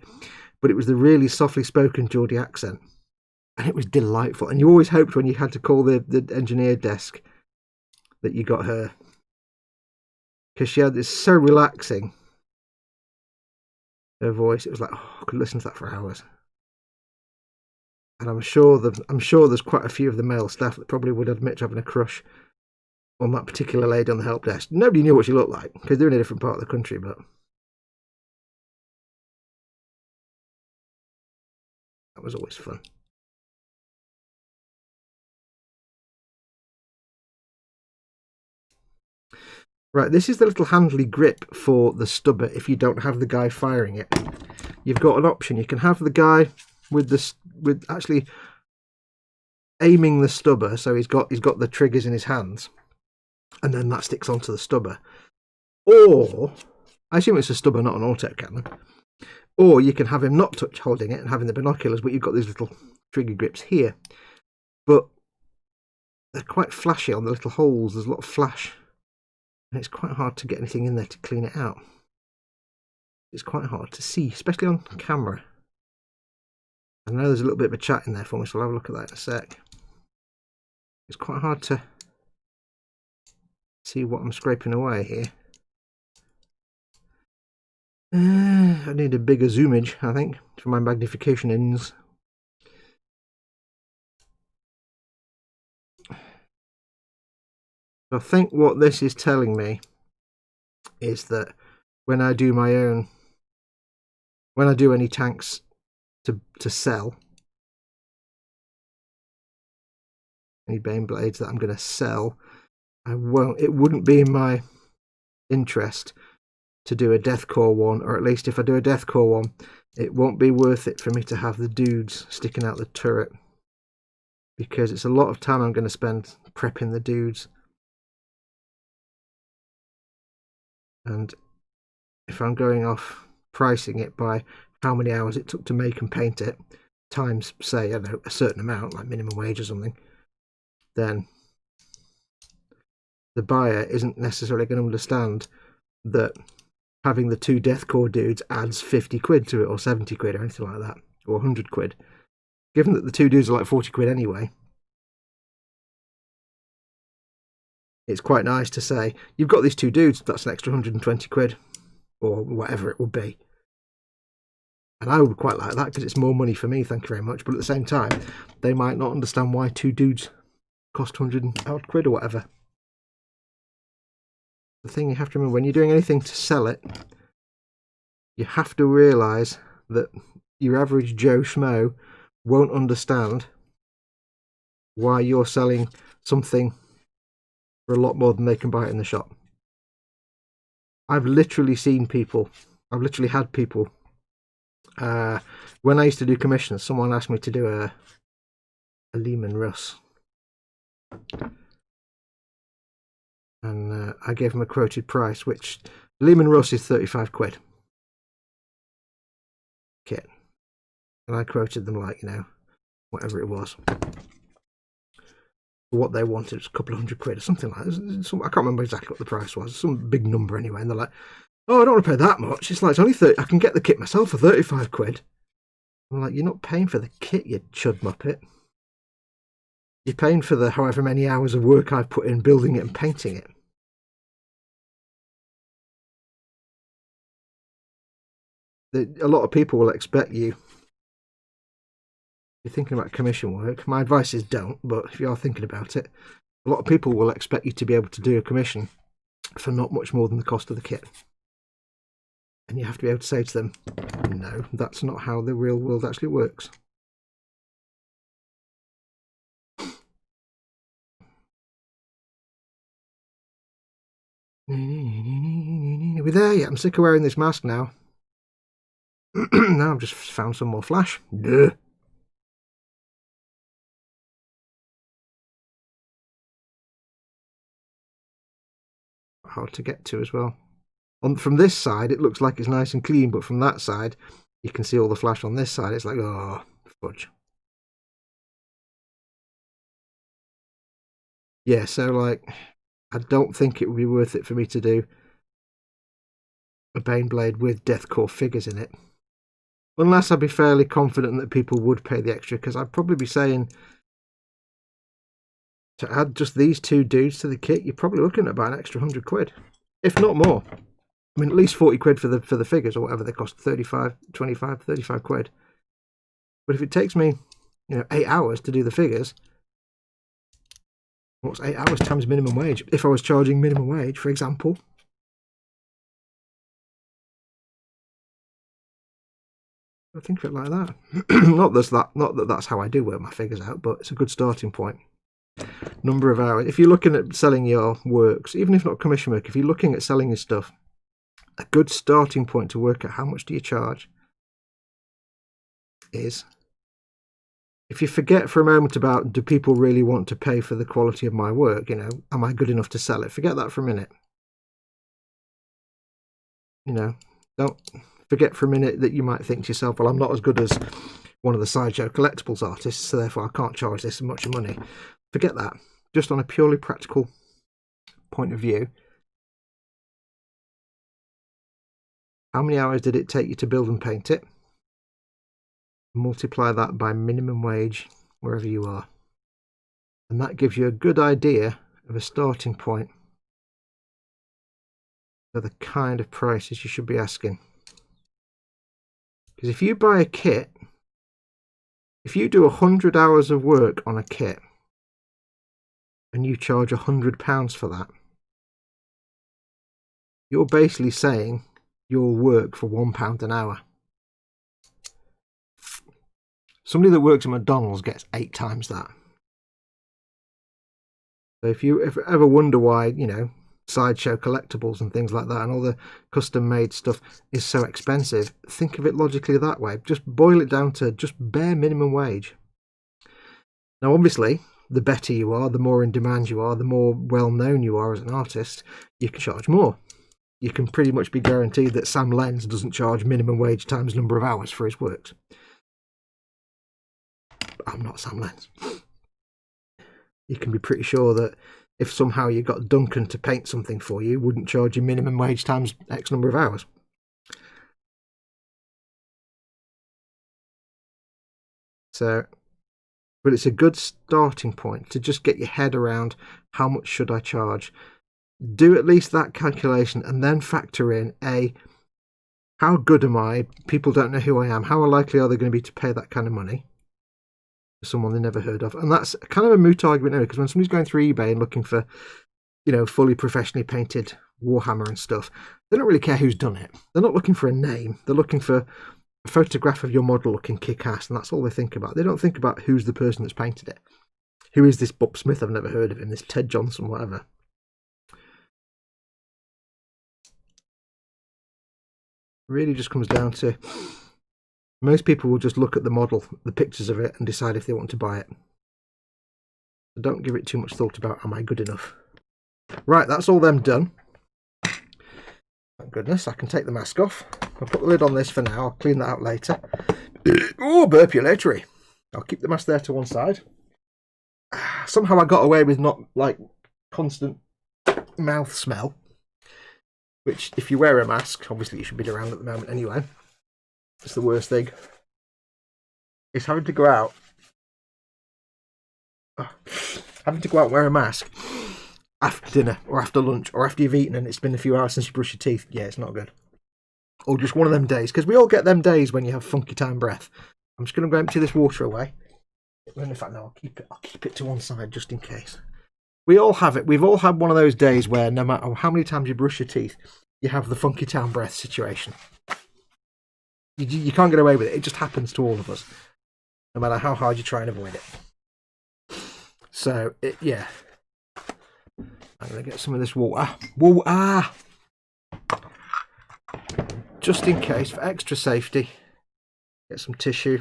A: but it was the really softly spoken Geordie accent, and it was delightful. And you always hoped when you had to call the engineer desk that you got her, because she had this so relaxing, her voice. It was like, oh, I could listen to that for hours. And I'm sure there's quite a few of the male staff that probably would admit to having a crush on that particular lady on the help desk. Nobody knew what she looked like because they're in a different part of the country, but that was always fun. Right, this is the little handly grip for the stubber if you don't have the guy firing it. You've got an option. You can have the guy with actually aiming the stubber, so he's got the triggers in his hands, and then that sticks onto the stubber. Or, I assume it's a stubber, not an auto cannon. Or you can have him not holding it and having the binoculars, but you've got these little trigger grips here. But they're quite flashy on the little holes. There's a lot of flash. And it's quite hard to get anything in there to clean it out. It's quite hard to see, especially on camera. I know there's a little bit of a chat in there for me, so I'll have a look at that in a sec. It's quite hard to see what I'm scraping away here. I need a bigger zoomage, I think, for my magnification ends. I think what this is telling me is that when I do any tanks to sell, any Baneblades that I'm going to sell, it wouldn't be in my interest to do a deathcore one, or at least if I do a deathcore one, it won't be worth it for me to have the dudes sticking out the turret, because it's a lot of time I'm going to spend prepping the dudes. And if I'm going off pricing it by how many hours it took to make and paint it, times, say, I don't know, a certain amount, like minimum wage or something, then the buyer isn't necessarily going to understand that having the 2 deathcore dudes adds 50 quid to it, or 70 quid, or anything like that, or 100 quid. Given that the 2 dudes are like 40 quid anyway, it's quite nice to say, you've got these 2 dudes, that's an extra 120 quid, or whatever it would be. And I would quite like that, because it's more money for me, thank you very much. But at the same time, they might not understand why 2 dudes cost 100 odd quid or whatever. The thing you have to remember, when you're doing anything to sell it, you have to realise that your average Joe Schmo won't understand why you're selling something for a lot more than they can buy it in the shop. I've literally had people, when I used to do commissions, someone asked me to do a Lehman Russ. And I gave them a quoted price, which Lehman Russ is 35 quid. Kit. And I quoted them like, whatever it was. What they wanted was a couple of £100 or something like that. I can't remember exactly what the price was. Some big number anyway. And they're like, oh, I don't want to pay that much. It's like, it's only 30. I can get the kit myself for 35 quid. I'm like, you're not paying for the kit, you chud muppet. You're paying for the however many hours of work I've put in building it and painting it. A lot of people will expect you, if you're thinking about commission work, my advice is don't, but if you are thinking about it, a lot of people will expect you to be able to do a commission for not much more than the cost of the kit. And you have to be able to say to them, no, that's not how the real world actually works. Are we there yet? I'm sick of wearing this mask now. Now I've just found some more flash. Duh. Hard to get to as well. From this side, it looks like it's nice and clean, but from that side, you can see all the flash on this side. It's like, oh, fudge. Yeah, so like, I don't think it would be worth it for me to do a Baneblade with Deathcore figures in it. Unless I'd be fairly confident that people would pay the extra, because I'd probably be saying to add just these 2 dudes to the kit, you're probably looking at about an extra 100 quid. if not more. I mean, at least 40 quid for the figures, or whatever they cost, 35, 25, 35 quid. But if it takes me, 8 hours to do the figures, what's 8 hours times minimum wage? If I was charging minimum wage, for example, I think of it like that. Not that that's how I do work my figures out, but it's a good starting point. Number of hours. If you're looking at selling your works, even if not commission work, if you're looking at selling your stuff, a good starting point to work at how much do you charge is, if you forget for a moment about, do people really want to pay for the quality of my work? Am I good enough to sell it? Forget that for a minute. Don't forget for a minute that you might think to yourself, well, I'm not as good as one of the sideshow collectibles artists, so therefore I can't charge this much money. Forget that. Just on a purely practical point of view, how many hours did it take you to build and paint it? Multiply that by minimum wage wherever you are. And that gives you a good idea of a starting point for the kind of prices you should be asking. Because if you buy a kit, if you do 100 hours of work on a kit and you charge £100 for that, you're basically saying you'll work for £1 an hour. Somebody that works at McDonald's gets 8 times that. So if you ever wonder why, sideshow collectibles and things like that and all the custom made stuff is so expensive, think of it logically that way. Just boil it down to just bare minimum wage. Now, obviously, the better you are, the more in demand you are, the more well known you are as an artist, you can charge more. You can pretty much be guaranteed that Sam Lenz doesn't charge minimum wage times number of hours for his works. I'm not Sam Lenz. You can be pretty sure that if somehow you got Duncan to paint something for you, wouldn't charge you minimum wage times X number of hours. So, but it's a good starting point to just get your head around how much should I charge. Do at least that calculation and then factor in how good am I? People don't know who I am. How likely are they going to be to pay that kind of money for someone they never heard of? And that's kind of a moot argument now, because when somebody's going through eBay and looking for, fully professionally painted Warhammer and stuff, they don't really care who's done it. They're not looking for a name. They're looking for a photograph of your model looking kick-ass, and that's all they think about. They don't think about who's the person that's painted it. Who is this Bob Smith? I've never heard of him. This Ted Johnson, whatever. Really just comes down to, most people will just look at the model, the pictures of it, and decide if they want to buy it. So don't give it too much thought about, am I good enough? Right, that's all them done. Thank goodness, I can take the mask off. I'll put the lid on this for now. I'll clean that out later. Oh, burpulatory. I'll keep the mask there to one side. Somehow I got away with not, constant mouth smell. Which, if you wear a mask, obviously you should be around at the moment anyway. It's the worst thing. It's having to go out. Having to go out and wear a mask after dinner or after lunch or after you've eaten and it's been a few hours since you brush your teeth. Yeah, it's not good. Or just one of them days, because we all get them days when you have funky time breath. I'm just going to go empty this water away. In fact, no, I'll keep it to one side just in case. We all have it. We've all had one of those days where no matter how many times you brush your teeth, you have the funky town breath situation. You can't get away with it. It just happens to all of us, no matter how hard you try and avoid it. So, yeah. I'm going to get some of this water. Just in case, for extra safety, get some tissue.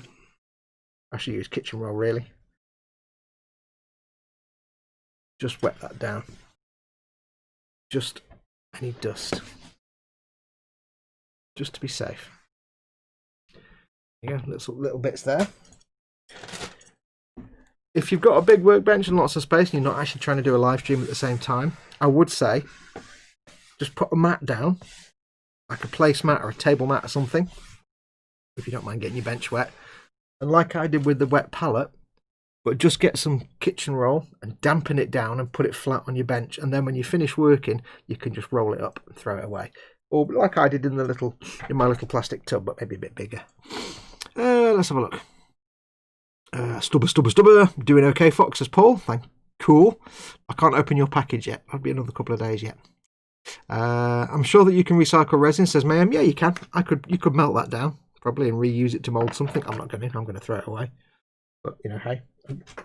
A: I should use kitchen roll, really. Just wet that down. Just any dust. Just to be safe. Yeah, little bits there. If you've got a big workbench and lots of space and you're not actually trying to do a live stream at the same time, I would say just put a mat down, like a placemat or a table mat or something, if you don't mind getting your bench wet. And like I did with the wet palette, But just get some kitchen roll and dampen it down and put it flat on your bench. And then when you finish working, you can just roll it up and throw it away. Or like I did in my little plastic tub, but maybe a bit bigger. Let's have a look. Stubber. Doing okay, Fox, says Paul. Cool. I can't open your package yet. That'll be another couple of days yet. I'm sure that you can recycle resin, says Mayhem. Yeah, you can. You could melt that down, probably, and reuse it to mould something. I'm not going to. I'm going to throw it away. But, you know, hey.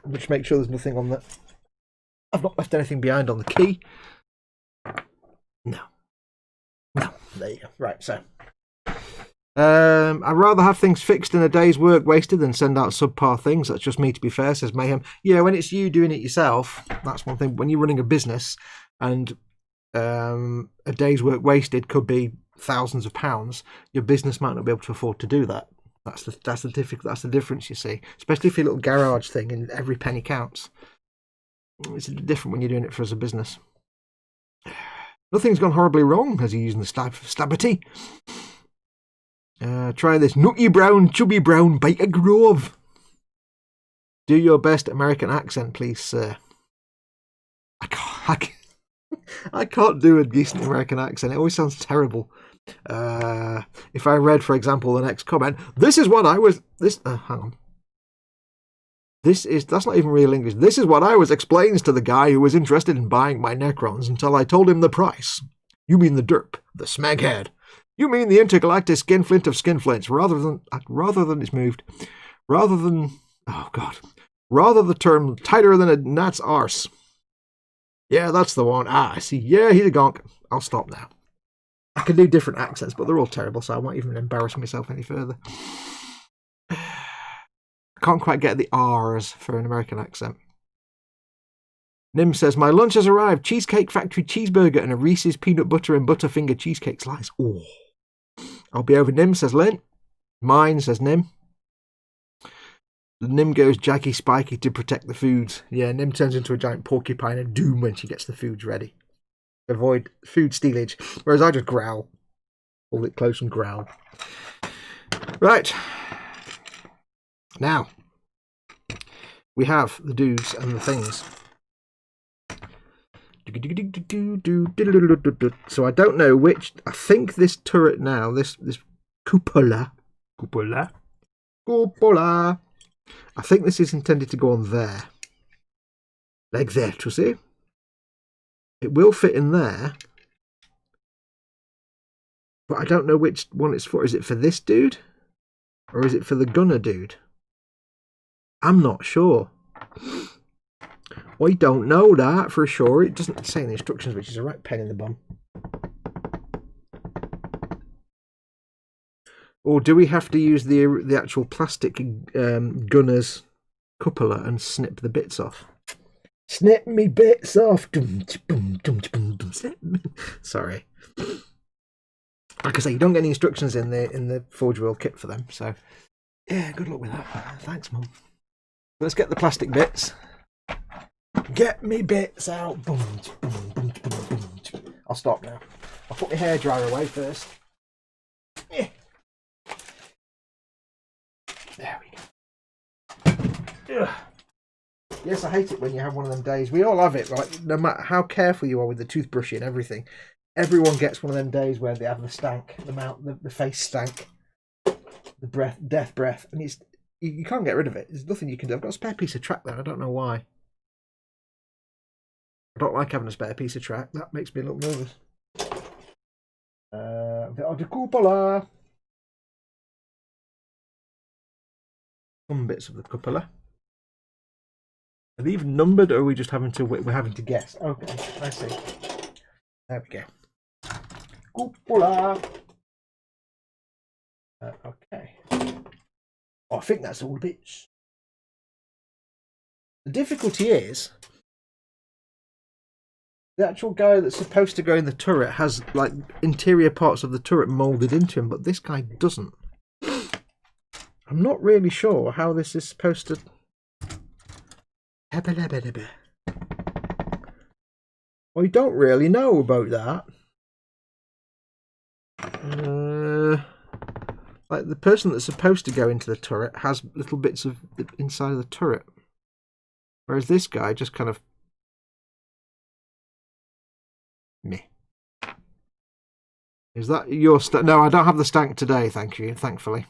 A: Just make sure there's nothing on that. I've not left anything behind on the key. No. There you go. Right, so. I'd rather have things fixed in a day's work wasted than send out subpar things. That's just me, to be fair, says Mayhem. Yeah, when it's you doing it yourself, that's one thing. When you're running a business and a day's work wasted could be thousands of pounds, your business might not be able to afford to do that. That's the difference, you see. Especially for your little garage thing, and every penny counts. It's different when you're doing it for as a business. Nothing's gone horribly wrong as you're using the Stabity. Try this nutty brown, chubby brown Baker Grove. Do your best American accent, please, sir. I can't do a decent American accent. It always sounds terrible. If I read, for example, the next comment, this is what I was... hang on. That's not even real English. This is what I was explains to the guy who was interested in buying my Necrons until I told him the price. You mean the derp, the smeghead. You mean the intergalactic skinflint of skinflints, rather the term tighter than a gnat's arse. Yeah, that's the one. I see. Yeah, he's a gonk. I'll stop now. I can do different accents, but they're all terrible, so I won't even embarrass myself any further. I can't quite get the R's for an American accent. Nim says, my lunch has arrived. Cheesecake Factory cheeseburger and a Reese's peanut butter and butterfinger cheesecake slice. Oh, I'll be over, Nim, says Lynn. Mine, says Nim. Nim goes jaggy spiky to protect the foods. Yeah, Nim turns into a giant porcupine of doom when she gets the foods ready. Avoid food stealage. Whereas I just growl. Hold it close and growl. Right. Now, we have the dudes and the things. So I don't know which. I think this turret now, this cupola. I think this is intended to go on there. Like that, you see? It will fit in there. But I don't know which one it's for. Is it for this dude? Or is it for the gunner dude? I'm not sure. I don't know that for sure. It doesn't say in the instructions, which is a right pain in the bum. Or do we have to use the actual plastic gunner's cupola and snip the bits off? Snip me bits off. Sorry. Like I say, you don't get any instructions in the Forge World kit for them. So, yeah, good luck with that. Thanks, Mum. Let's get the plastic bits. Get me bits out. I'll stop now. I'll put my hairdryer away first. Yeah. There we go. Ugh. Yes, I hate it when you have one of them days. We all have it, right? No matter how careful you are with the toothbrushing and everything. Everyone gets one of them days where they have the stank, the face stank, the death breath, and you can't get rid of it. There's nothing you can do. I've got a spare piece of track there. I don't know why. I don't like having a spare piece of track. That makes me look nervous. The cupola. Some bits of the cupola. Are they even numbered, or are we just having to? We're having to guess. Okay, I see. There we go. Cupola. Okay. Oh, I think that's all the bits. The difficulty is the actual guy that's supposed to go in the turret has like interior parts of the turret moulded into him, but this guy doesn't. I'm not really sure how this is supposed to. I don't really know about that. Like the person that's supposed to go into the turret has little bits of the inside of the turret. Whereas this guy just kind of meh. Is that your no, I don't have the stank today, thank you, thankfully.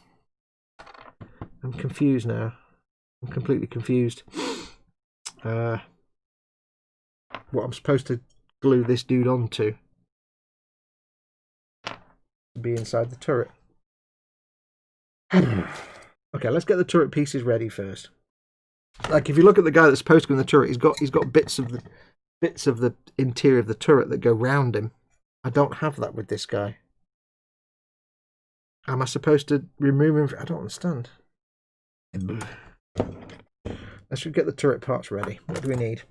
A: I'm confused now. I'm completely confused. What I'm supposed to glue this dude onto to be inside the turret. Okay, let's get the turret pieces ready first. Like, if you look at the guy that's supposed to go in the turret, he's got bits of the interior of the turret that go round him. I don't have that with this guy. Am I supposed to remove him? I don't understand. Let's get the turret parts ready. What do we need?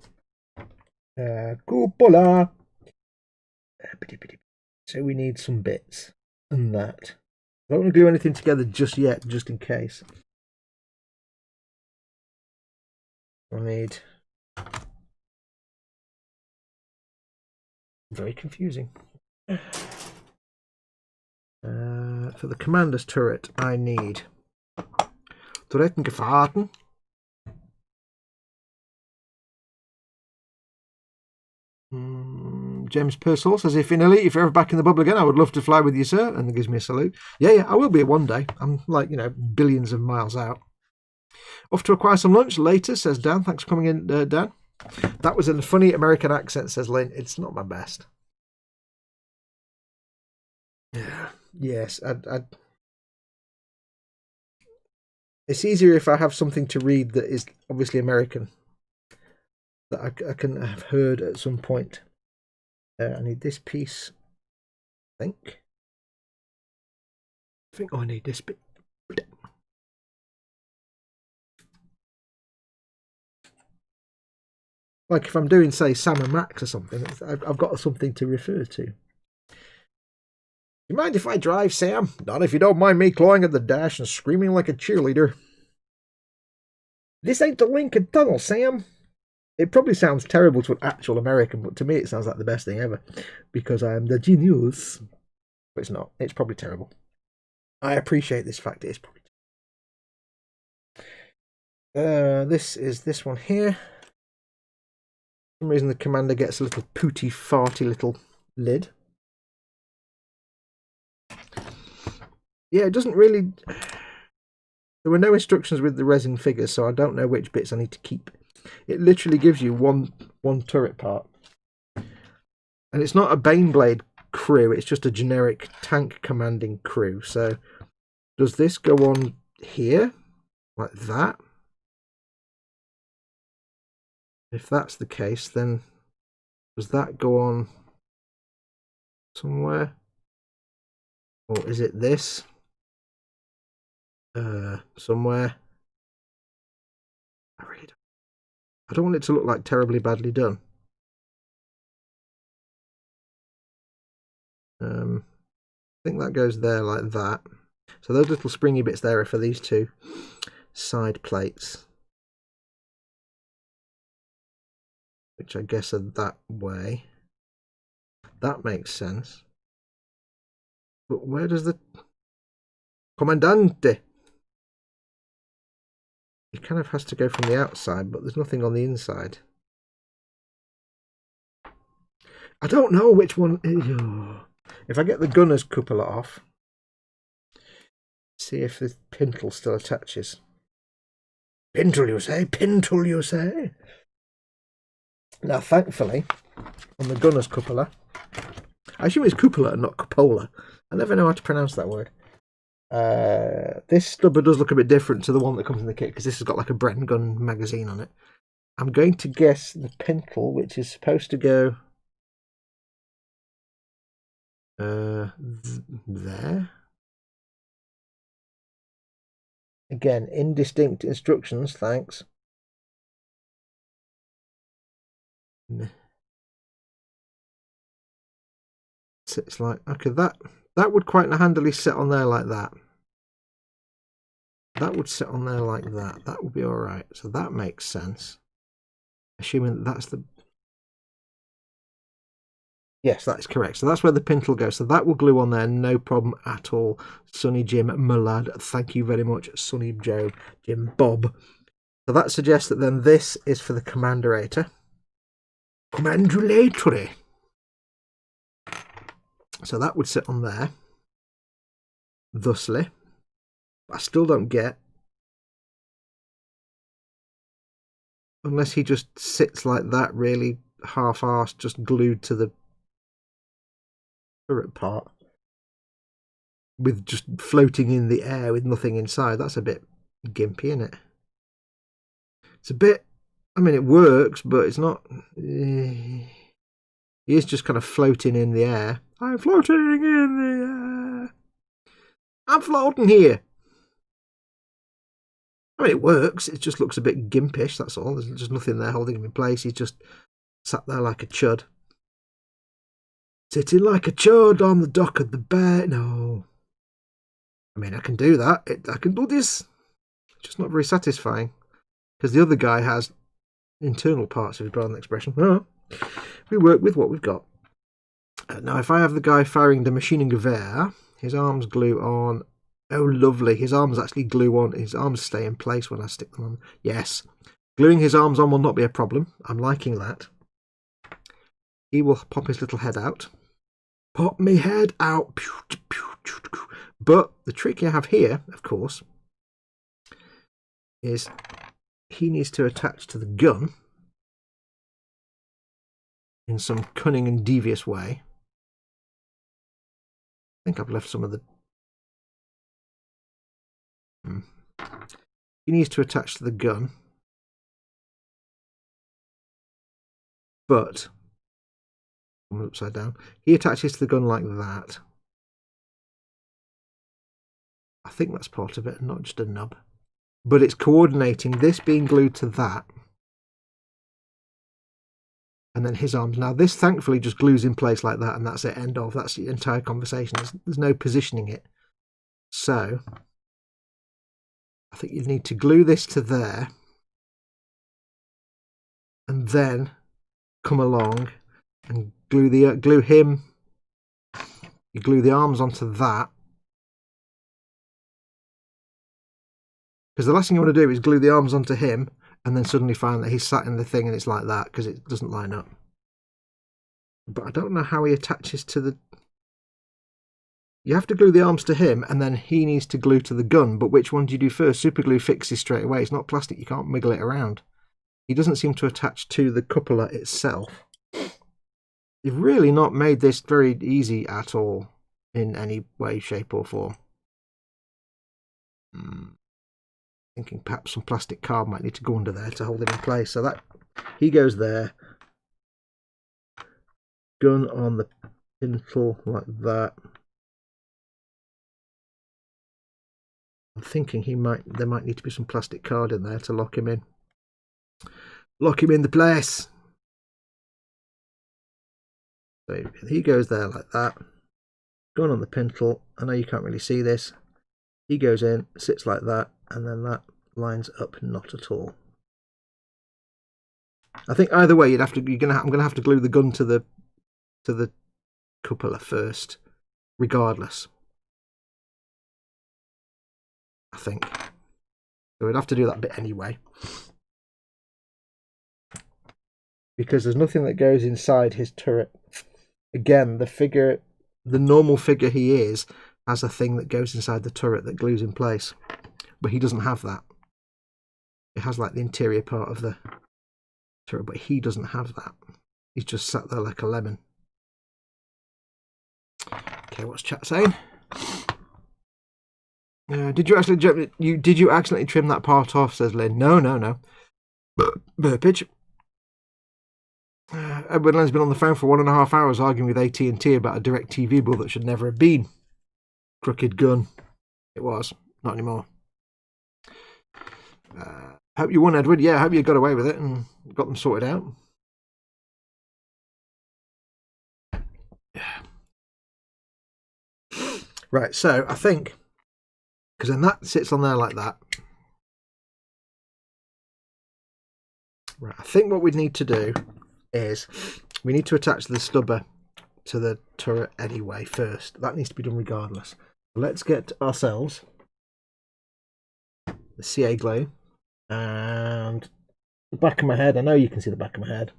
A: Cupola. So we need some bits and that. I don't want to glue anything together just yet, just in case. I need. Very confusing. For the commander's turret, I need Turrettengefahrten. James Purcell says, if in Elite, if you're ever back in the bubble again, I would love to fly with you, sir. And gives me a salute. Yeah, I will be one day. I'm like, billions of miles out. Off to acquire some lunch later, says Dan. Thanks for coming in, Dan. That was in a funny American accent, says Lynn. It's not my best. Yeah. Yes, it's easier if I have something to read that is obviously American, that I can have heard at some point. I need this piece, I think I need this bit. Like if I'm doing, say, Sam and Max or something, I've got something to refer to. You mind if I drive, Sam? Not if you don't mind me clawing at the dash and screaming like a cheerleader. This ain't the Lincoln Tunnel, Sam. It probably sounds terrible to an actual American, but to me it sounds like the best thing ever. Because I am the genius. But it's not. It's probably terrible. I appreciate this fact. It is probably terrible. This is this one here. For some reason the commander gets a little pooty, farty little lid. Yeah, it doesn't really... There were no instructions with the resin figures, so I don't know which bits I need to keep. It literally gives you one turret part. And it's not a Baneblade crew, it's just a generic tank commanding crew. So, does this go on here? Like that? If that's the case, then does that go on somewhere? Or is it this? Somewhere. I don't want it to look like terribly badly done. I think that goes there like that. So those little springy bits there are for these two side plates, which I guess are that way. That makes sense. But where does the Comandante? It kind of has to go from the outside, but there's nothing on the inside. I don't know which one. If I get the gunner's cupola off, see if the pintle still attaches. Pintle, you say? Pintle, you say? Now, thankfully, on the gunner's cupola, I assume it's cupola and not cupola. I never know how to pronounce that word. This stubber does look a bit different to the one that comes in the kit, because this has got like a Bren gun magazine on it. I'm going to guess the pintle, which is supposed to go there. Again, indistinct instructions, thanks. So it's like, okay, that would quite handily sit on there like that. That would sit on there like that. That would be all right. So that makes sense. Assuming that's the... Yes, that is correct. So that's where the pintle goes. So that will glue on there, no problem at all. Sonny Jim Malad, thank you very much. Sonny Joe, Jim Bob. So So that suggests that then this is for the commandurator. Commandulatory. So that would sit on there. Thusly. I still don't get. Unless he just sits like that, really half-arsed, just glued to the turret part. With just floating in the air with nothing inside. That's a bit gimpy, isn't it? It's a bit... I mean, it works, but it's not... He is just kind of floating in the air. I'm floating in the air. I'm floating here. I mean, it works. It just looks a bit gimpish, that's all. There's just nothing there holding him in place. He's just sat there like a chud. Sitting like a chud on the dock of the bay. No. I mean, I can do that. I can do this. It's just not very satisfying. Because the other guy has internal parts, if you pardon the expression. Oh, we work with what we've got. Now, if I have the guy firing the Maschinengewehr, his arms glue on. Oh, lovely. His arms actually glue on. His arms stay in place when I stick them on. Yes. Gluing his arms on will not be a problem. I'm liking that. He will pop his little head out. Pop me head out. But the trick you have here, of course, is he needs to attach to the gun in some cunning and devious way. I think I've left some of the... He needs to attach to the gun. But... I'm upside down. He attaches to the gun like that. I think that's part of it, not just a nub. But it's coordinating this being glued to that. And then his arms. Now this thankfully just glues in place like that, and that's it, end of. That's the entire conversation. There's no positioning it. So I think you need to glue this to there. And then come along and glue him. You glue the arms onto that. Because the last thing you want to do is glue the arms onto him and then suddenly find that he's sat in the thing and it's like that because it doesn't line up. But I don't know how he attaches to the... You have to glue the arms to him and then he needs to glue to the gun. But which one do you do first? Super glue fixes straight away. It's not plastic. You can't wiggle it around. He doesn't seem to attach to the cupola itself. They've really not made this very easy at all in any way, shape or form. Thinking perhaps some plastic card might need to go under there to hold it in place. So that he goes there. Gun on the pintle like that. I'm thinking there might need to be some plastic card in there to lock him in. Lock him in the place. So he goes there like that. Gun on the pintle. I know you can't really see this. He goes in, sits like that, and then that lines up not at all. I think either way I'm gonna have to glue the gun to the cupola first, regardless. I think. So we'd have to do that bit anyway. Because there's nothing that goes inside his turret. Again, the normal figure he is, has a thing that goes inside the turret that glues in place. But he doesn't have that. It has like the interior part of the turret, but he doesn't have that. He's just sat there like a lemon. Okay, what's chat saying? Did you accidentally trim that part off? Says Lynn. No. Burpage. Edward Len's been on the phone for 1.5 hours arguing with AT&T about a DirecTV bill that should never have been. Crooked gun. It was. Not anymore. Hope you won, Edward. Yeah, I hope you got away with it and got them sorted out. Yeah. Right, so I think, because then that sits on there like that. Right, I think what we need to do is we need to attach the stubber to the turret anyway first. That needs to be done regardless. Let's get ourselves the CA glue And the back of my head. I know you can see the back of my head.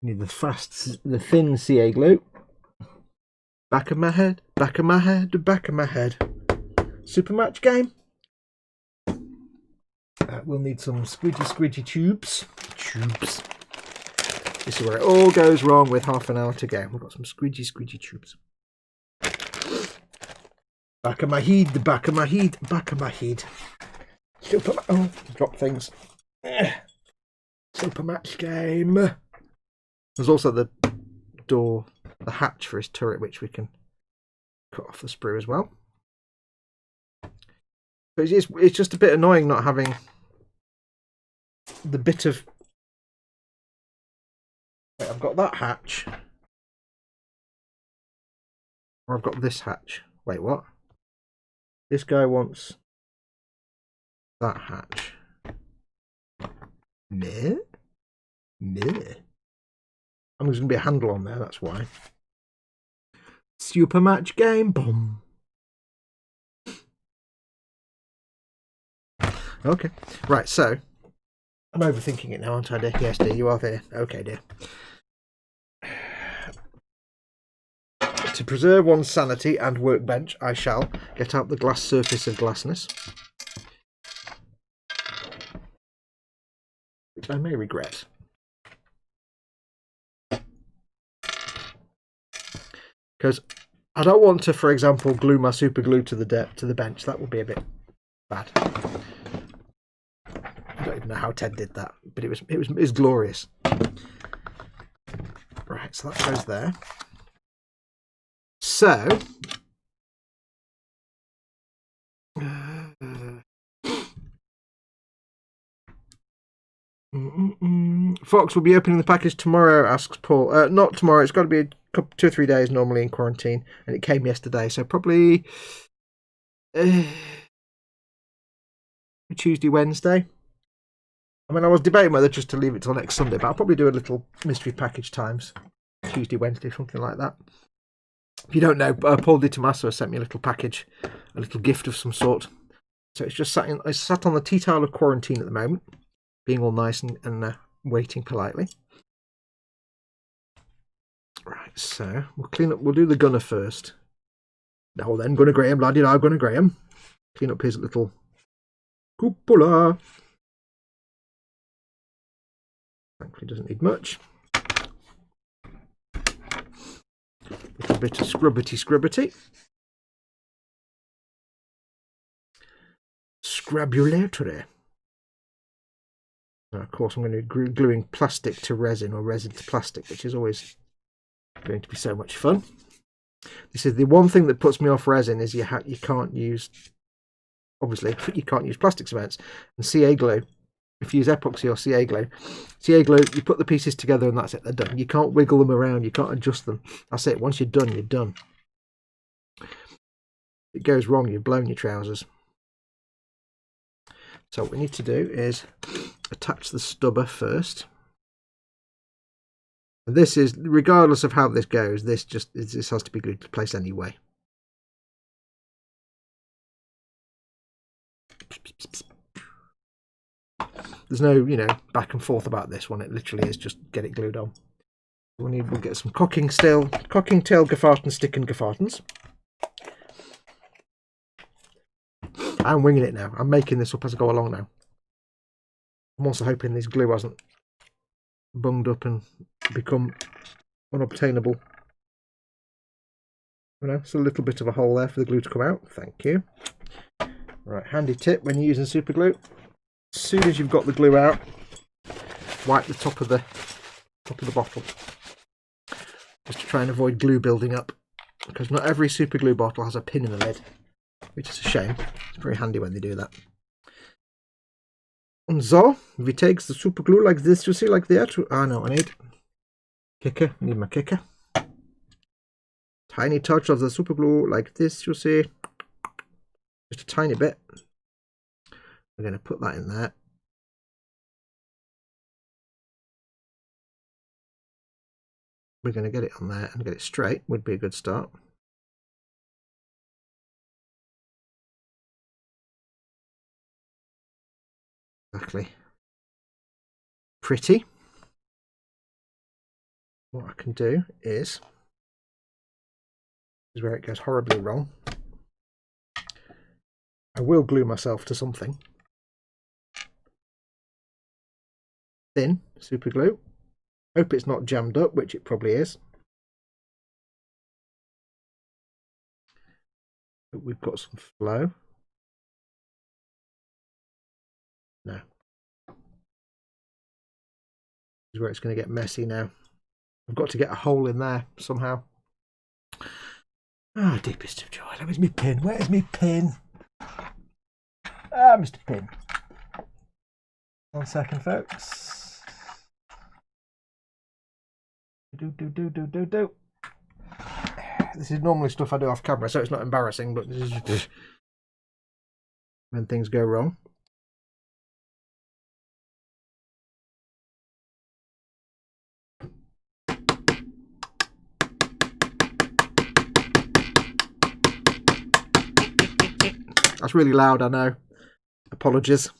A: Need the thin CA glue. Back of my head, back of my head, back of my head. Super match game. We'll need some squidgy tubes. This is where it all goes wrong with half an hour to go. We've got some squidgy tubes. Back of my head, back of my head, back of my head. Super. Oh, drop things. Super match game. There's also the door, the hatch for his turret, which we can cut off the sprue as well. But it's just a bit annoying not having the bit of... Wait, I've got that hatch. Or I've got this hatch. Wait, what? This guy wants that hatch. No. There's going to be a handle on there, that's why. Super match game. Boom. Okay. Right, so. I'm overthinking it now, aren't I, dear? Yes, dear, you are there. Okay, dear. To preserve one's sanity and workbench, I shall get out the glass surface of glassness. Which I may regret. Because I don't want to, for example, glue my super glue to the bench. That would be a bit bad. I don't even know how Ted did that, but it was glorious. Right, so that goes there. So Fox will be opening the package tomorrow, asks Paul. Not tomorrow, it's got to be a couple, 2 or 3 days normally in quarantine, and it came yesterday, so probably Tuesday, Wednesday. I mean, I was debating whether just to leave it till next Sunday, but I'll probably do a little mystery package times. Tuesday, Wednesday, something like that. If you don't know, Paul Di Tommaso sent me a little package, a little gift of some sort. So it's just sat on the tea towel of quarantine at the moment, being all nice and waiting politely. Right, so we'll clean up. We'll do the gunner first. Now then, Gunner Graham, laddie, now Gunner Graham. Clean up his little cupola. Thankfully, doesn't need much. Little bit of scrubbity. Scrabulatory. Now, of course, I'm going to be gluing plastic to resin or resin to plastic, which is always going to be so much fun. This is the one thing that puts me off resin is you can't use, obviously, you can't use plastic cements and CA glue. If you use epoxy or CA glue, you put the pieces together and that's it, they're done. You can't wiggle them around, you can't adjust them. That's it, once you're done, you're done. If it goes wrong, you've blown your trousers. So what we need to do is attach the stubber first. And this is, regardless of how this goes, this has to be glued to place anyway. There's no, back and forth about this one. It literally is just get it glued on. We'll get some cocking tail Gefarten stick and Gefartens. I'm winging it now. I'm making this up as I go along now. I'm also hoping this glue hasn't bunged up and become unobtainable. It's a little bit of a hole there for the glue to come out. Thank you. Right, handy tip when you're using super glue. As soon as you've got the glue out, wipe the top of the bottle. Just to try and avoid glue building up. Because not every super glue bottle has a pin in the lid. Which is a shame. It's very handy when they do that. And so, we take the super glue like this, you see, like that. No, I need kicker. I need my kicker. Tiny touch of the super glue like this, you see. Just a tiny bit. We're going to put that in there. We're going to get it on there and get it straight. Would be a good start. exactly pretty. What I can do is where it goes horribly wrong. I will glue myself to something. Thin super glue. Hope it's not jammed up, which it probably is. But we've got some flow. No. This is where it's going to get messy now. I've got to get a hole in there somehow. Ah, deepest of joy. Where's my pin? Where's my pin? Ah, Mr. Pin. 1 second, folks. Do. This is normally stuff I do off camera, so it's not embarrassing, but this is just when things go wrong. That's really loud, I know. Apologies.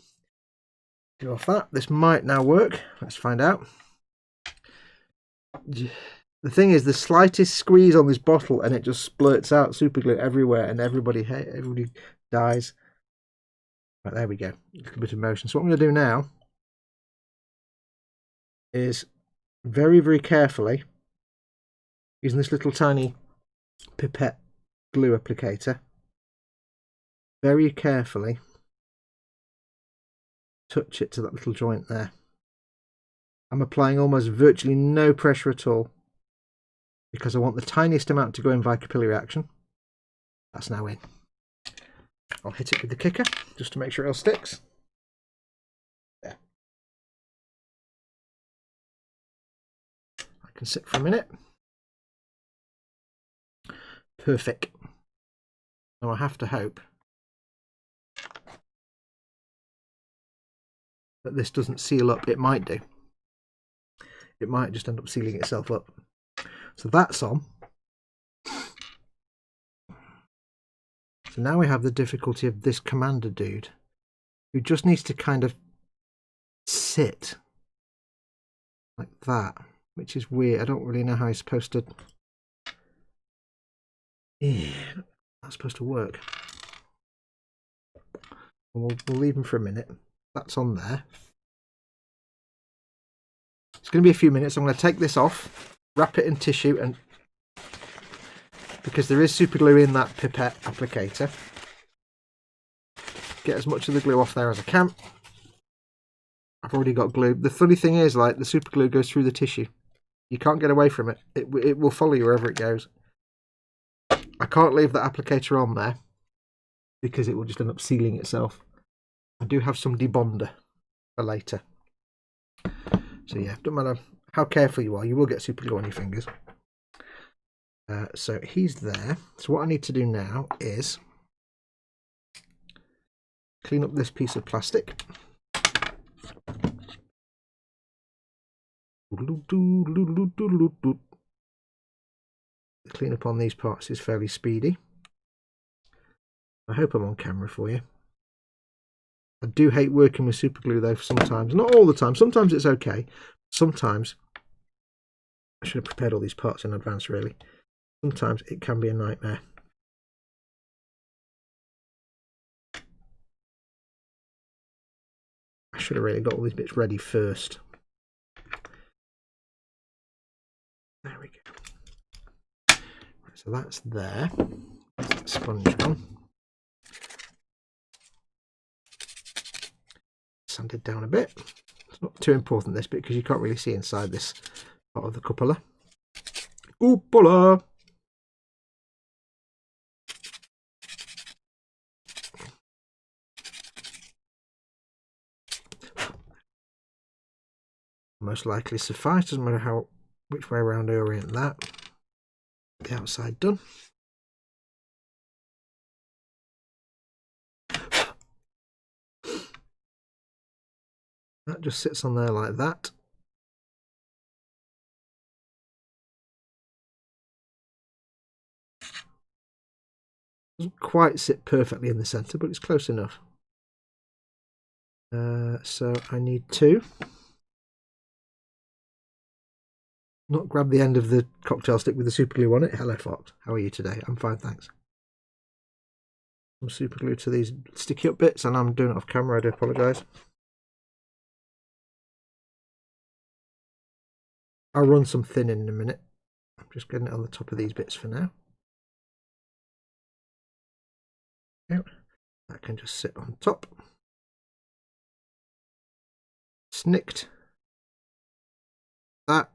A: Get off that. This might now work. Let's find out. The thing is, the slightest squeeze on this bottle and it just splurts out super glue everywhere, and everybody dies. Right, there we go. A little bit of motion. So what I'm going to do now is very, very carefully, using this little tiny pipette glue applicator, very carefully touch it to that little joint there. I'm applying almost virtually no pressure at all because I want the tiniest amount to go in via capillary action. That's now in. I'll hit it with the kicker just to make sure it all sticks. There. I can sit for a minute. Perfect. Now I have to hope that this doesn't seal up. It might do. It might just end up sealing itself up. So that's on. So now we have the difficulty of this commander dude, who just needs to kind of sit like that, which is weird. I don't really know how he's supposed to. Yeah, that's supposed to work. We'll leave him for a minute. That's on there. It's going to be a few minutes. I'm going to take this off, wrap it in tissue, and because there is super glue in that pipette applicator, get as much of the glue off there as I can. I've already got glue. The funny thing is, like, the super glue goes through the tissue. You can't get away from it. It will follow you wherever it goes. I can't leave that applicator on there because it will just end up sealing itself. I do have some debonder for later. So yeah, don't matter how careful you are, you will get super glue on your fingers. So he's there. So what I need to do now is clean up this piece of plastic. The cleanup on these parts is fairly speedy. I hope I'm on camera for you. I do hate working with super glue though sometimes. Not all the time. Sometimes it's okay. Sometimes I should have prepared all these parts in advance really. Sometimes it can be a nightmare. I should have really got all these bits ready first. There we go. So that's there. Let's get the sponge on. Sanded down a bit. It's not too important this bit because you can't really see inside this part of the cupola. Cupola! Most likely suffice, doesn't matter which way around I orient that. The outside done. That just sits on there like that. Doesn't quite sit perfectly in the centre, but it's close enough. So I need two. Not grab the end of the cocktail stick with the super glue on it. Hello, Fox. How are you today? I'm fine, thanks. Some super glue to these sticky up bits, and I'm doing it off camera. I do apologise. I'll run some thin in a minute. I'm just getting it on the top of these bits for now. Yep. That can just sit on top. Snicked. That.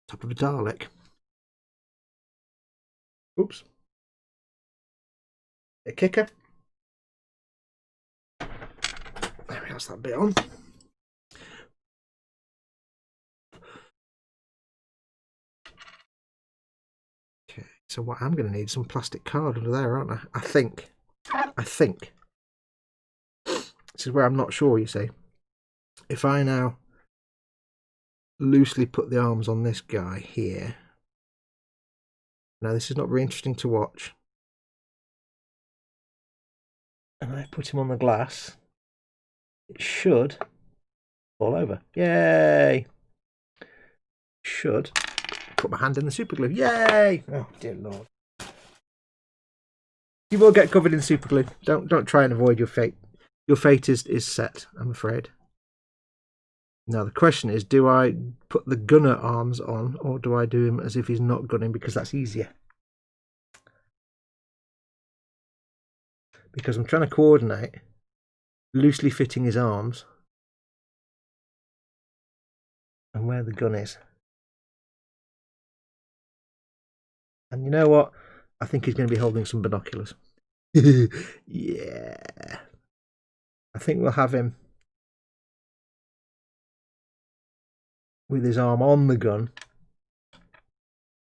A: Top of a Dalek. Oops. A kicker. There we go, that's that bit on. Okay, so what I'm going to need some plastic card under there, aren't I? I think. This is where I'm not sure, you see. If I now loosely put the arms on this guy here. Now this is not very interesting to watch. And I put him on the glass. It should fall over. Yay! Should put my hand in the super glue. Yay! Oh dear Lord. You will get covered in super glue. Don't try and avoid your fate. Your fate is set, I'm afraid. Now the question is, do I put the gunner arms on, or do I do him as if he's not gunning, because that's easier? Because I'm trying to coordinate loosely fitting his arms and where the gun is. And you know what? I think he's going to be holding some binoculars. Yeah. I think we'll have him with his arm on the gun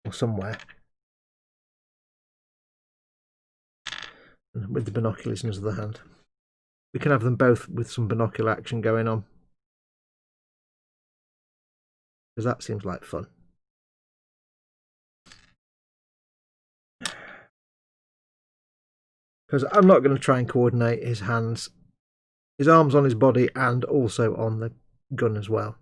A: or somewhere, and with the binoculars in his other hand. We can have them both with some binocular action going on, because that seems like fun. Because I'm not going to try and coordinate his hands, his arms on his body, and also on the gun as well.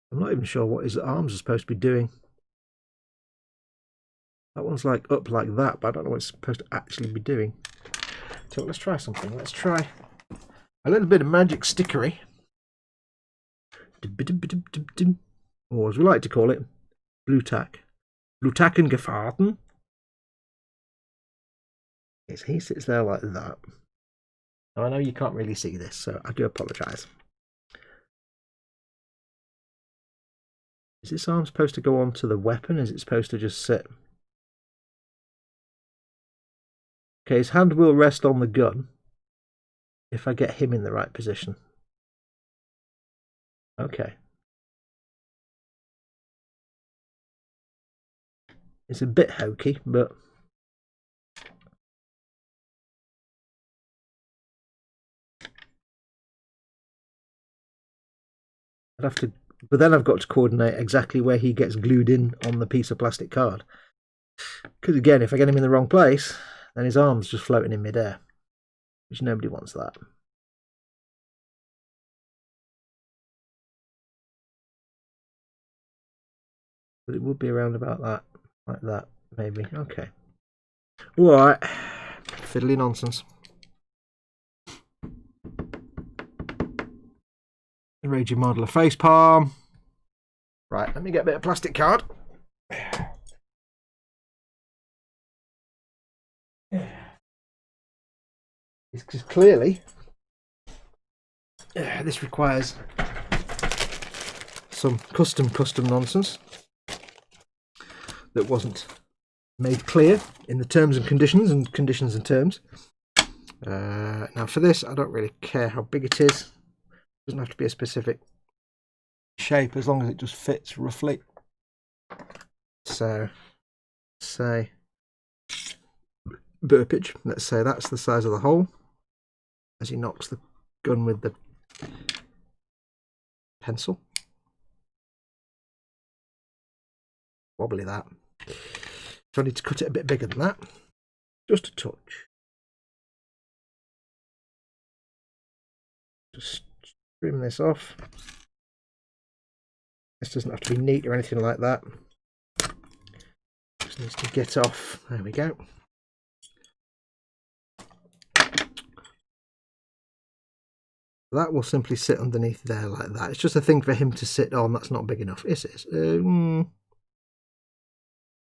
A: I'm not even sure what his arms are supposed to be doing. That one's like up like that, but I don't know what it's supposed to actually be doing. So let's try something. Let's try a little bit of magic stickery. Or as we like to call it, blue tack. Blue tack and gefahrten. Yes, he sits there like that. Now, I know you can't really see this, so I do apologise. Is this arm supposed to go onto the weapon? Is it supposed to just sit? Okay, his hand will rest on the gun if I get him in the right position. Okay. It's a bit hokey, but I'd have to. But then I've got to coordinate exactly where he gets glued in on the piece of plastic card. Because again, if I get him in the wrong place, then his arm's just floating in midair, which nobody wants that. But it would be around about that, like that, maybe. Okay. All right. Fiddly nonsense. Raging modeler facepalm. Right, let me get a bit of plastic card. Because clearly this requires some custom nonsense that wasn't made clear in the terms and conditions and terms. Now for this, I don't really care how big it is. It doesn't have to be a specific shape as long as it just fits roughly. So say Burpage, let's say that's the size of the hole as he knocks the gun with the pencil. Wobbly that. So I need to cut it a bit bigger than that. Just a touch. Just trim this off. This doesn't have to be neat or anything like that. Just needs to get off. There we go. That will simply sit underneath there like that. It's just a thing for him to sit on. That's not big enough, is it?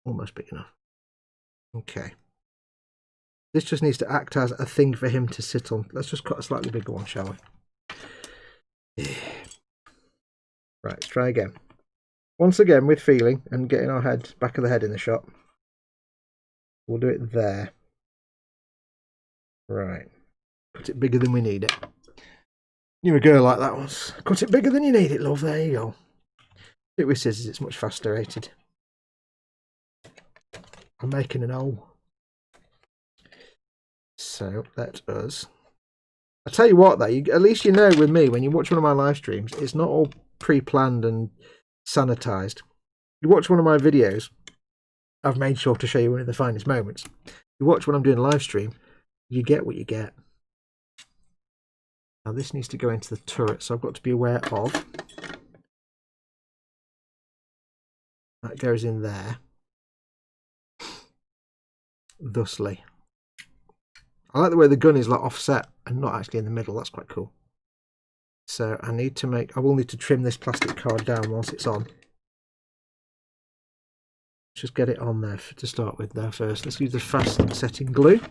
A: Almost big enough. Okay. This just needs to act as a thing for him to sit on. Let's just cut a slightly bigger one, shall we? Yeah. Right, let's try again. Once again, with feeling and getting our head, back of the head in the shot. We'll do it there. Right. Cut it bigger than we need it. You're a girl like that once. Cut it bigger than you need it, love. There you go. Do it with scissors, it's much faster rated. I'm making an O. So let us. I tell you what, though, at least you know with me when you watch one of my live streams, it's not all pre-planned and sanitized. You watch one of my videos, I've made sure to show you one of the finest moments. You watch when I'm doing a live stream, you get what you get. Now this needs to go into the turret, so I've got to be aware of. That goes in there. Thusly. I like the way the gun is like offset and not actually in the middle. That's quite cool. So I will need to trim this plastic card down whilst it's on. Just get it on there to start with there first. Let's use the fast setting glue.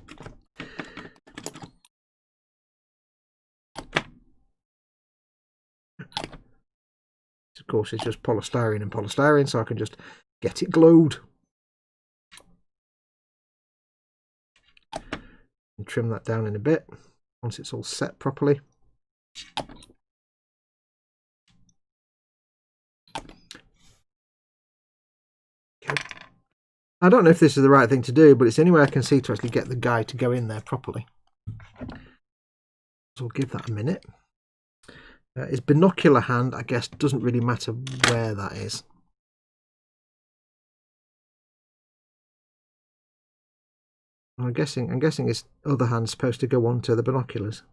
A: Of course, it's just polystyrene and polystyrene, so I can just get it glued. And trim that down in a bit once it's all set properly. Okay. I don't know if this is the right thing to do, but it's the only way I can see to actually get the guy to go in there properly. So we'll give that a minute. His binocular hand, I guess, doesn't really matter where that is. I'm guessing his other hand's supposed to go onto the binoculars.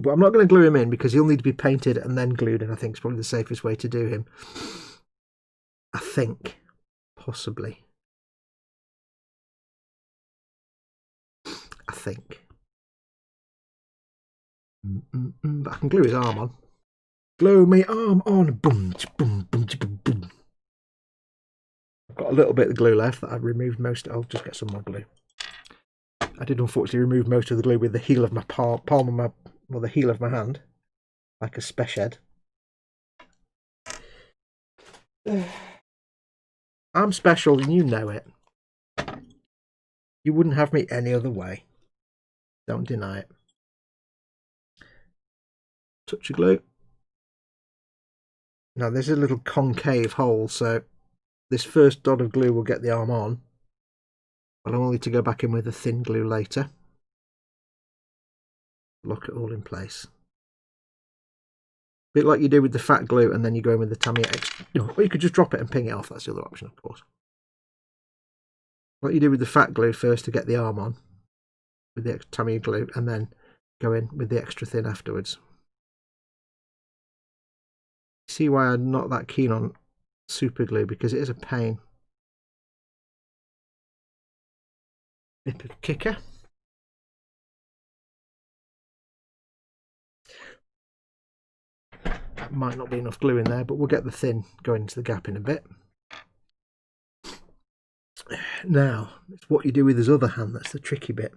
A: But I'm not going to glue him in because he'll need to be painted and then glued, and I think it's probably the safest way to do him. I think. Possibly. I think. But I can glue his arm on. Glue me arm on. Boom, boom, boom, boom, boom. I've got a little bit of glue left that I've removed most. I'll just get some more glue. I did unfortunately remove most of the glue with the heel of my palm of my, well, the heel of my hand, like a specied. I'm special and you know it. You wouldn't have me any other way. Don't deny it. Touch of glue. Now there's a little concave hole, so this first dot of glue will get the arm on. But I'll need to go back in with the thin glue later. Lock it all in place. A bit like you do with the fat glue, and then you go in with the Tamiya extra. Or you could just drop it and ping it off. That's the other option, of course. Like you do with the fat glue first to get the arm on with the Tamiya glue, and then go in with the extra thin afterwards. See why I'm not that keen on super glue, because it is a pain. Bit of kicker. That might not be enough glue in there, but we'll get the thin going into the gap in a bit. Now, it's what you do with his other hand that's the tricky bit.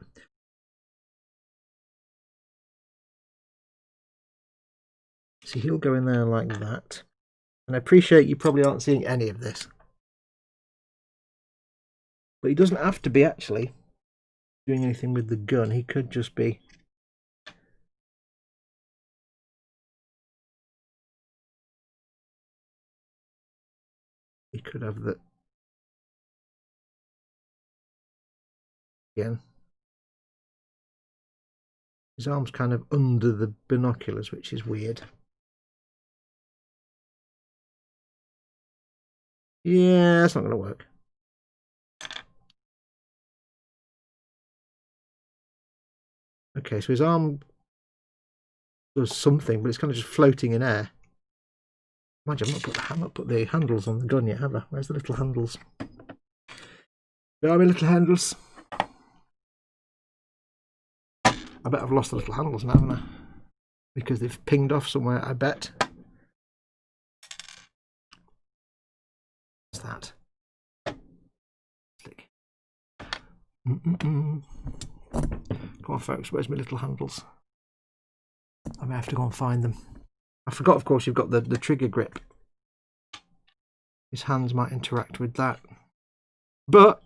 A: So he'll go in there like that. And I appreciate you probably aren't seeing any of this. But he doesn't have to be actually doing anything with the gun. He could just be... He could have the... Again. His arm's kind of under the binoculars, which is weird. Yeah, that's not going to work. Okay, so his arm does something, but it's kind of just floating in air. Mind you, I've not put the handles on the gun yet, have I? Where's the little handles? Where are my little handles? I bet I've lost the little handles now, haven't I? Because they've pinged off somewhere, I bet. What's that? Click. Come on, folks, where's my little handles? I may have to go and find them. I forgot, of course, you've got the trigger grip. His hands might interact with that. But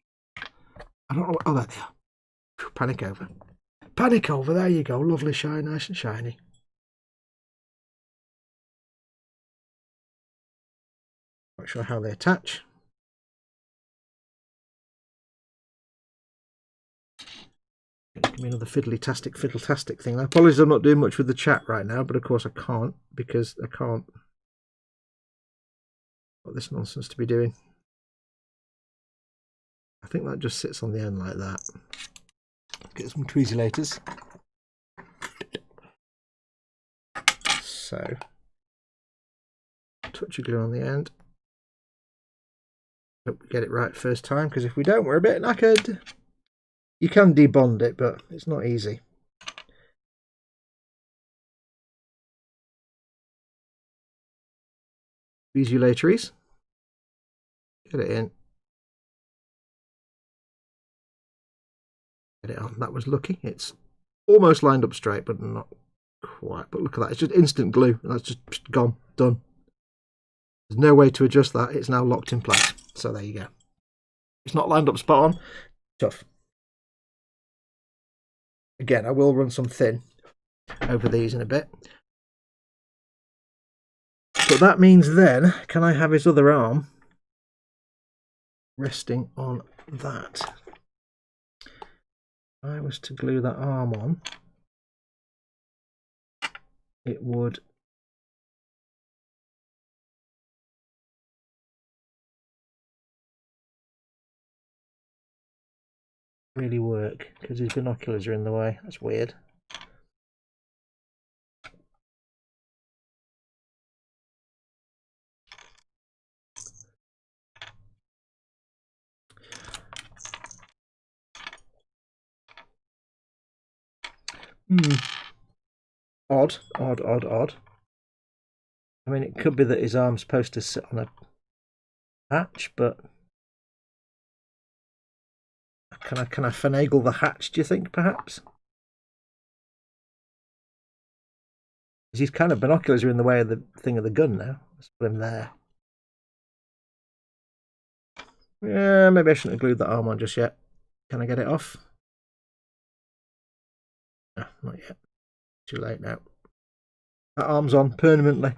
A: I don't know what... Oh, there they are. Panic over. Panic over, there you go. Lovely, shiny, nice and shiny. Not sure how they attach. Give me another fiddle-tastic thing. I apologize, I'm not doing much with the chat right now, but of course I can't, because I can't. What this nonsense to be doing. I think that just sits on the end like that. Get some tweezylators. So, touch your glue on the end. Hope we get it right first time, because if we don't, we're a bit knackered. You can debond it, but it's not easy. Visualatories. Get it in. Get it on. That was lucky. It's almost lined up straight, but not quite. But look at that. It's just instant glue. That's just gone. Done. There's no way to adjust that. It's now locked in place. So there you go. It's not lined up spot on. Tough. Again, I will run some thin over these in a bit. But that means then, can I have his other arm resting on that? If I was to glue that arm on, it would really work, because his binoculars are in the way. That's weird. Odd. I mean, it could be that his arm's supposed to sit on a hatch, but can I finagle the hatch, do you think, perhaps? His kind of binoculars are in the way of the thing of the gun now. Let's put him there. Yeah, maybe I shouldn't have glued that arm on just yet. Can I get it off? No, not yet. Too late now. That arm's on permanently.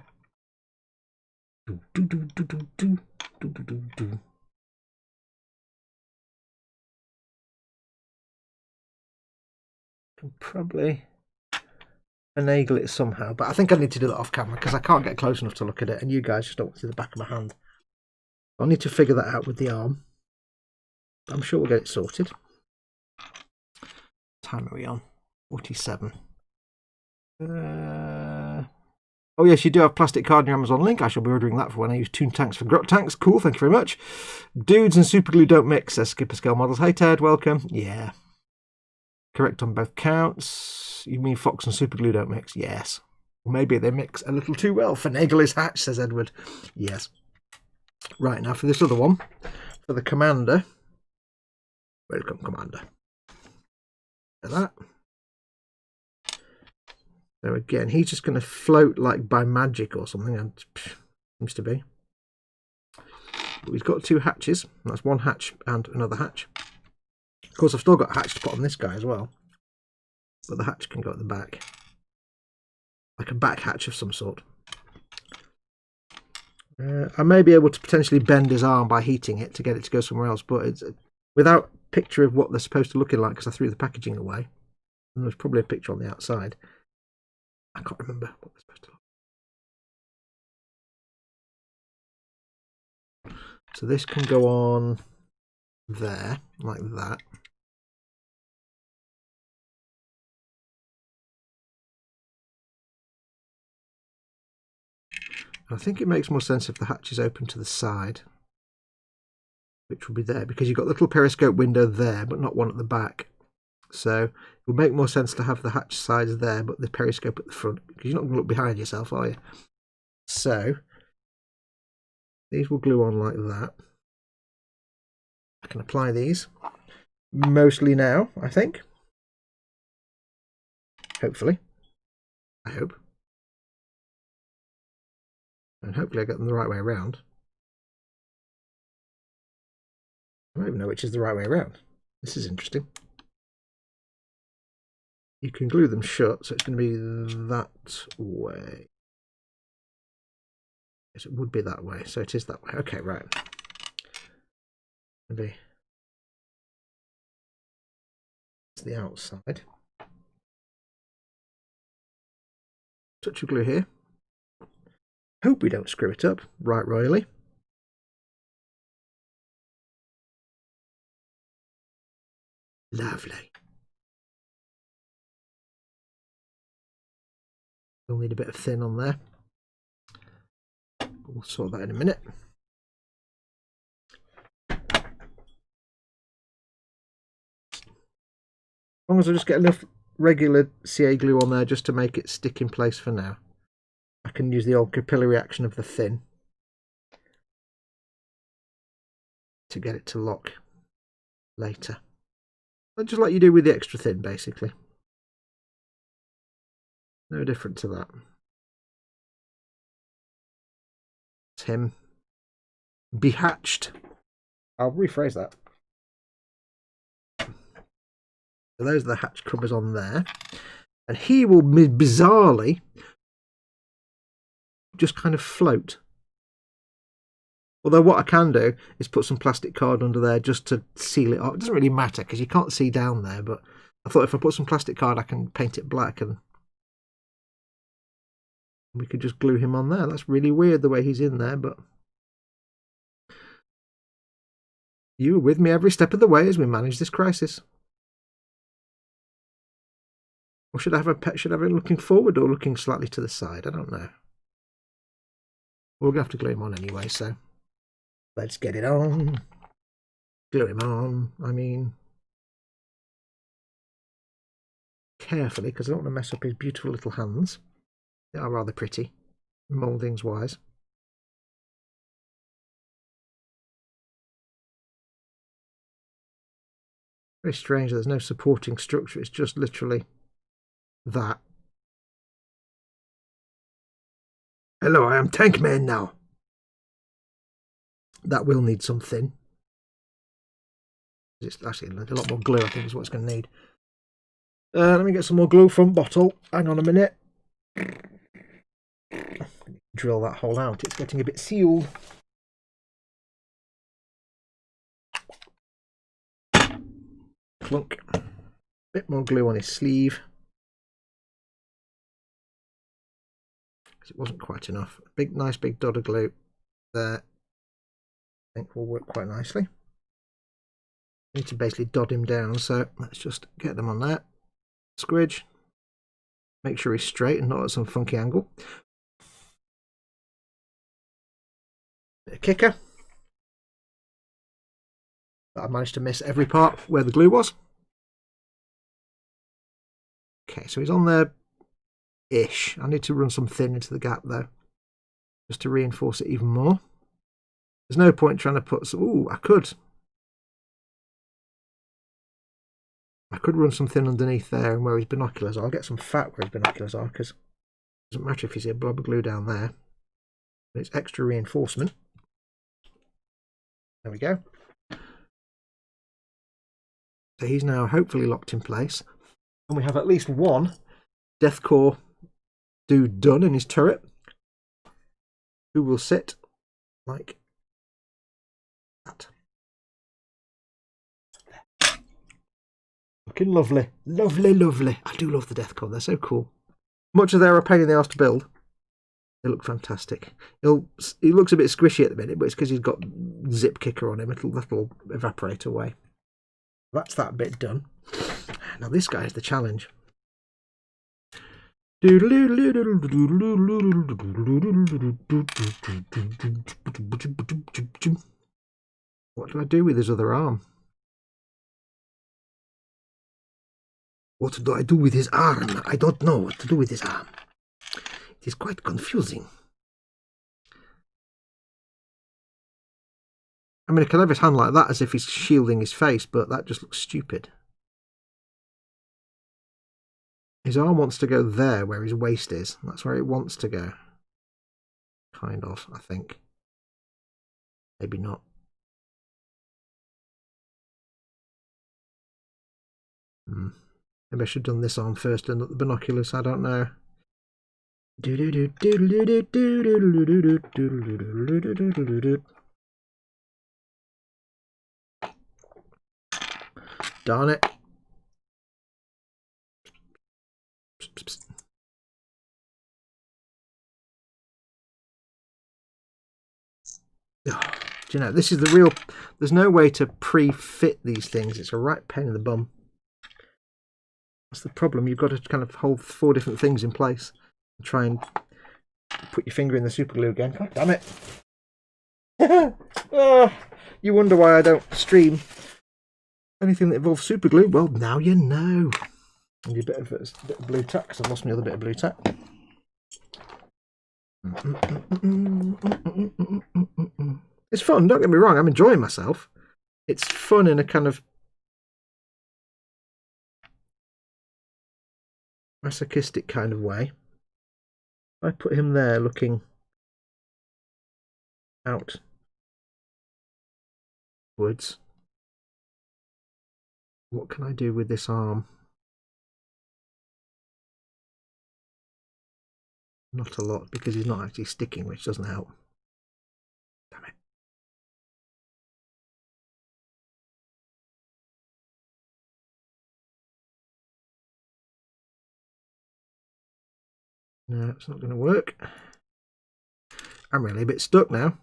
A: Can probably finagle it somehow, but I think I need to do that off camera because I can't get close enough to look at it, and you guys just don't want to see the back of my hand. I'll need to figure that out with the arm. I'm sure we'll get it sorted. What time are we on? 47. Oh yes, you do have plastic card in your Amazon link. I shall be ordering that for when I use Toon Tanks for Grot Tanks. Cool, thank you very much. Dudes and superglue don't mix, says Skipper Scale Models. Hey Ted, welcome. Yeah. Correct on both counts. You mean Fox and superglue don't mix? Yes. Or maybe they mix a little too well. Finagle is hatch, says Edward. Yes. Right, now for this other one. For the Commander. Welcome, Commander. Like that. So again, he's just going to float like by magic or something, and seems to be. But he's got two hatches. That's one hatch and another hatch. Of course, I've still got a hatch to put on this guy as well. But the hatch can go at the back. Like a back hatch of some sort. I may be able to potentially bend his arm by heating it to get it to go somewhere else, but it's without a picture of what they're supposed to look like because I threw the packaging away. And there's probably a picture on the outside. I can't remember what we're supposed to look. So this can go on there, like that. I think it makes more sense if the hatch is open to the side, which will be there, because you've got the little periscope window there, but not one at the back. So it would make more sense to have the hatch sides there, but the periscope at the front, because you're not going to look behind yourself, are you? So these will glue on like that. I can apply these mostly now, I think. Hopefully. I hope. And hopefully I get them the right way around. I don't even know which is the right way around. This is interesting. You can glue them shut, so it's going to be that way. Yes, it would be that way, so it is that way. Okay, right. Maybe it's the outside. Touch of glue here. Hope we don't screw it up right royally. Lovely. We'll need a bit of thin on there. We'll sort that in a minute. As long as I just get enough regular CA glue on there just to make it stick in place for now. I can use the old capillary action of the thin to get it to lock later. Just like you do with the extra thin, basically. No different to that. It's him behatched. I'll rephrase that. So those are the hatch covers on there. And he will bizarrely just kind of float. Although what I can do is put some plastic card under there just to seal it off. It doesn't really matter because you can't see down there, but I thought if I put some plastic card I can paint it black and we could just glue him on there. That's really weird the way he's in there, but you were with me every step of the way as we manage this crisis. Or should I have it looking forward or looking slightly to the side? I don't know. We're going to have to glue him on anyway, so let's get it on. Glue him on, I mean, carefully, because I don't want to mess up his beautiful little hands. They are rather pretty, mouldings wise. Very strange, there's no supporting structure, it's just literally that. Hello, I am Tank Man now. That will need some thin. It's actually a lot more glue, I think, is what it's going to need. Let me get some more glue from bottle. Hang on a minute. Drill that hole out. It's getting a bit sealed. Clunk. Bit more glue on his sleeve. Because it wasn't quite enough. Nice big dot of glue there. I think will work quite nicely. Need to basically dot him down, so let's just get them on there. Squidge. Make sure he's straight and not at some funky angle. Bit of kicker. But I managed to miss every part where the glue was. Okay, so he's on there ish. I need to run some thin into the gap though, just to reinforce it even more. There's no point trying to put some. Ooh, I could run some thin underneath there and where his binoculars are. I'll get some fat where his binoculars are, because it doesn't matter if you see a blob of glue down there. But it's extra reinforcement. There we go. So he's now hopefully locked in place. And we have at least one deathcore dude done in his turret, who will sit like that. Looking lovely. Lovely, lovely. I do love the death card. They're so cool. Much as they're a pain in the arse to build, they look fantastic. He looks a bit squishy at the minute, but it's because he's got zip kicker on him. That'll evaporate away. That's that bit done. Now this guy is the challenge. What do I do with his other arm? What do I do with his arm? I don't know what to do with his arm. It is quite confusing. I mean, I can have his hand like that as if he's shielding his face, but that just looks stupid. His arm wants to go there where his waist is. That's where it wants to go. Kind of, I think. Maybe not. Maybe I should have done this arm first and not the binoculars. I don't know. Darn it. Oh, do you know, this is the real... There's no way to pre-fit these things. It's a right pain in the bum. That's the problem. You've got to kind of hold 4 different things in place and try and put your finger in the super glue again. God damn it. Oh, you wonder why I don't stream anything that involves super glue. Well, now you know. I need a bit of blue tack because I've lost my other bit of blue tack. It's fun, don't get me wrong. I'm enjoying myself. It's fun in a kind of masochistic kind of way. I put him there looking outwards. What can I do with this arm? Not a lot, because he's not actually sticking, which doesn't help. Damn it. No, it's not going to work. I'm really a bit stuck now,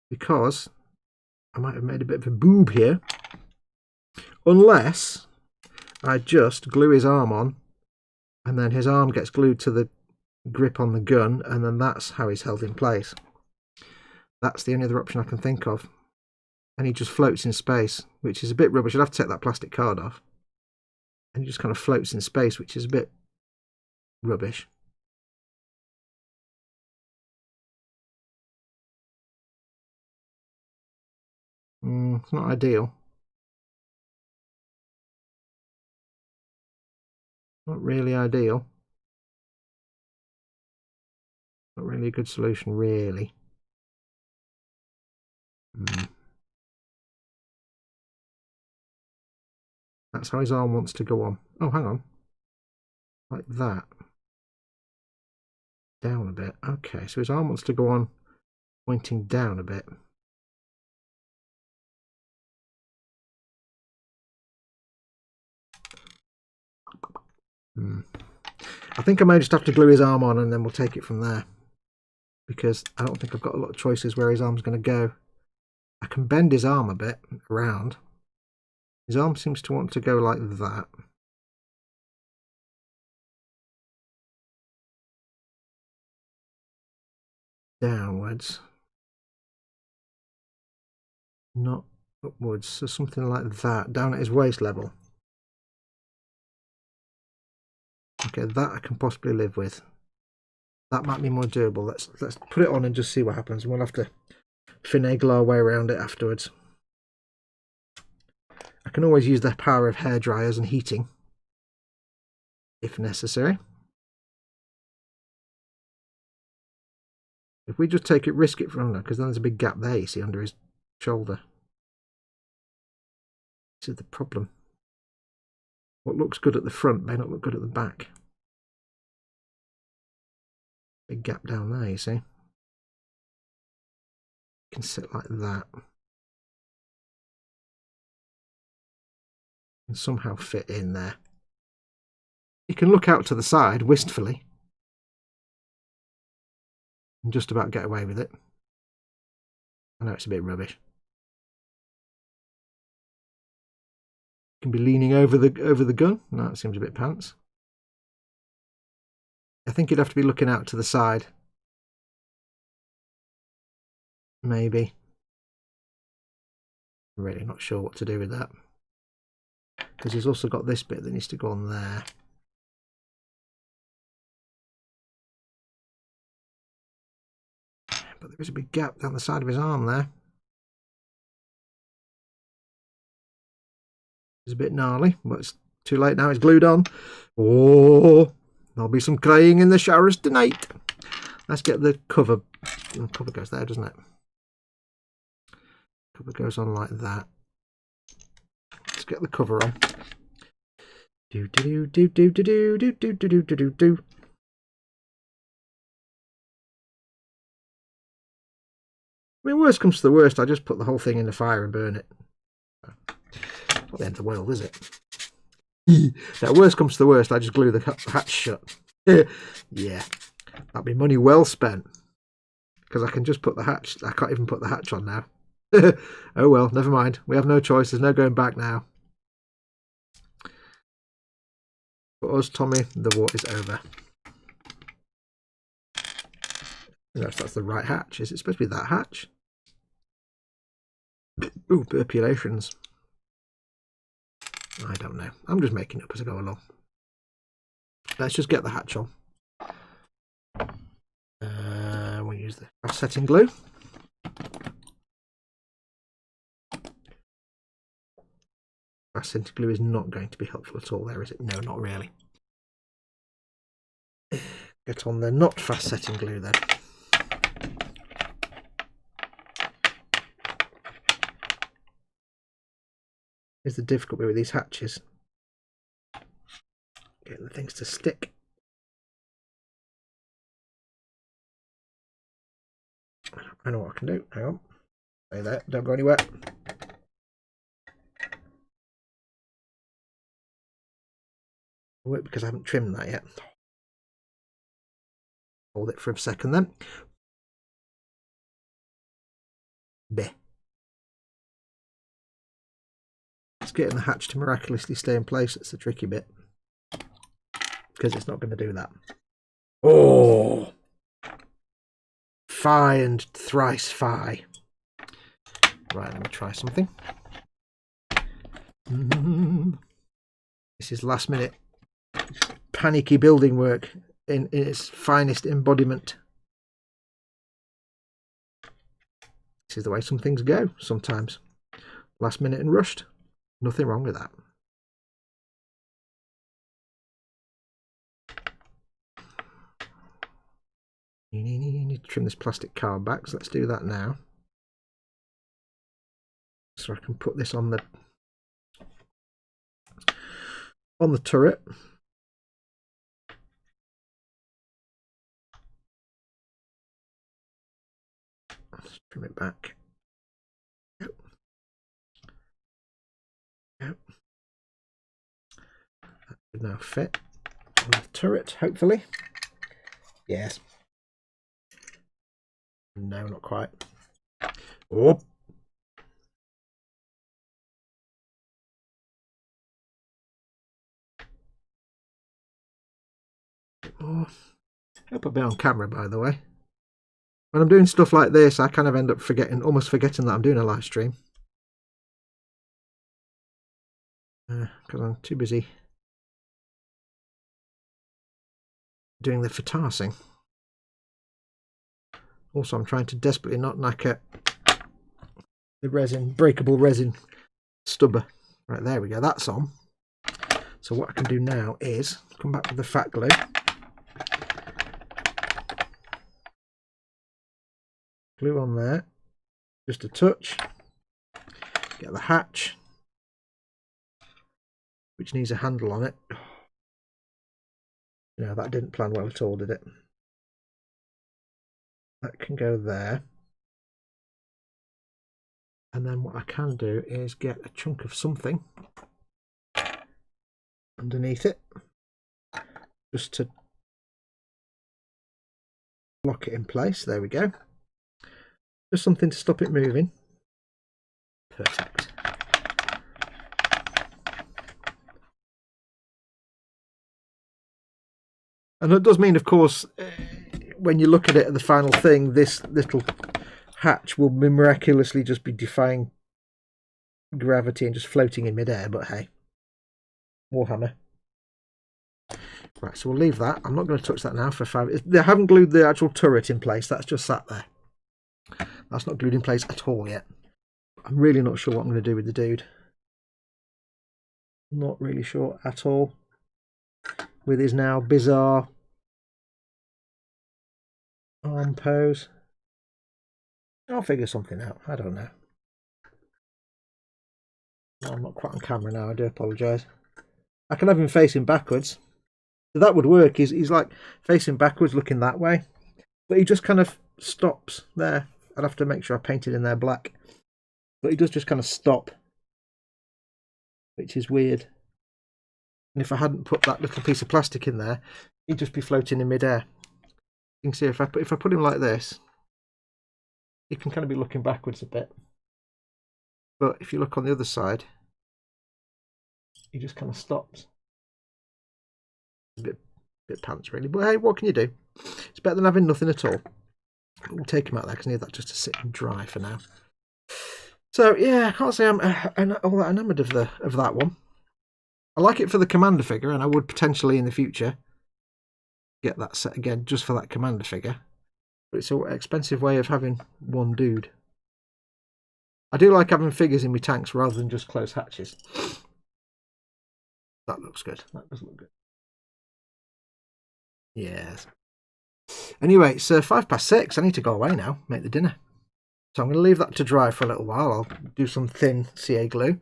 A: because I might have made a bit of a boob here. Unless I just glue his arm on, and then his arm gets glued to the grip on the gun, and then that's how he's held in place. That's the only other option I can think of. And he just floats in space, which is a bit rubbish. I'd have to take that plastic card off. And he just kind of floats in space, which is a bit rubbish. It's not ideal. Not really ideal. Not really a good solution, really. That's how his arm wants to go on. Oh, hang on. Like that. Down a bit. Okay, so his arm wants to go on pointing down a bit. I think I may just have to glue his arm on and then we'll take it from there. Because I don't think I've got a lot of choices where his arm's going to go. I can bend his arm a bit around. His arm seems to want to go like that. Downwards. Not upwards. So something like that. Down at his waist level. Okay, that I can possibly live with. That might be more doable. Let's put it on and just see what happens. We'll have to finagle our way around it afterwards. I can always use the power of hair dryers and heating if necessary. If we just take it, risk it from there, because then there's a big gap there, you see, under his shoulder. This is the problem. What looks good at the front may not look good at the back. Big gap down there, you see. You can sit like that. can somehow fit in there. You can look out to the side wistfully and just about get away with it. I know it's a bit rubbish. You can be leaning over the gun. No, it seems a bit pants. I think you'd have to be looking out to the side. Maybe. I'm really not sure what to do with that. Because he's also got this bit that needs to go on there. But there is a big gap down the side of his arm there. It's a bit gnarly, but it's too late now. It's glued on. Oh, there'll be some crying in the showers tonight. Let's get the cover. The cover goes there, doesn't it? Cover goes on like that. Let's get the cover on. Do do do do do do do do do do do do. I mean, worst comes to the worst, I just put the whole thing in the fire and burn it. Not the end of the world, is it? Now, worst comes to the worst, I just glue the hatch shut. Yeah, that'd be money well spent. Because I can just put the hatch, I can't even put the hatch on now. Oh well, never mind. We have no choice, there's no going back now. For us, Tommy, the war is over. I don't know if that's the right hatch. Is it supposed to be that hatch? Ooh, burpulations. I don't know. I'm just making it up as I go along. Let's just get the hatch on. We'll use the fast setting glue. Fast setting glue is not going to be helpful at all there, is it? No, not really. Get on the not fast setting glue then. Here's the difficulty with these hatches. Getting the things to stick. I know what I can do. Hang on. Stay there. Don't go anywhere. Wait, because I haven't trimmed that yet. Hold it for a second then. There. It's getting the hatch to miraculously stay in place. That's the tricky bit. Because it's not going to do that. Oh! Fie and thrice fie. Right, let me try something. This is last minute panicky building work in its finest embodiment. This is the way some things go sometimes. Last minute and rushed. Nothing wrong with that. You need to trim this plastic card back, so let's do that now. So I can put this on the turret. Let's trim it back. Yep. Yep. That should now fit on the turret, hopefully. Yes. No, not quite. Oh. Oh. I hope I've been on camera, by the way. When I'm doing stuff like this, I kind of end up almost forgetting that I'm doing a live stream. Because I'm too busy doing the fatarsing. Also, I'm trying to desperately not knacker the breakable resin stubber. Right, there we go, that's on. So what I can do now is come back with the fat glue. Glue on there, just a touch. Get the hatch, which needs a handle on it. No, that didn't plan well at all, did it? That can go there. And then what I can do is get a chunk of something. underneath it, just to lock it in place. There we go. Just something to stop it moving. Perfect. And it does mean, of course, when you look at it at the final thing, this little hatch will miraculously just be defying gravity and just floating in midair. But hey, Warhammer. Right, so we'll leave that. I'm not going to touch that now for 5. They haven't glued the actual turret in place. That's just sat there. That's not glued in place at all yet. I'm really not sure what I'm going to do with the dude. Not really sure at all. With his now bizarre arm pose. I'll figure something out. I don't know. No, I'm not quite on camera now. I do apologise. I can have him facing backwards. So that would work. He's like facing backwards, looking that way. But he just kind of stops there. I'd have to make sure I painted in there black. But he does just kind of stop. Which is weird. And if I hadn't put that little piece of plastic in there, he'd just be floating in midair. You can see if I put him like this, he can kind of be looking backwards a bit. But if you look on the other side, he just kind of stops. A bit pants really, but hey, what can you do? It's better than having nothing at all. We'll take him out there because I need that just to sit and dry for now. So yeah, I can't say I'm all that enamoured of that one. I like it for the commander figure, and I would potentially in the future get that set again just for that commander figure. But it's an expensive way of having one dude. I do like having figures in my tanks rather than just closed hatches. That looks good. That does look good. Yes. Anyway, it's 6:05. I need to go away now, make the dinner. So I'm going to leave that to dry for a little while. I'll do some thin CA glue.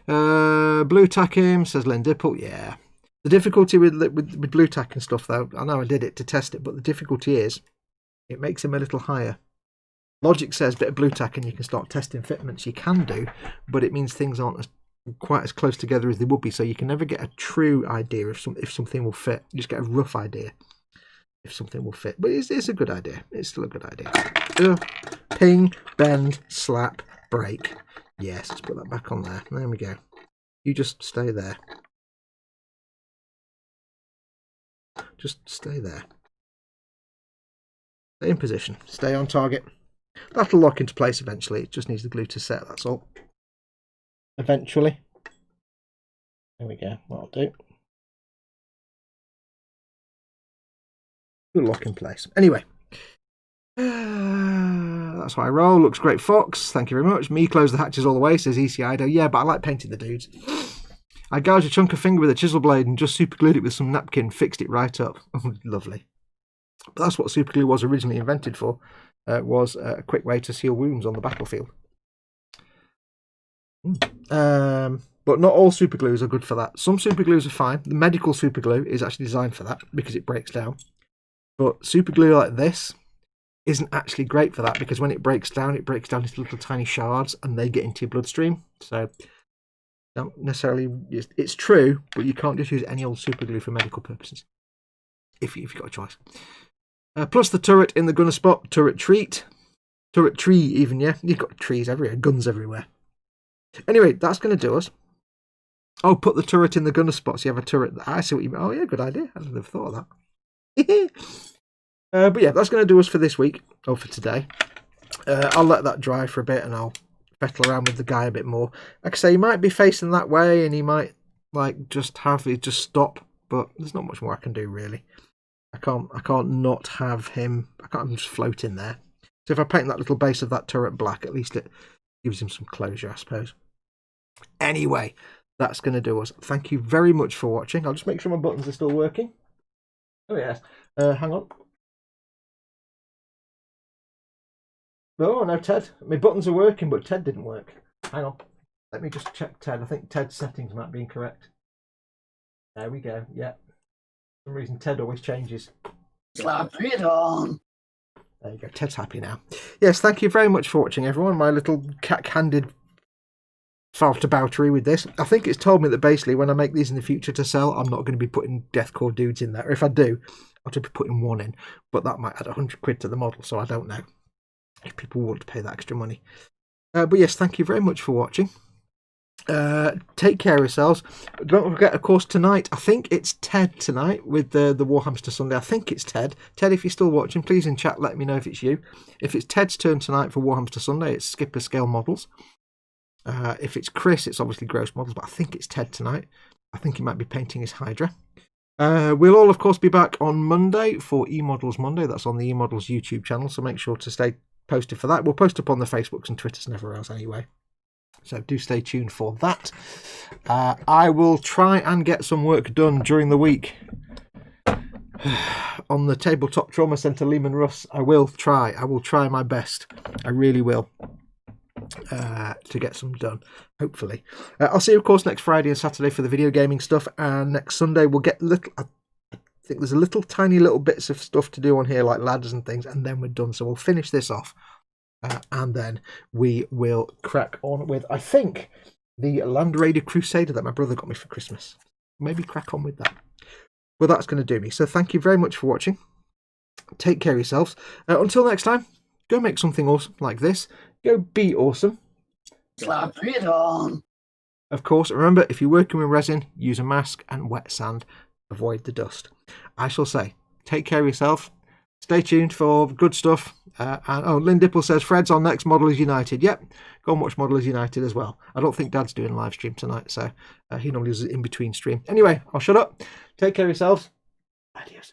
A: Blue tack him, says Lynn Dipple. Yeah. The difficulty with blue tack and stuff, though, I know I did it to test it, but the difficulty is it makes him a little higher. Logic says bit of blue tack and you can start testing fitments. You can do, but it means things aren't quite as close together as they would be, so you can never get a true idea if something will fit. You just get a rough idea if something will fit. But it's a good idea. It's still a good idea. Ping, bend, slap, break. Yes, let's put that back on there. There we go. You just stay there. Just stay there. Stay in position. Stay on target. That'll lock into place eventually. It just needs the glue to set, that's all. Eventually. There we go. That'll do. It'll lock in place. Anyway. That's how I roll. Looks great, Fox. Thank you very much. Me close the hatches all the way, says EC Ido. Yeah, but I like painting the dudes. I gouged a chunk of finger with a chisel blade and just super glued it with some napkin, fixed it right up. Lovely. But that's what super glue was originally invented for. Was a quick way to seal wounds on the battlefield. But not all super glues are good for that. Some super glues are fine. The medical super glue is actually designed for that because it breaks down. But super glue like this isn't actually great for that because when it breaks down into little tiny shards and they get into your bloodstream. So don't necessarily, it's true, but you can't just use any old super glue for medical purposes if you've got a choice. Plus the turret in the gunner spot, turret tree even, yeah. You've got trees everywhere, guns everywhere. Anyway, that's going to do us. Oh, put the turret in the gunner spot so you have a turret. I see what you mean. Oh yeah, good idea. I didn't have thought of that. But yeah, that's going to do us for this week, or for today. I'll let that dry for a bit and I'll fettle around with the guy a bit more. Like I say, he might be facing that way and he might like just have it just stop, but there's not much more I can do really. I can't not have him. I can't just float in there. So if I paint that little base of that turret black, at least it gives him some closure, I suppose. Anyway, that's going to do us. Thank you very much for watching. I'll just make sure my buttons are still working. Oh yes. Hang on. Oh no, Ted. My buttons are working, but Ted didn't work. Hang on. Let me just check Ted. I think Ted's settings might be incorrect. There we go. Yeah. For some reason Ted always changes.
B: Slap it on.
A: There you go. Ted's happy now. Yes, thank you very much for watching, everyone. My little cat-handed falterboutery with this. I think it's told me that basically when I make these in the future to sell, I'm not going to be putting deathcore dudes in there. If I do, I'll just be putting one in, but that might add 100 quid to the model, so I don't know if people want to pay that extra money. But yes, thank you very much for watching. Take care of yourselves. Don't forget, of course, tonight, I think it's Ted tonight with the Warhammer Sunday. I think it's Ted. Ted, if you're still watching, please in chat let me know if it's you. If it's Ted's turn tonight for Warhammer Sunday, it's Skipper Scale Models. If it's Chris, it's obviously Gross Models, but I think it's Ted tonight. I think he might be painting his Hydra. We'll all, of course, be back on Monday for eModels Monday. That's on the eModels YouTube channel, so make sure to stay posted for that. We'll post up on the Facebooks and Twitters and everywhere else anyway. So do stay tuned for that. I will try and get some work done during the week on the Tabletop Trauma Centre Lehman Russ. I will try my best. I really will, to get some done, hopefully. I'll see you, of course, next Friday and Saturday for the video gaming stuff, and next Sunday we'll get I think there's a tiny little bits of stuff to do on here, like ladders and things, and then we're done. So we'll finish this off. And then we will crack on with, I think, the Land Raider Crusader that my brother got me for Christmas. Maybe crack on with that. Well, that's going to do me. So thank you very much for watching. Take care of yourselves. Until next time, go make something awesome like this. Go be awesome.
B: Slap it on.
A: Of course, remember, if you're working with resin, use a mask and wet sand. Avoid the dust. I shall say, take care of yourself. Stay tuned for good stuff. Lynn Dipple says Fred's on next Modelers United. Yep, go and watch Modelers United as well. I don't think Dad's doing a live stream tonight, so he normally does it in between stream. Anyway, I'll shut up. Take care of yourselves. Adios.